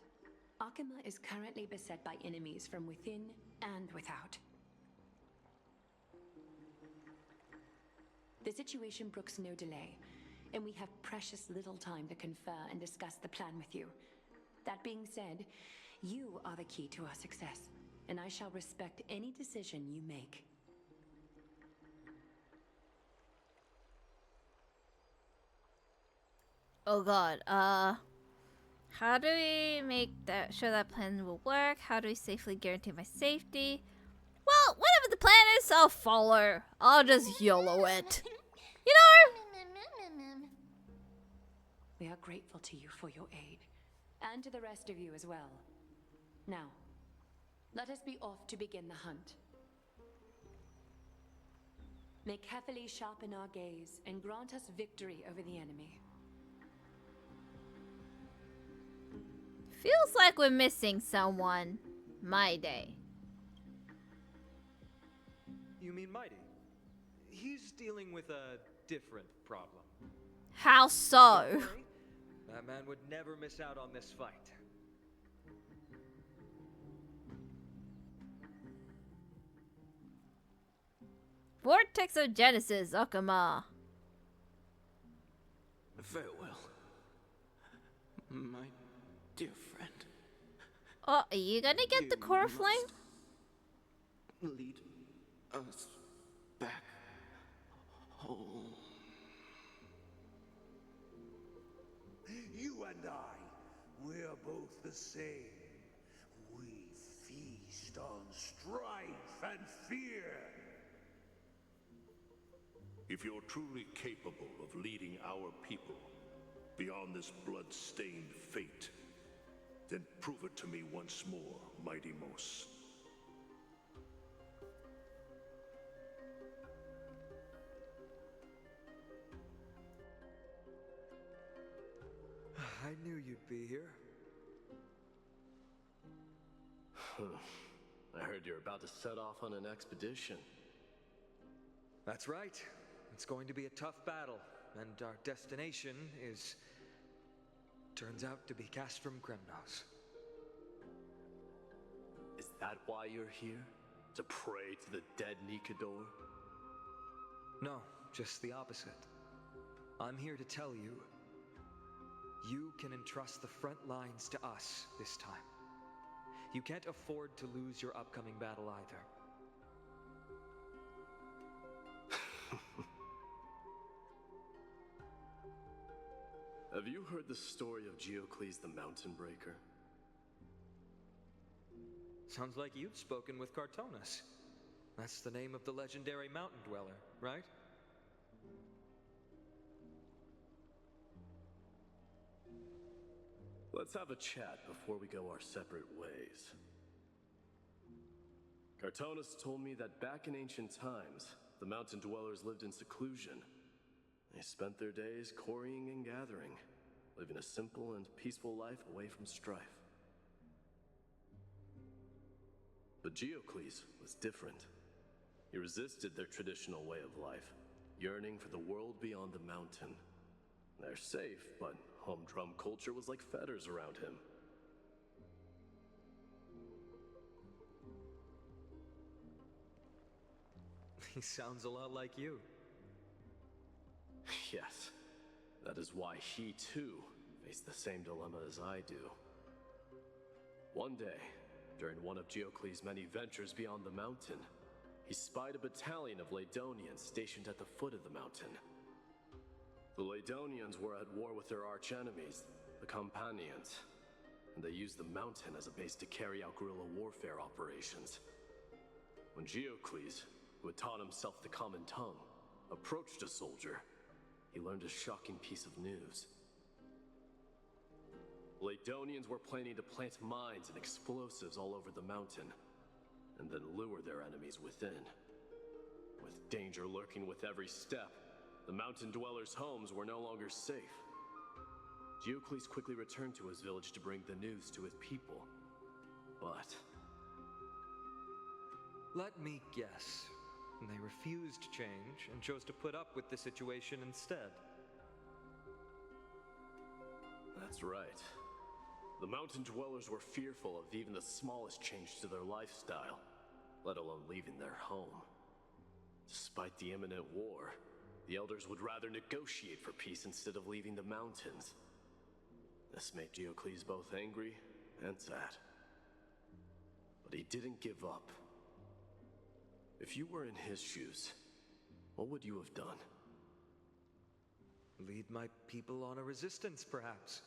Akima is currently beset by enemies from within and without. The situation brooks no delay, and we have precious little time to confer and discuss the plan with you. That being said, you are the key to our success, and I shall respect any decision you make.
Oh god, how do we make that sure that plan will work? How do we safely guarantee my safety? Well, whatever the plan is, I'll follow. I'll just YOLO it. You know?
We are grateful to you for your aid, and to the rest of you as well. Now, Let us be off to begin the hunt. May carefully sharpen our gaze and grant us victory over the enemy.
Feels like we're missing someone. MYDEI.
You mean Mighty? He's dealing with a different problem.
How so?
Don't worry, that man would never miss out on this fight.
Vortex of Genesis, Okama.
Farewell, my dear friend.
Oh, are you gonna get the core flame?
Lead us back home.
You and I, we're both the same. We feast on strife and fear.
If you're truly capable of leading our people beyond this blood-stained fate, then prove it to me once more, MYDEI'S.
I knew you'd be here.
I heard you're about to set off on an expedition.
That's right. It's going to be a tough battle, and our destination is... turns out to be Castrum Kremnos.
Is that why you're here? To pray to the dead Nikador?
No, just the opposite. I'm here to tell you, you can entrust the front lines to us this time. You can't afford to lose your upcoming battle either.
Have you heard the story of Geocles the Mountain Breaker?
Sounds like you've spoken with Cartonas. That's the name of the legendary mountain dweller, right?
Let's have a chat before we go our separate ways. Cartonas told me that back in ancient times, the mountain dwellers lived in seclusion. They spent their days quarrying and gathering, living a simple and peaceful life away from strife. But Geocles was different. He resisted their traditional way of life, yearning for the world beyond the mountain. They're safe, but humdrum culture was like fetters around him.
He sounds a lot like you.
Yes, that is why he too faced the same dilemma as I do. One day, during one of Geocles' many ventures beyond the mountain, he spied a battalion of Laedonians stationed at the foot of the mountain. The Laedonians were at war with their arch-enemies, the Companions, and they used the mountain as a base to carry out guerrilla warfare operations. When Geocles, who had taught himself the common tongue, approached a soldier, he learned a shocking piece of news. Laedonians were planning to plant mines and explosives all over the mountain, and then lure their enemies within. With danger lurking with every step, the mountain dwellers' homes were no longer safe. Geocles quickly returned to his village to bring the news to his people. But...
let me guess. They refused change and chose to put up with the situation instead.
That's right. The mountain dwellers were fearful of even the smallest change to their lifestyle, let alone leaving their home. Despite the imminent war, the elders would rather negotiate for peace instead of leaving the mountains. This made Geocles both angry and sad. But he didn't give up. If you were in his shoes, what would you have done?
Lead my people on a resistance, perhaps.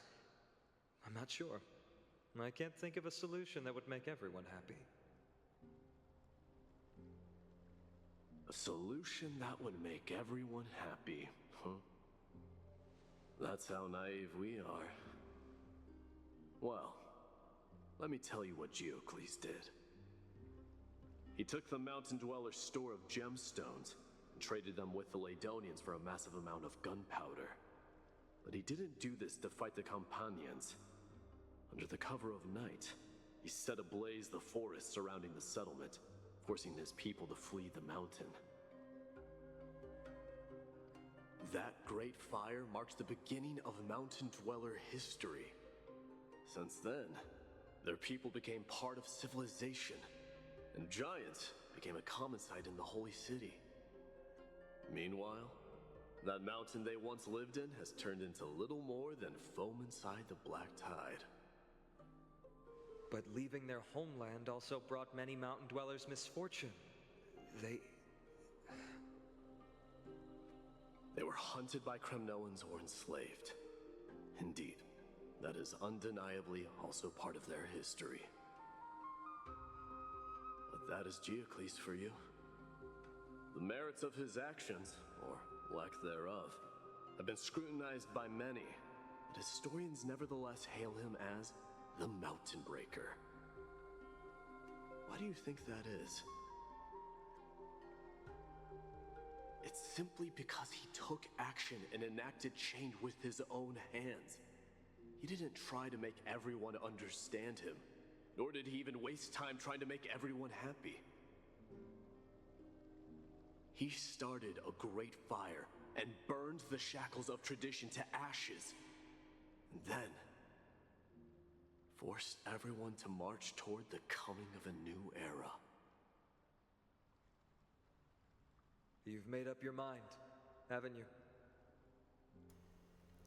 I'm not sure. I can't think of a solution that would make everyone happy.
A solution that would make everyone happy, huh? That's how naive we are. Well, let me tell you what Geocles did. He took the Mountain Dweller's store of gemstones and traded them with the Ladonians for a massive amount of gunpowder. But he didn't do this to fight the Companions. Under the cover of night, he set ablaze the forest surrounding the settlement, forcing his people to flee the mountain. That great fire marks the beginning of Mountain Dweller history. Since then, their people became part of civilization, and giants became a common sight in the Holy City. Meanwhile, that mountain they once lived in has turned into little more than foam inside the black tide.
But leaving their homeland also brought many mountain dwellers misfortune.
They were hunted by Kremnoans or enslaved. Indeed, that is undeniably also part of their history. But that is Geocles for you. The merits of his actions, or lack thereof, have been scrutinized by many, but historians nevertheless hail him as the Mountain Breaker. Why do you think that is? It's simply because he took action and enacted change with his own hands. He didn't try to make everyone understand him, nor did he even waste time trying to make everyone happy. He started a great fire and burned the shackles of tradition to ashes, and then forced everyone to march toward the coming of a new era.
You've made up your mind, haven't you?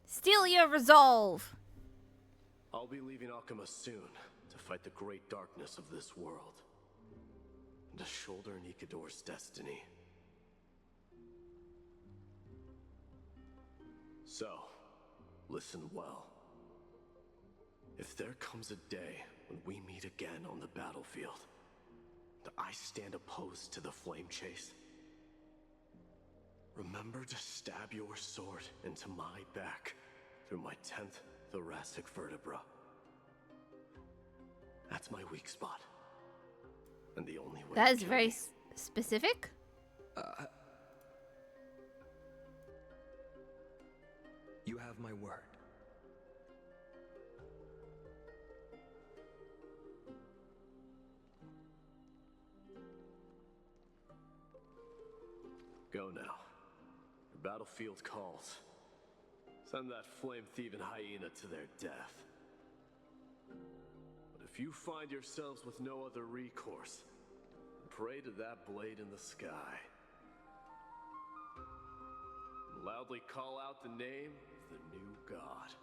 Steel your resolve!
I'll be leaving Alchema soon to fight the great darkness of this world, and to shoulder Nikador's destiny. So, listen well. If there comes a day when we meet again on the battlefield, that I stand opposed to the flame chase, remember to stab your sword into my back through my 10th thoracic vertebra. That's my weak spot, and the only way.
That is very specific.
You have my word.
Go now. The battlefield calls. Send that flame-thieving hyena to their death. But if you find yourselves with no other recourse, pray to that blade in the sky. And loudly call out the name of the new god.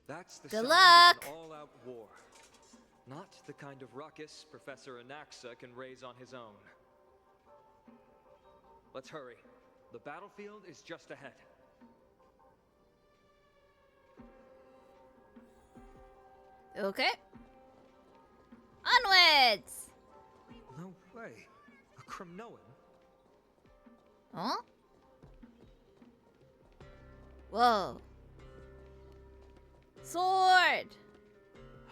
That's the
Good
sound
luck!
of an all-out war. Not the kind of ruckus Professor Anaxa can raise on his own. Let's hurry. The battlefield is just ahead.
Okay. Onwards!
No way. A Kremnoan?
Huh? Whoa. Sword!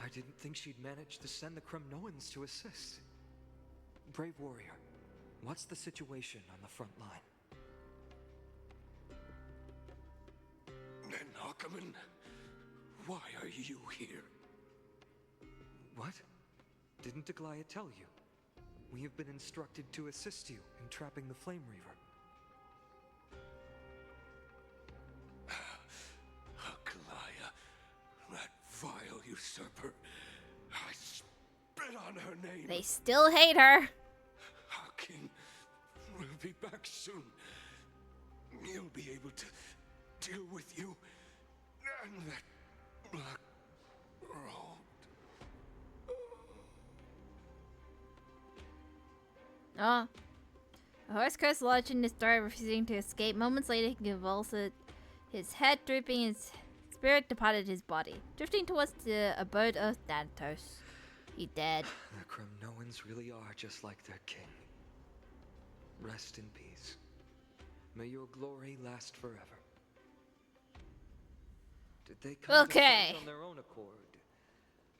I didn't think she'd manage to send the Kremnoans to assist. Brave warrior, what's the situation on the front line?
Ackerman, why are you here?
What? Didn't Aglaia tell you? We have been instructed to assist you in trapping the Flame Reaver.
Aglaia, that vile usurper. I spit on her name.
They still hate her.
Our king will be back soon. He'll be able to deal with you and that black road.
Oh. A horse crest lodged in his throat, refusing to escape. Moments later, he convulsed, his head drooping, his spirit departed his body, drifting towards the abode of Thanatos. He dead.
The Kremnoans really are just like their king. Rest in peace. May your glory last forever. Did they come to
Okay.
fight on their own accord?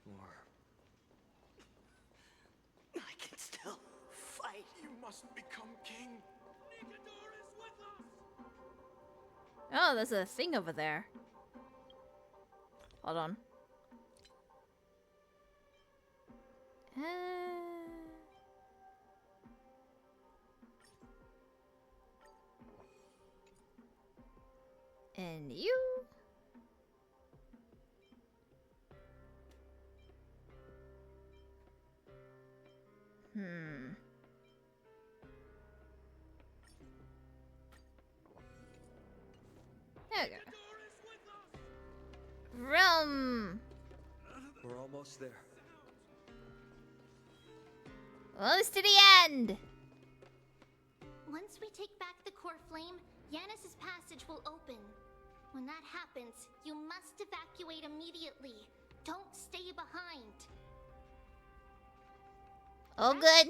Or
I can still fight. You must become king.
Oh, there's a thing over there. Hold on. And you. There we go. Rum.
we're almost there.
Almost to the end.
Once we take back the core flame, Yanis's passage will open. When that happens, you must evacuate immediately. Don't stay behind.
All good.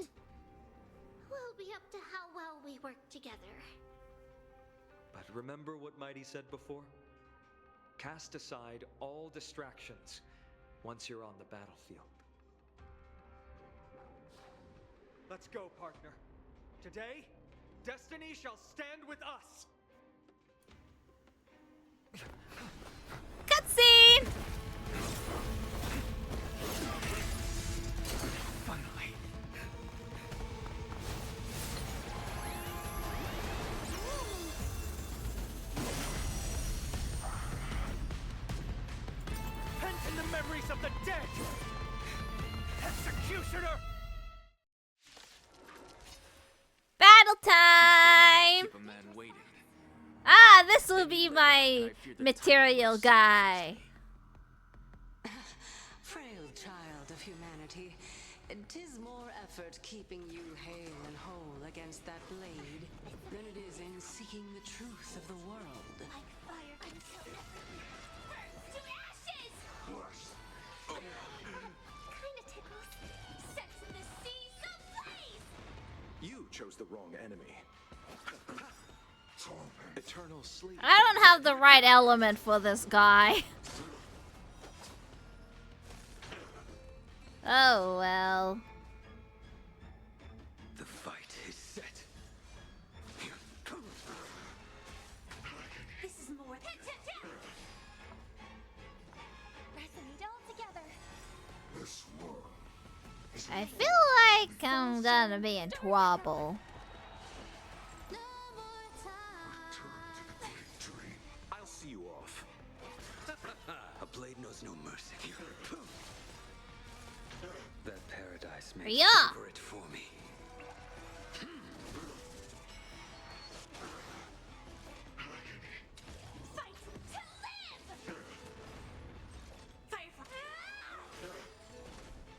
Will be up to how well we work together.
But remember what Mighty said before? Cast aside all distractions once you're on the battlefield. Let's go, partner. Today, destiny shall stand with us.
Cutscene.
Finally.
Pent in the memories of the dead! Executioner!
Battle time.
Keep a man waiting.
Ah, this will be my material guy.
Frail child of humanity, 'tis more effort keeping you hale and whole against that blade than it is in seeking the truth of the world.
Like fire consumed. Burns to ashes! Kinda tickles. Sets in the seas ablaze!
You chose the wrong enemy. Eternal sleep.
I don't have the right element for this guy. Oh well.
The fight is set.
This is more than resonate all together.
This world is
I feel like I'm gonna be in trouble.
I'll see you off.
A blade knows no mercy. That paradise may
Yeah.
favor it for me.
Fight to live! Firefly!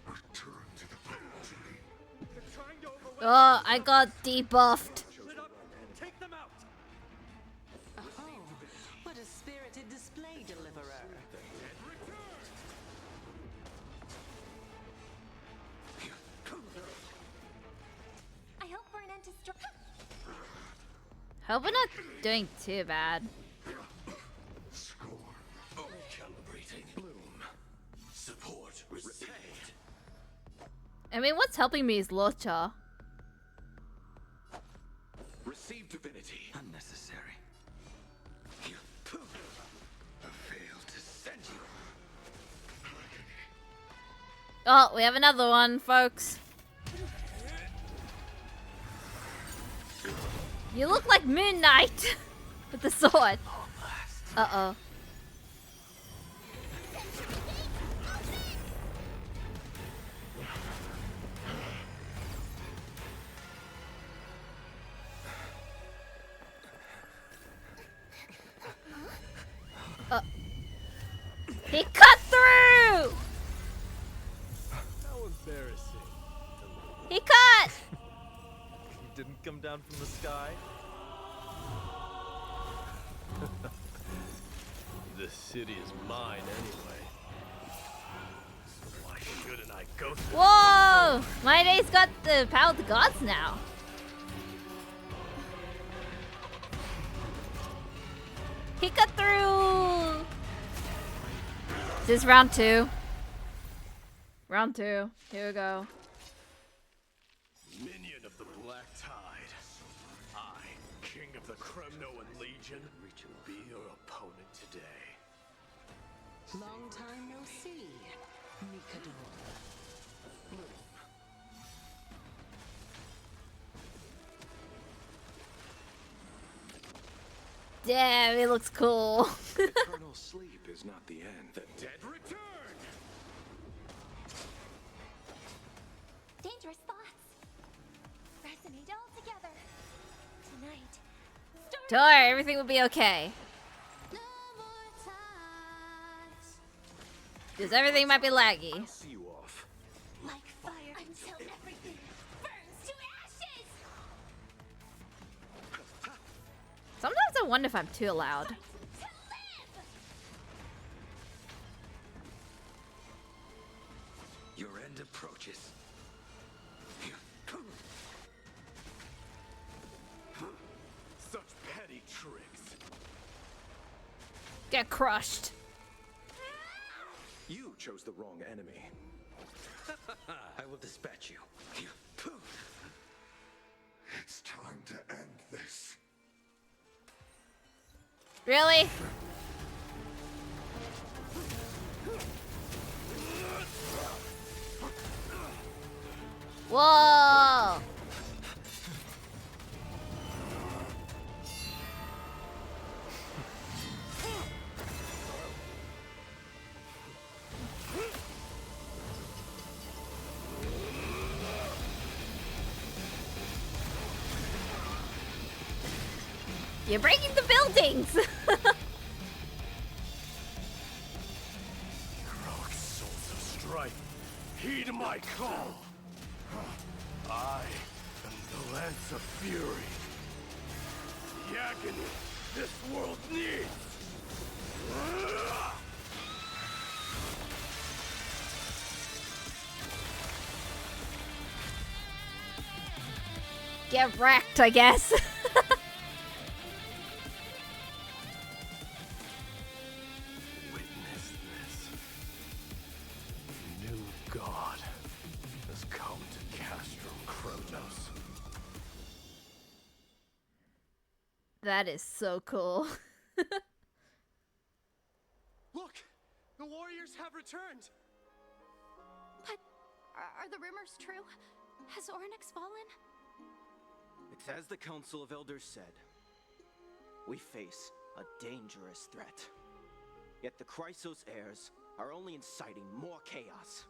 return to the boundary.
They're trying to overwhelm
Oh, I got debuffed.
Split up and take them out!
Oh, what a spirited display, deliverer.
I hope for an end to
Hope we're not doing too bad.
Score. Calibrating. Bloom. Support received.
I mean, what's helping me is Locha.
Receive divinity. Unnecessary. I failed to send you.
Oh, we have another one, folks. You look like Moon Knight with the sword. Uh-oh. He cut through!
How embarrassing.
He cut!
You didn't come down from the sky?
This city is mine anyway. So why shouldn't I go through?
Whoa! MYDEI'S got the power of the gods now. He cut through! Is this round 2? Round 2. Here we go.
Minion of the Black Tide. I, King of the Kremnoan Legion, will be your opponent today.
Long time no see, Mikado.
Damn, it looks cool.
Eternal sleep is not the end. The dead return!
Dangerous thoughts resonate all together. Tonight,
Don't worry, everything will be okay. Because everything might be laggy.
I'll see you off.
like fire until everything burns to ashes.
Sometimes I wonder if I'm too loud.
Your end approaches.
Such petty tricks.
Get crushed.
You chose the wrong enemy.
I will dispatch you.
It's time to end this.
Really? Whoa! You're breaking the buildings!
Heroic souls of strife, heed my call. I am the Lance of Fury. The agony this world needs.
Get wrecked, I guess.
Witness this. New God has come to Castrum Kremnos.
That is so cool.
Look! The warriors have returned!
But are the rumors true? Has Orynyx fallen?
It's as the Council of Elders said. We face a dangerous threat. Yet the Chrysos heirs are only inciting more chaos.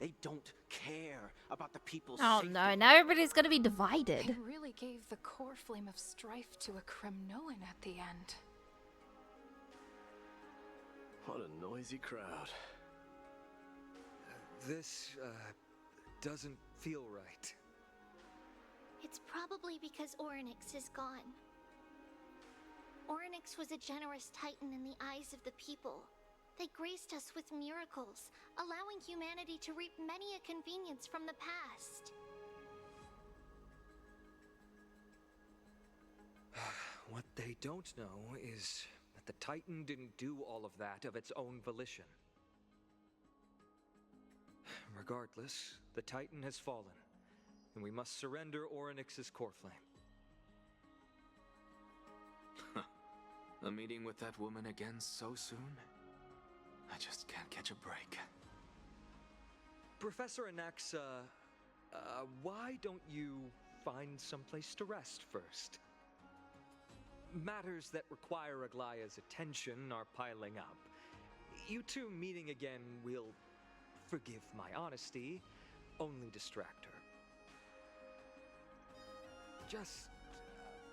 They don't care about the people's
Oh
safety.
no, now everybody's gonna be divided.
They really gave the core flame of strife to a Kremnoan at the end.
What a noisy crowd.
This, doesn't feel right.
It's probably because Orynyx is gone. Orynyx was a generous titan in the eyes of the people. They graced us with miracles, allowing humanity to reap many a convenience from the past.
What they don't know is that the Titan didn't do all of that of its own volition. Regardless, the Titan has fallen, and we must surrender Orynyx's core flame.
A meeting with that woman again so soon? I just can't catch a break.
Professor Anaxa, why don't you find someplace to rest first? Matters that require Aglaya's attention are piling up. You two meeting again will, forgive my honesty, only distract her. Just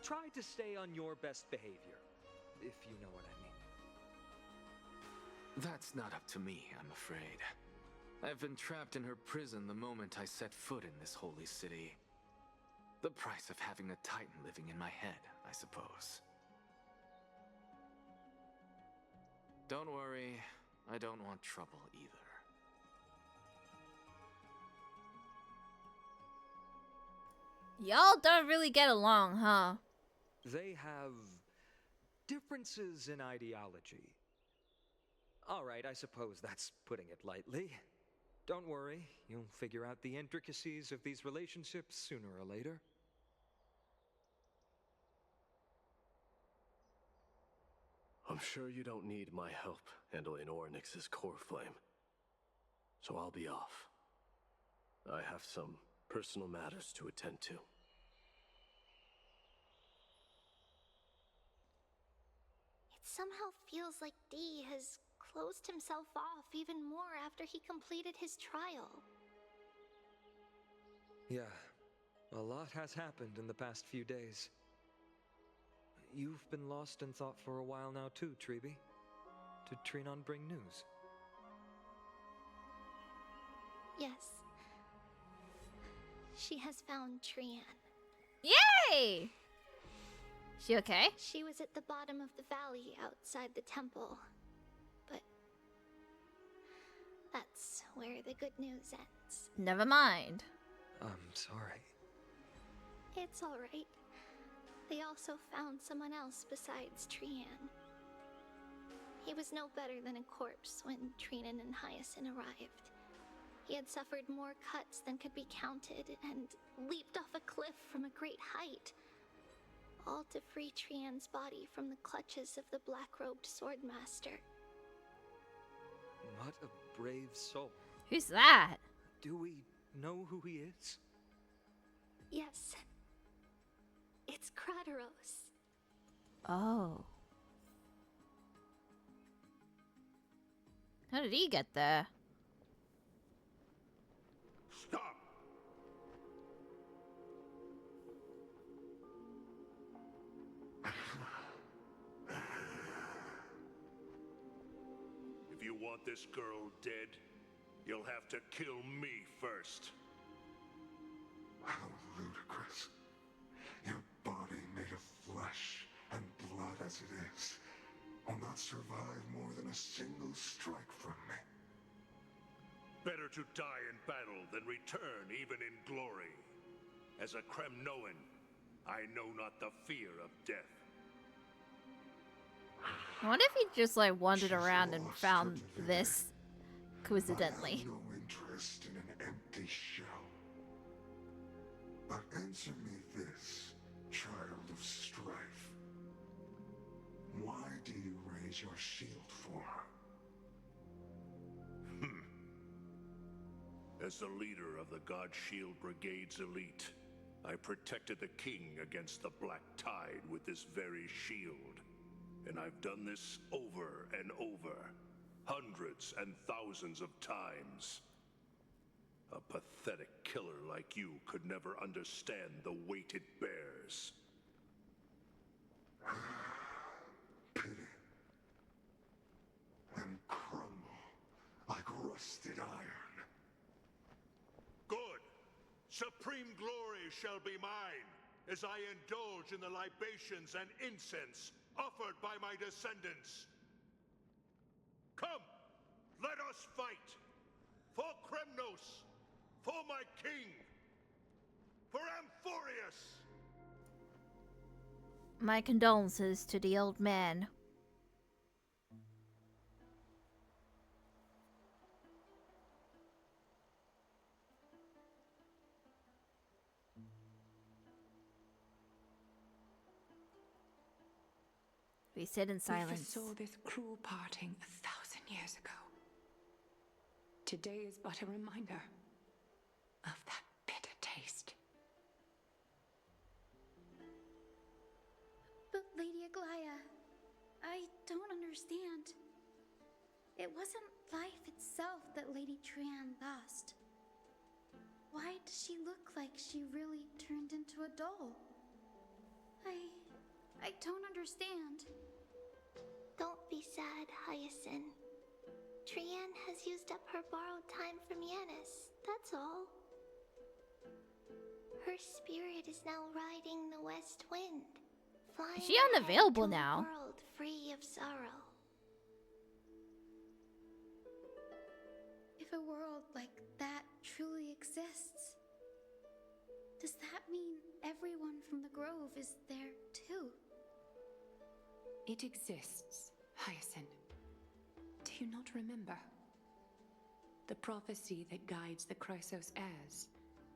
try to stay on your best behavior, if you know what I mean.
That's not up to me, I'm afraid. I've been trapped in her prison the moment I set foot in this holy city. The price of having a Titan living in my head, I suppose. Don't worry, I don't want trouble either.
Y'all don't really get along, huh?
They have differences in ideology. Alright, I suppose that's putting it lightly. Don't worry, you'll figure out the intricacies of these relationships sooner or later.
I'm sure you don't need my help handling Ornyx's core flame. So I'll be off. I have some personal matters to attend to.
It somehow feels like D has closed himself off even more after he completed his trial.
Yeah, a lot has happened in the past few days. You've been lost in thought for a while now too, Tribi. Did Trinon bring news?
Yes. She has found Trian.
Yay! She okay?
She was at the bottom of the valley outside the temple. But that's where the good news ends.
Never mind.
I'm sorry.
It's alright. They also found someone else besides Trian. He was no better than a corpse when Trinan and Hyacinth arrived. He had suffered more cuts than could be counted and leaped off a cliff from a great height, all to free Trian's body from the clutches of the black-robed swordmaster.
What a brave soul.
Who's that?
Do we know who he is?
Yes. It's Crateros.
Oh. How did he get there?
Stop! If you want this girl dead, you'll have to kill me first.
How ludicrous. Your body made of flesh and blood as it is will not survive more than a single strike from me.
Better to die in battle than return even in glory. As a Kremnoan, I know not the fear of death.
I wonder if he just like wandered around and found this coincidentally.
I have no interest in an empty shell. But answer me this, child of strife. Why do you raise your shield for her?
As the leader of the God Shield Brigade's elite, I protected the king against the Black Tide with this very shield. And I've done this over and over, hundreds and thousands of times. A pathetic killer like you could never understand the weight it bears.
Pity. And crumble like rusted iron.
Good! Supreme glory shall be mine, as I indulge in the libations and incense offered by my descendants. Come, let us fight! For Kremnos! For my king! For Amphorius!
My condolences to the old man. We sit in silence.
We foresaw this cruel parting 1,000 years ago. Today is but a reminder of that bitter taste.
But Lady Aglaya, I don't understand. It wasn't life itself that Lady Trian lost. Why does she look like she really turned into a doll? I don't understand.
Don't be sad, Hyacinth. Trian has used up her borrowed time from Yanis, that's all. Her spirit is now riding the west wind, flying
Is she unavailable now?
a world free of sorrow.
If a world like that truly exists, does that mean everyone from the Grove is there too?
It exists, Hyacinth. Do you not remember? The prophecy that guides the Chrysos heirs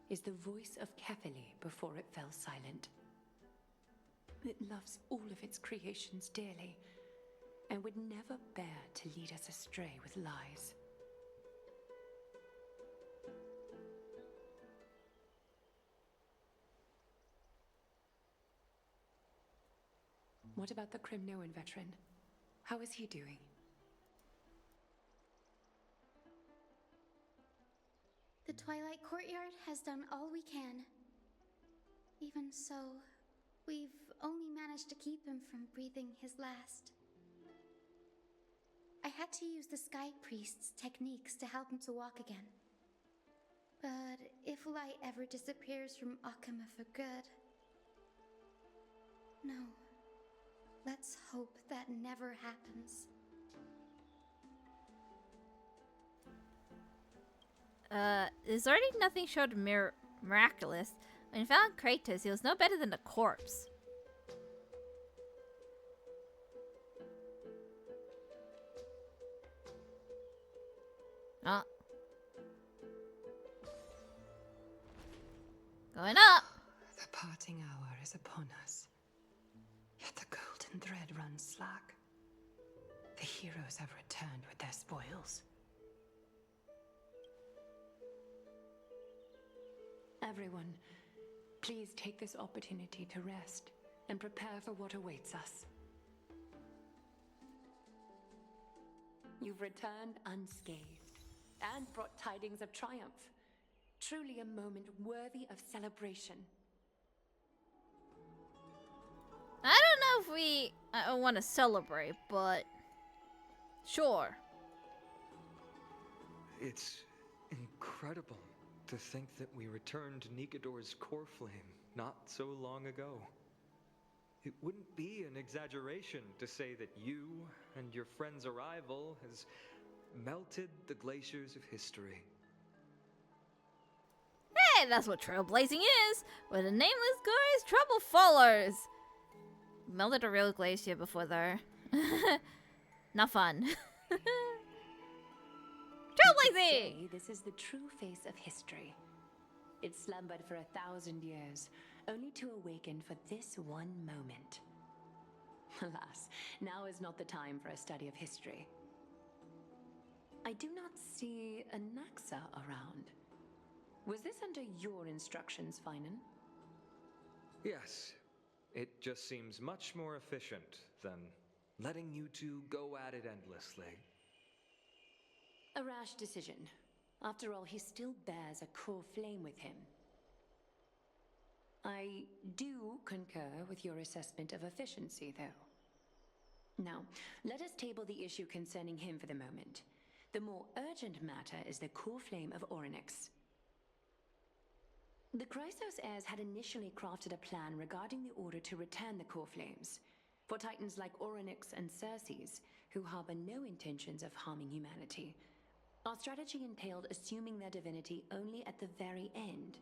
is the voice of Kefili before it fell silent. It loves all of its creations dearly, and would never bear to lead us astray with lies. What about the Kremnoan veteran? How is he doing?
The Twilight Courtyard has done all we can. Even so, we've only managed to keep him from breathing his last. I had to use the Sky Priest's techniques to help him to walk again. But if light ever disappears from Akama for good... No. Let's hope that never happens.
There's already nothing showed miraculous. When he found Kratos, he was no better than a corpse. Oh. Going up!
The parting hour is upon us. Yet the golden thread runs slack. The heroes have returned with their spoils. Everyone, please take this opportunity to rest and prepare for what awaits us. You've returned unscathed and brought tidings of triumph. Truly a moment worthy of celebration.
I don't know if we want to celebrate, but sure.
It's incredible to think that we returned Nikador's core flame not so long ago. It wouldn't be an exaggeration to say that you and your friend's arrival has melted the glaciers of history.
Hey, that's what trailblazing is! Where the nameless goes, trouble follows! Melted a real glacier before though. Not fun. Trailblazing!
This is the true face of history. It slumbered for 1,000 years, only to awaken for this one moment. Alas, now is not the time for a study of history. I do not see a Naxa around. Was this under your instructions, Finan?
Yes. It just seems much more efficient than letting you two go at it endlessly.
A rash decision. After all, he still bears a core flame with him. I do concur with your assessment of efficiency, though. Now, let us table the issue concerning him for the moment. The more urgent matter is the core flame of Orynyx. The Chrysos heirs had initially crafted a plan regarding the order to return the core flames for titans like Orynyx and Circes, who harbor no intentions of harming humanity. Our strategy entailed assuming their divinity only at the very end.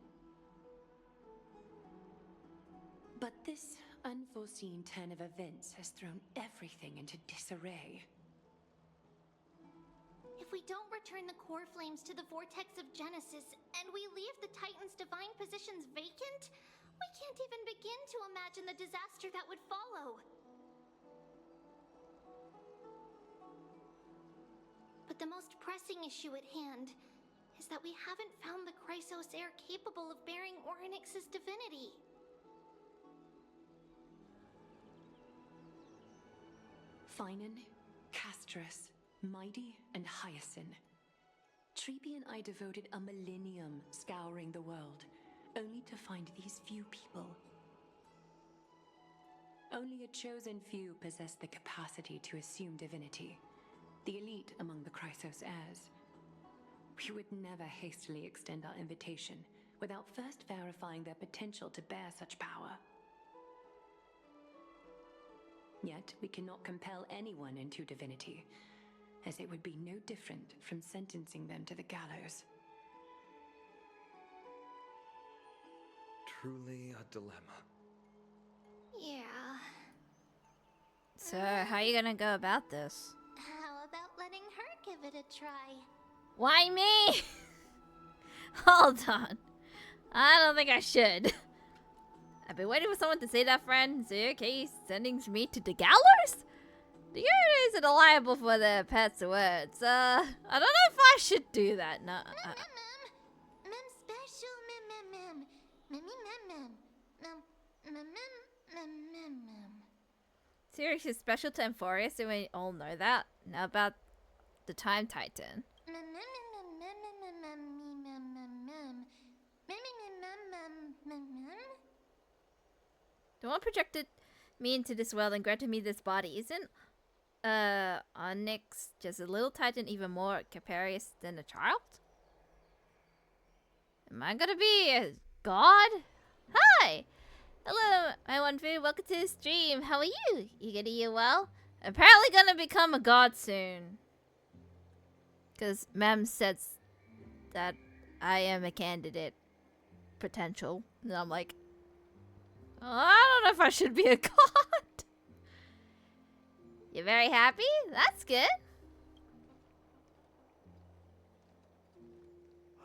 But this unforeseen turn of events has thrown everything into disarray.
If we don't return the core flames to the vortex of Genesis, and we leave the Titan's divine positions vacant, we can't even begin to imagine the disaster that would follow. But the most pressing issue at hand is that we haven't found the Chrysos heir capable of bearing Orynyx's divinity.
Finan, Castrum, MYDEI'S, and Hyacinth. Tribio and I devoted a millennium scouring the world, only to find these few people. Only a chosen few possess the capacity to assume divinity, the elite among the Chrysos heirs. We would never hastily extend our invitation without first verifying their potential to bear such power. Yet, we cannot compel anyone into divinity, as it would be no different from sentencing them to the gallows.
Truly a dilemma.
Yeah.
So, how are you gonna go about this?
How about letting her it a try.
Why me? Hold on. I don't think I should. I've been waiting for someone to say that, friend. So you're okay sending me to the gallows? The area isn't liable for their pets' words. I don't know if I should do that. No.
Mem special mem.
Seriously special to Amphorius, and we all know that. Now about the Time Titan. The one projected me into this world and granted me this body. Isn't Onyx just a little titan even more capricious than a child? Am I gonna be a god? Hi! Hello, my one food. Welcome to the stream. How are you? You getting well? I'm apparently gonna become a god soon. Because Mem says that I am a candidate. Potential. And I'm like, oh, I don't know if I should be a god. You're very happy? That's good.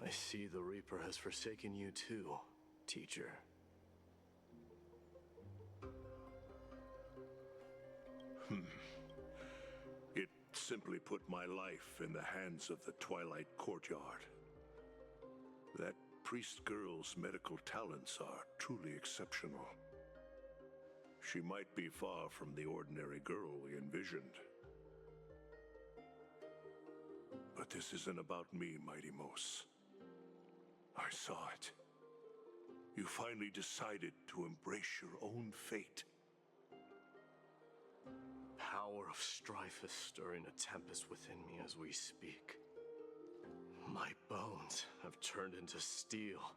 I see the Reaper has forsaken you too, teacher.
It simply put my life in the hands of the Twilight Courtyard. That priest girl's medical talents are truly exceptional. She might be far from the ordinary girl we envisioned. But this isn't about me, MYDEI'S. I saw it. You finally decided to embrace your own fate.
Power of strife is stirring a tempest within me as we speak. My bones have turned into steel,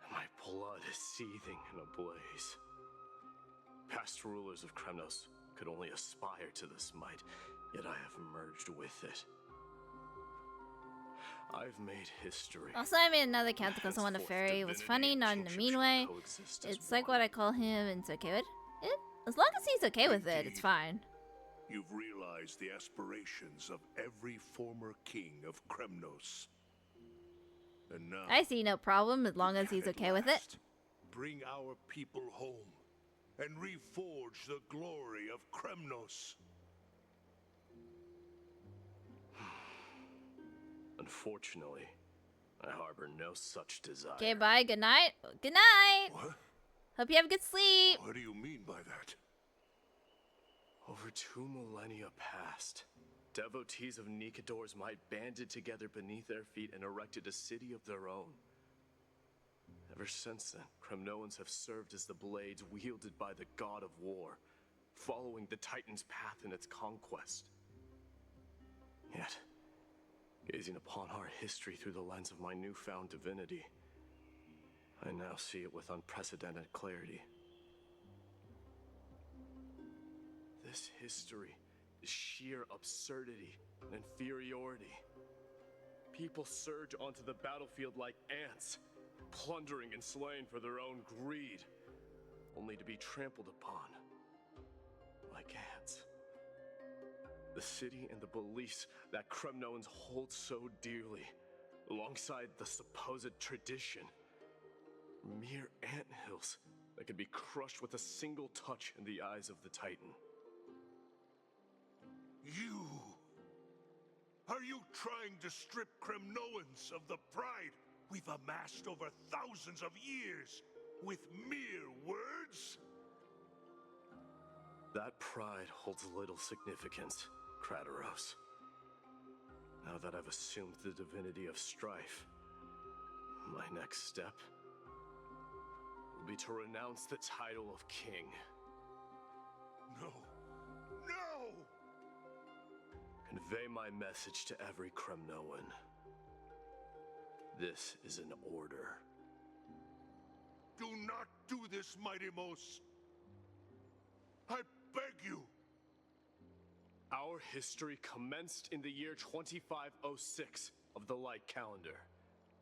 and my blood is seething in a blaze. Past rulers of Kremnos could only aspire to this might, yet I have merged with it. I've made history.
Also, I made another account because I want a fairy. It was funny, not in a mean way. It's like what I call him, and it's okay with it. As long as he's okay with it, it's fine.
You've realized the aspirations of every former king of Kremnos. And now,
I see no problem as long as he's okay with it.
bring our people home and reforge the glory of Kremnos.
Unfortunately, I harbor no such desire.
Okay, bye. Good night. Good night.
What?
Hope you have good sleep.
What do you mean by that?
Over 2 millennia past, devotees of Nikador's might banded together beneath their feet and erected a city of their own. Ever since then, Kremnoans have served as the blades wielded by the god of war, following the Titan's path in its conquest. Yet, gazing upon our history through the lens of my newfound divinity, I now see it with unprecedented clarity. This history is sheer absurdity and inferiority. People surge onto the battlefield like ants, plundering and slaying for their own greed, only to be trampled upon like ants. The city and the beliefs that Kremnoans hold so dearly, alongside the supposed tradition, mere anthills that could be crushed with a single touch in the eyes of the Titan.
You! Are you trying to strip Kremnoans of the pride we've amassed over thousands of years with mere words?
That pride holds little significance, Kratoros. Now that I've assumed the divinity of strife, my next step will be to renounce the title of king.
No. No!
Convey my message to every Kremnoan. This is an order.
Do not do this, MYDEI'S. I beg you.
Our history commenced in the year 2506 of the Light Calendar,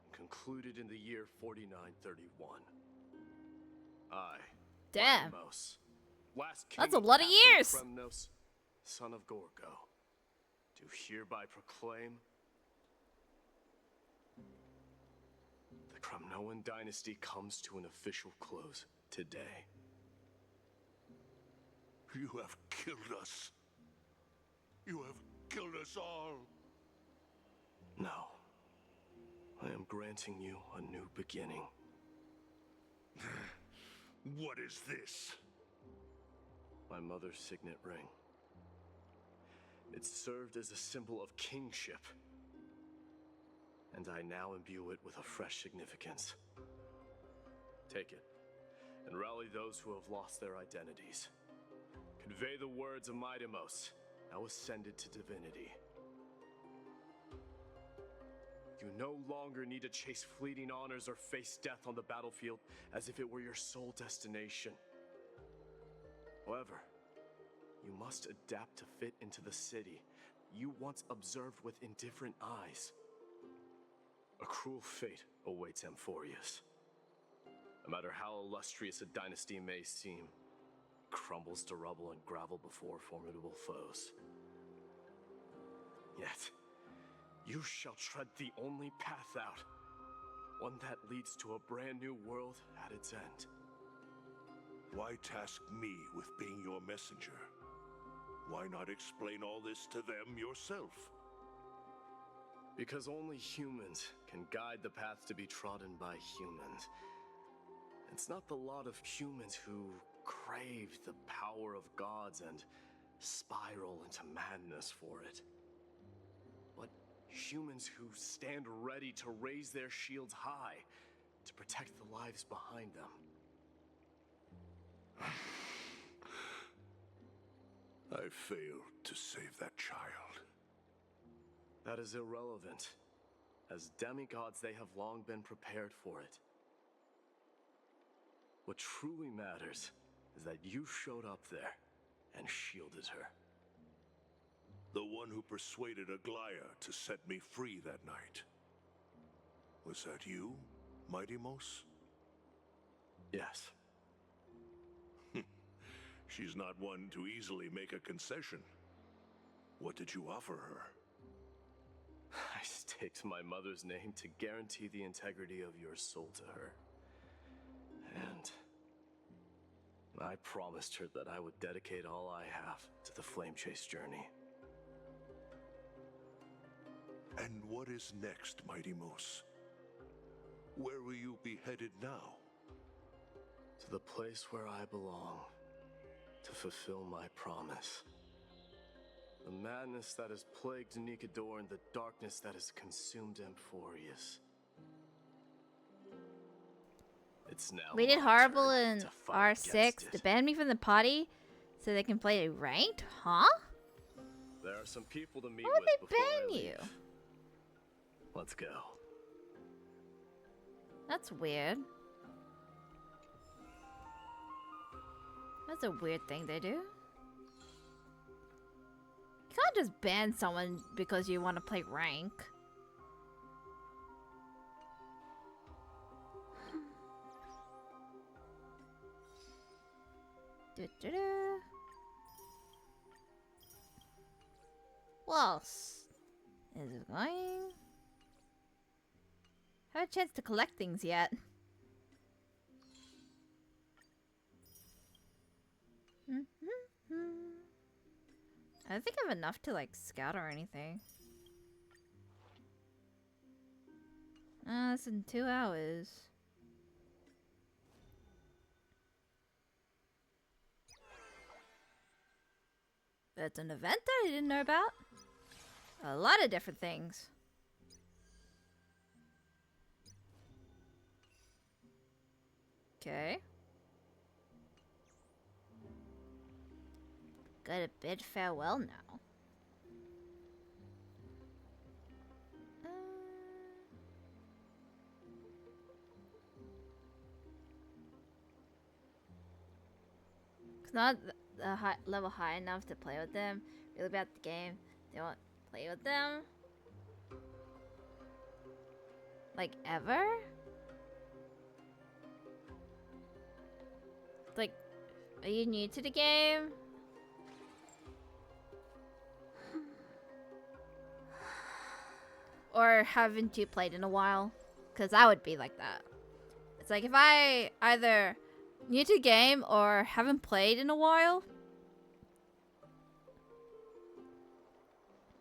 and concluded in the year 4931.
Damn.
MYDEI'S, last king
That's a lot of
Castrum
years.
Kremnos, son of Gorgo, do hereby proclaim the Kremnoan dynasty comes to an official close today.
You have killed us. You have killed us all.
No. I am granting you a new beginning.
What is this?
My mother's signet ring. It served as a symbol of kingship, and I now imbue it with a fresh significance. Take it, and rally those who have lost their identities. Convey the words of MYDEI'S, now ascended to divinity. You no longer need to chase fleeting honors or face death on the battlefield as if it were your sole destination. However, you must adapt to fit into the city you once observed with indifferent eyes. A cruel fate awaits Amphorius. No matter how illustrious a dynasty may seem, it crumbles to rubble and gravel before formidable foes. Yet, you shall tread the only path out, one that leads to a brand new world at its end.
Why task me with being your messenger? Why not explain all this to them yourself?
Because only humans can guide the path to be trodden by humans. It's not the lot of humans who crave the power of gods and spiral into madness for it, but humans who stand ready to raise their shields high to protect the lives behind them.
I failed to save that child.
That is irrelevant. As demigods, they have long been prepared for it. What truly matters is that you showed up there and shielded her.
The one who persuaded Aglaya to set me free that night. Was that you, MYDEI'S?
Yes.
She's not one to easily make a concession. What did you offer her?
I staked my mother's name to guarantee the integrity of your soul to her. And I promised her that I would dedicate all I have to the Flame Chase journey.
And what is next, MYDEI'S? Where will you be headed now?
To the place where I belong, to fulfill my promise. The madness that has plagued Nikador and the darkness that has consumed Amphorius. It's now
We did
my
horrible
turn
in
to fight
R6
against
to
it.
ban me from the party so they can play ranked? Huh?
There are some people to meet
Why would
with
they
before I
ban
leave.
you?
Let's go.
That's weird. That's a weird thing they do. You can't just ban someone because you want to play rank. Da-da-da. What else is it going? Haven't had a chance to collect things yet. I don't think I have enough to like scout or anything. It's in 2 hours. That's an event that I didn't know about. A lot of different things. Okay. Gotta bid farewell now. It's not the level high enough to play with them. Really about the game. They won't play with them. Like ever? Like, are you new to the game? or haven't you played in a while? Because I would be like that. It's like if I either new to game or haven't played in a while,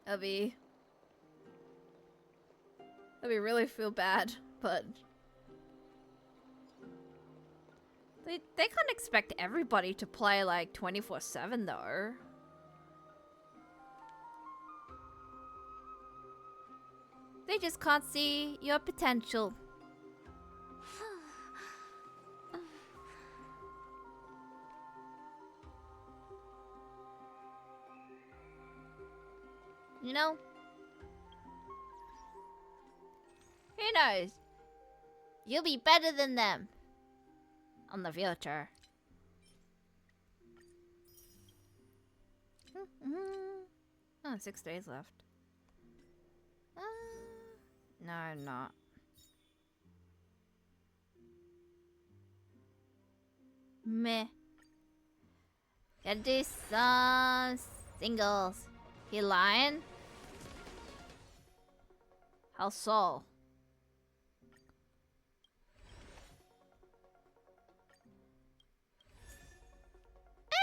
I'd be really feel bad, but they can't expect everybody to play like 24/7 though. They just can't see your potential. You know? Who knows? You'll be better than them. On the future. Oh, 6 days left. No, I'm not. Meh. Gotta do some singles. You lying? How so?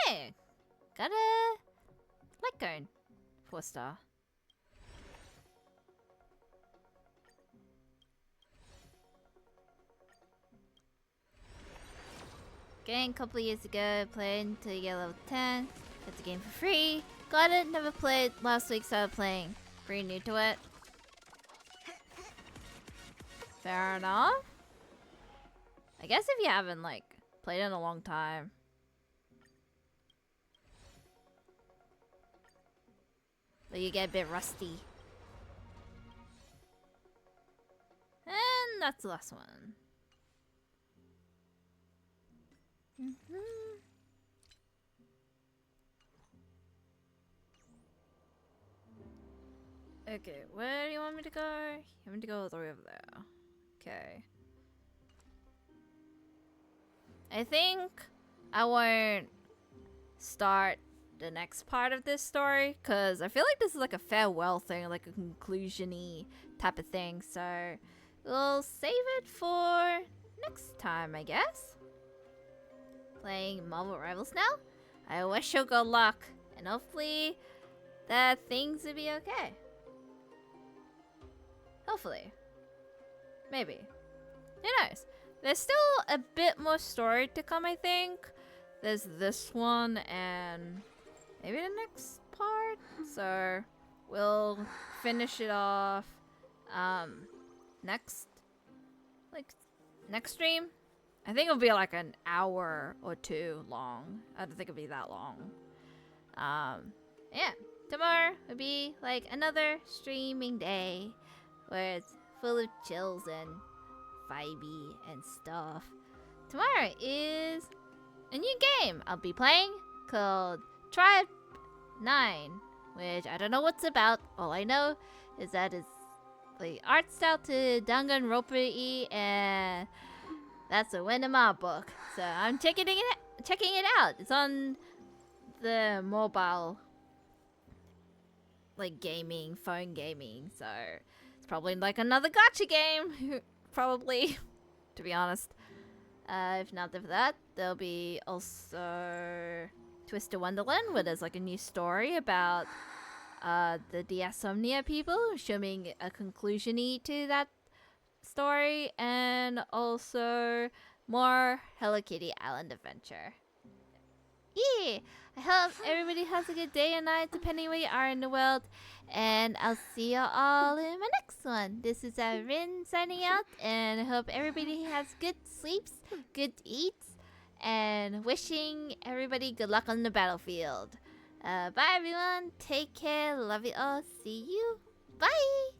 Hey! Got a light cone. 4-star. Game a couple years ago, played until you get level 10. Got the game for free. Got it, never played. Last week started playing. Pretty new to it. Fair enough. I guess if you haven't like played in a long time. But you get a bit rusty. And that's the last one. Okay, where do you want me to go? You want me to go all the way over there. Okay. I think I won't start the next part of this story, because I feel like this is like a farewell thing, like a conclusion-y type of thing, so we'll save it for next time, I guess. Playing Marvel Rivals now. I wish you good luck, and hopefully that things will be okay. Hopefully. Maybe. Who knows? There's still a bit more story to come, I think. There's this one and maybe the next part. So we'll finish it off next stream. I think it'll be like an hour or two long. I don't think it'll be that long. Yeah. Tomorrow will be like another streaming day where it's full of chills and vibey and stuff. Tomorrow is a new game I'll be playing called Tribe 9, which I don't know what's about. All I know is that it's the art style to Danganronpa, and that's a win in my book. So I'm checking it out. It's on the mobile, like gaming, phone gaming. So it's probably like another gacha game, probably, to be honest. If not for that, there'll be also Twisted Wonderland, where there's like a new story about the Diasomnia people, showing a conclusion-y to that story, and also more Hello Kitty Island Adventure. Yeah, I hope everybody has a good day or night, depending where you are in the world, and I'll see you all in my next one. This is Rin signing out, and I hope everybody has good sleeps, good eats, and wishing everybody good luck on the battlefield. Bye everyone, take care, love you all, see you, bye!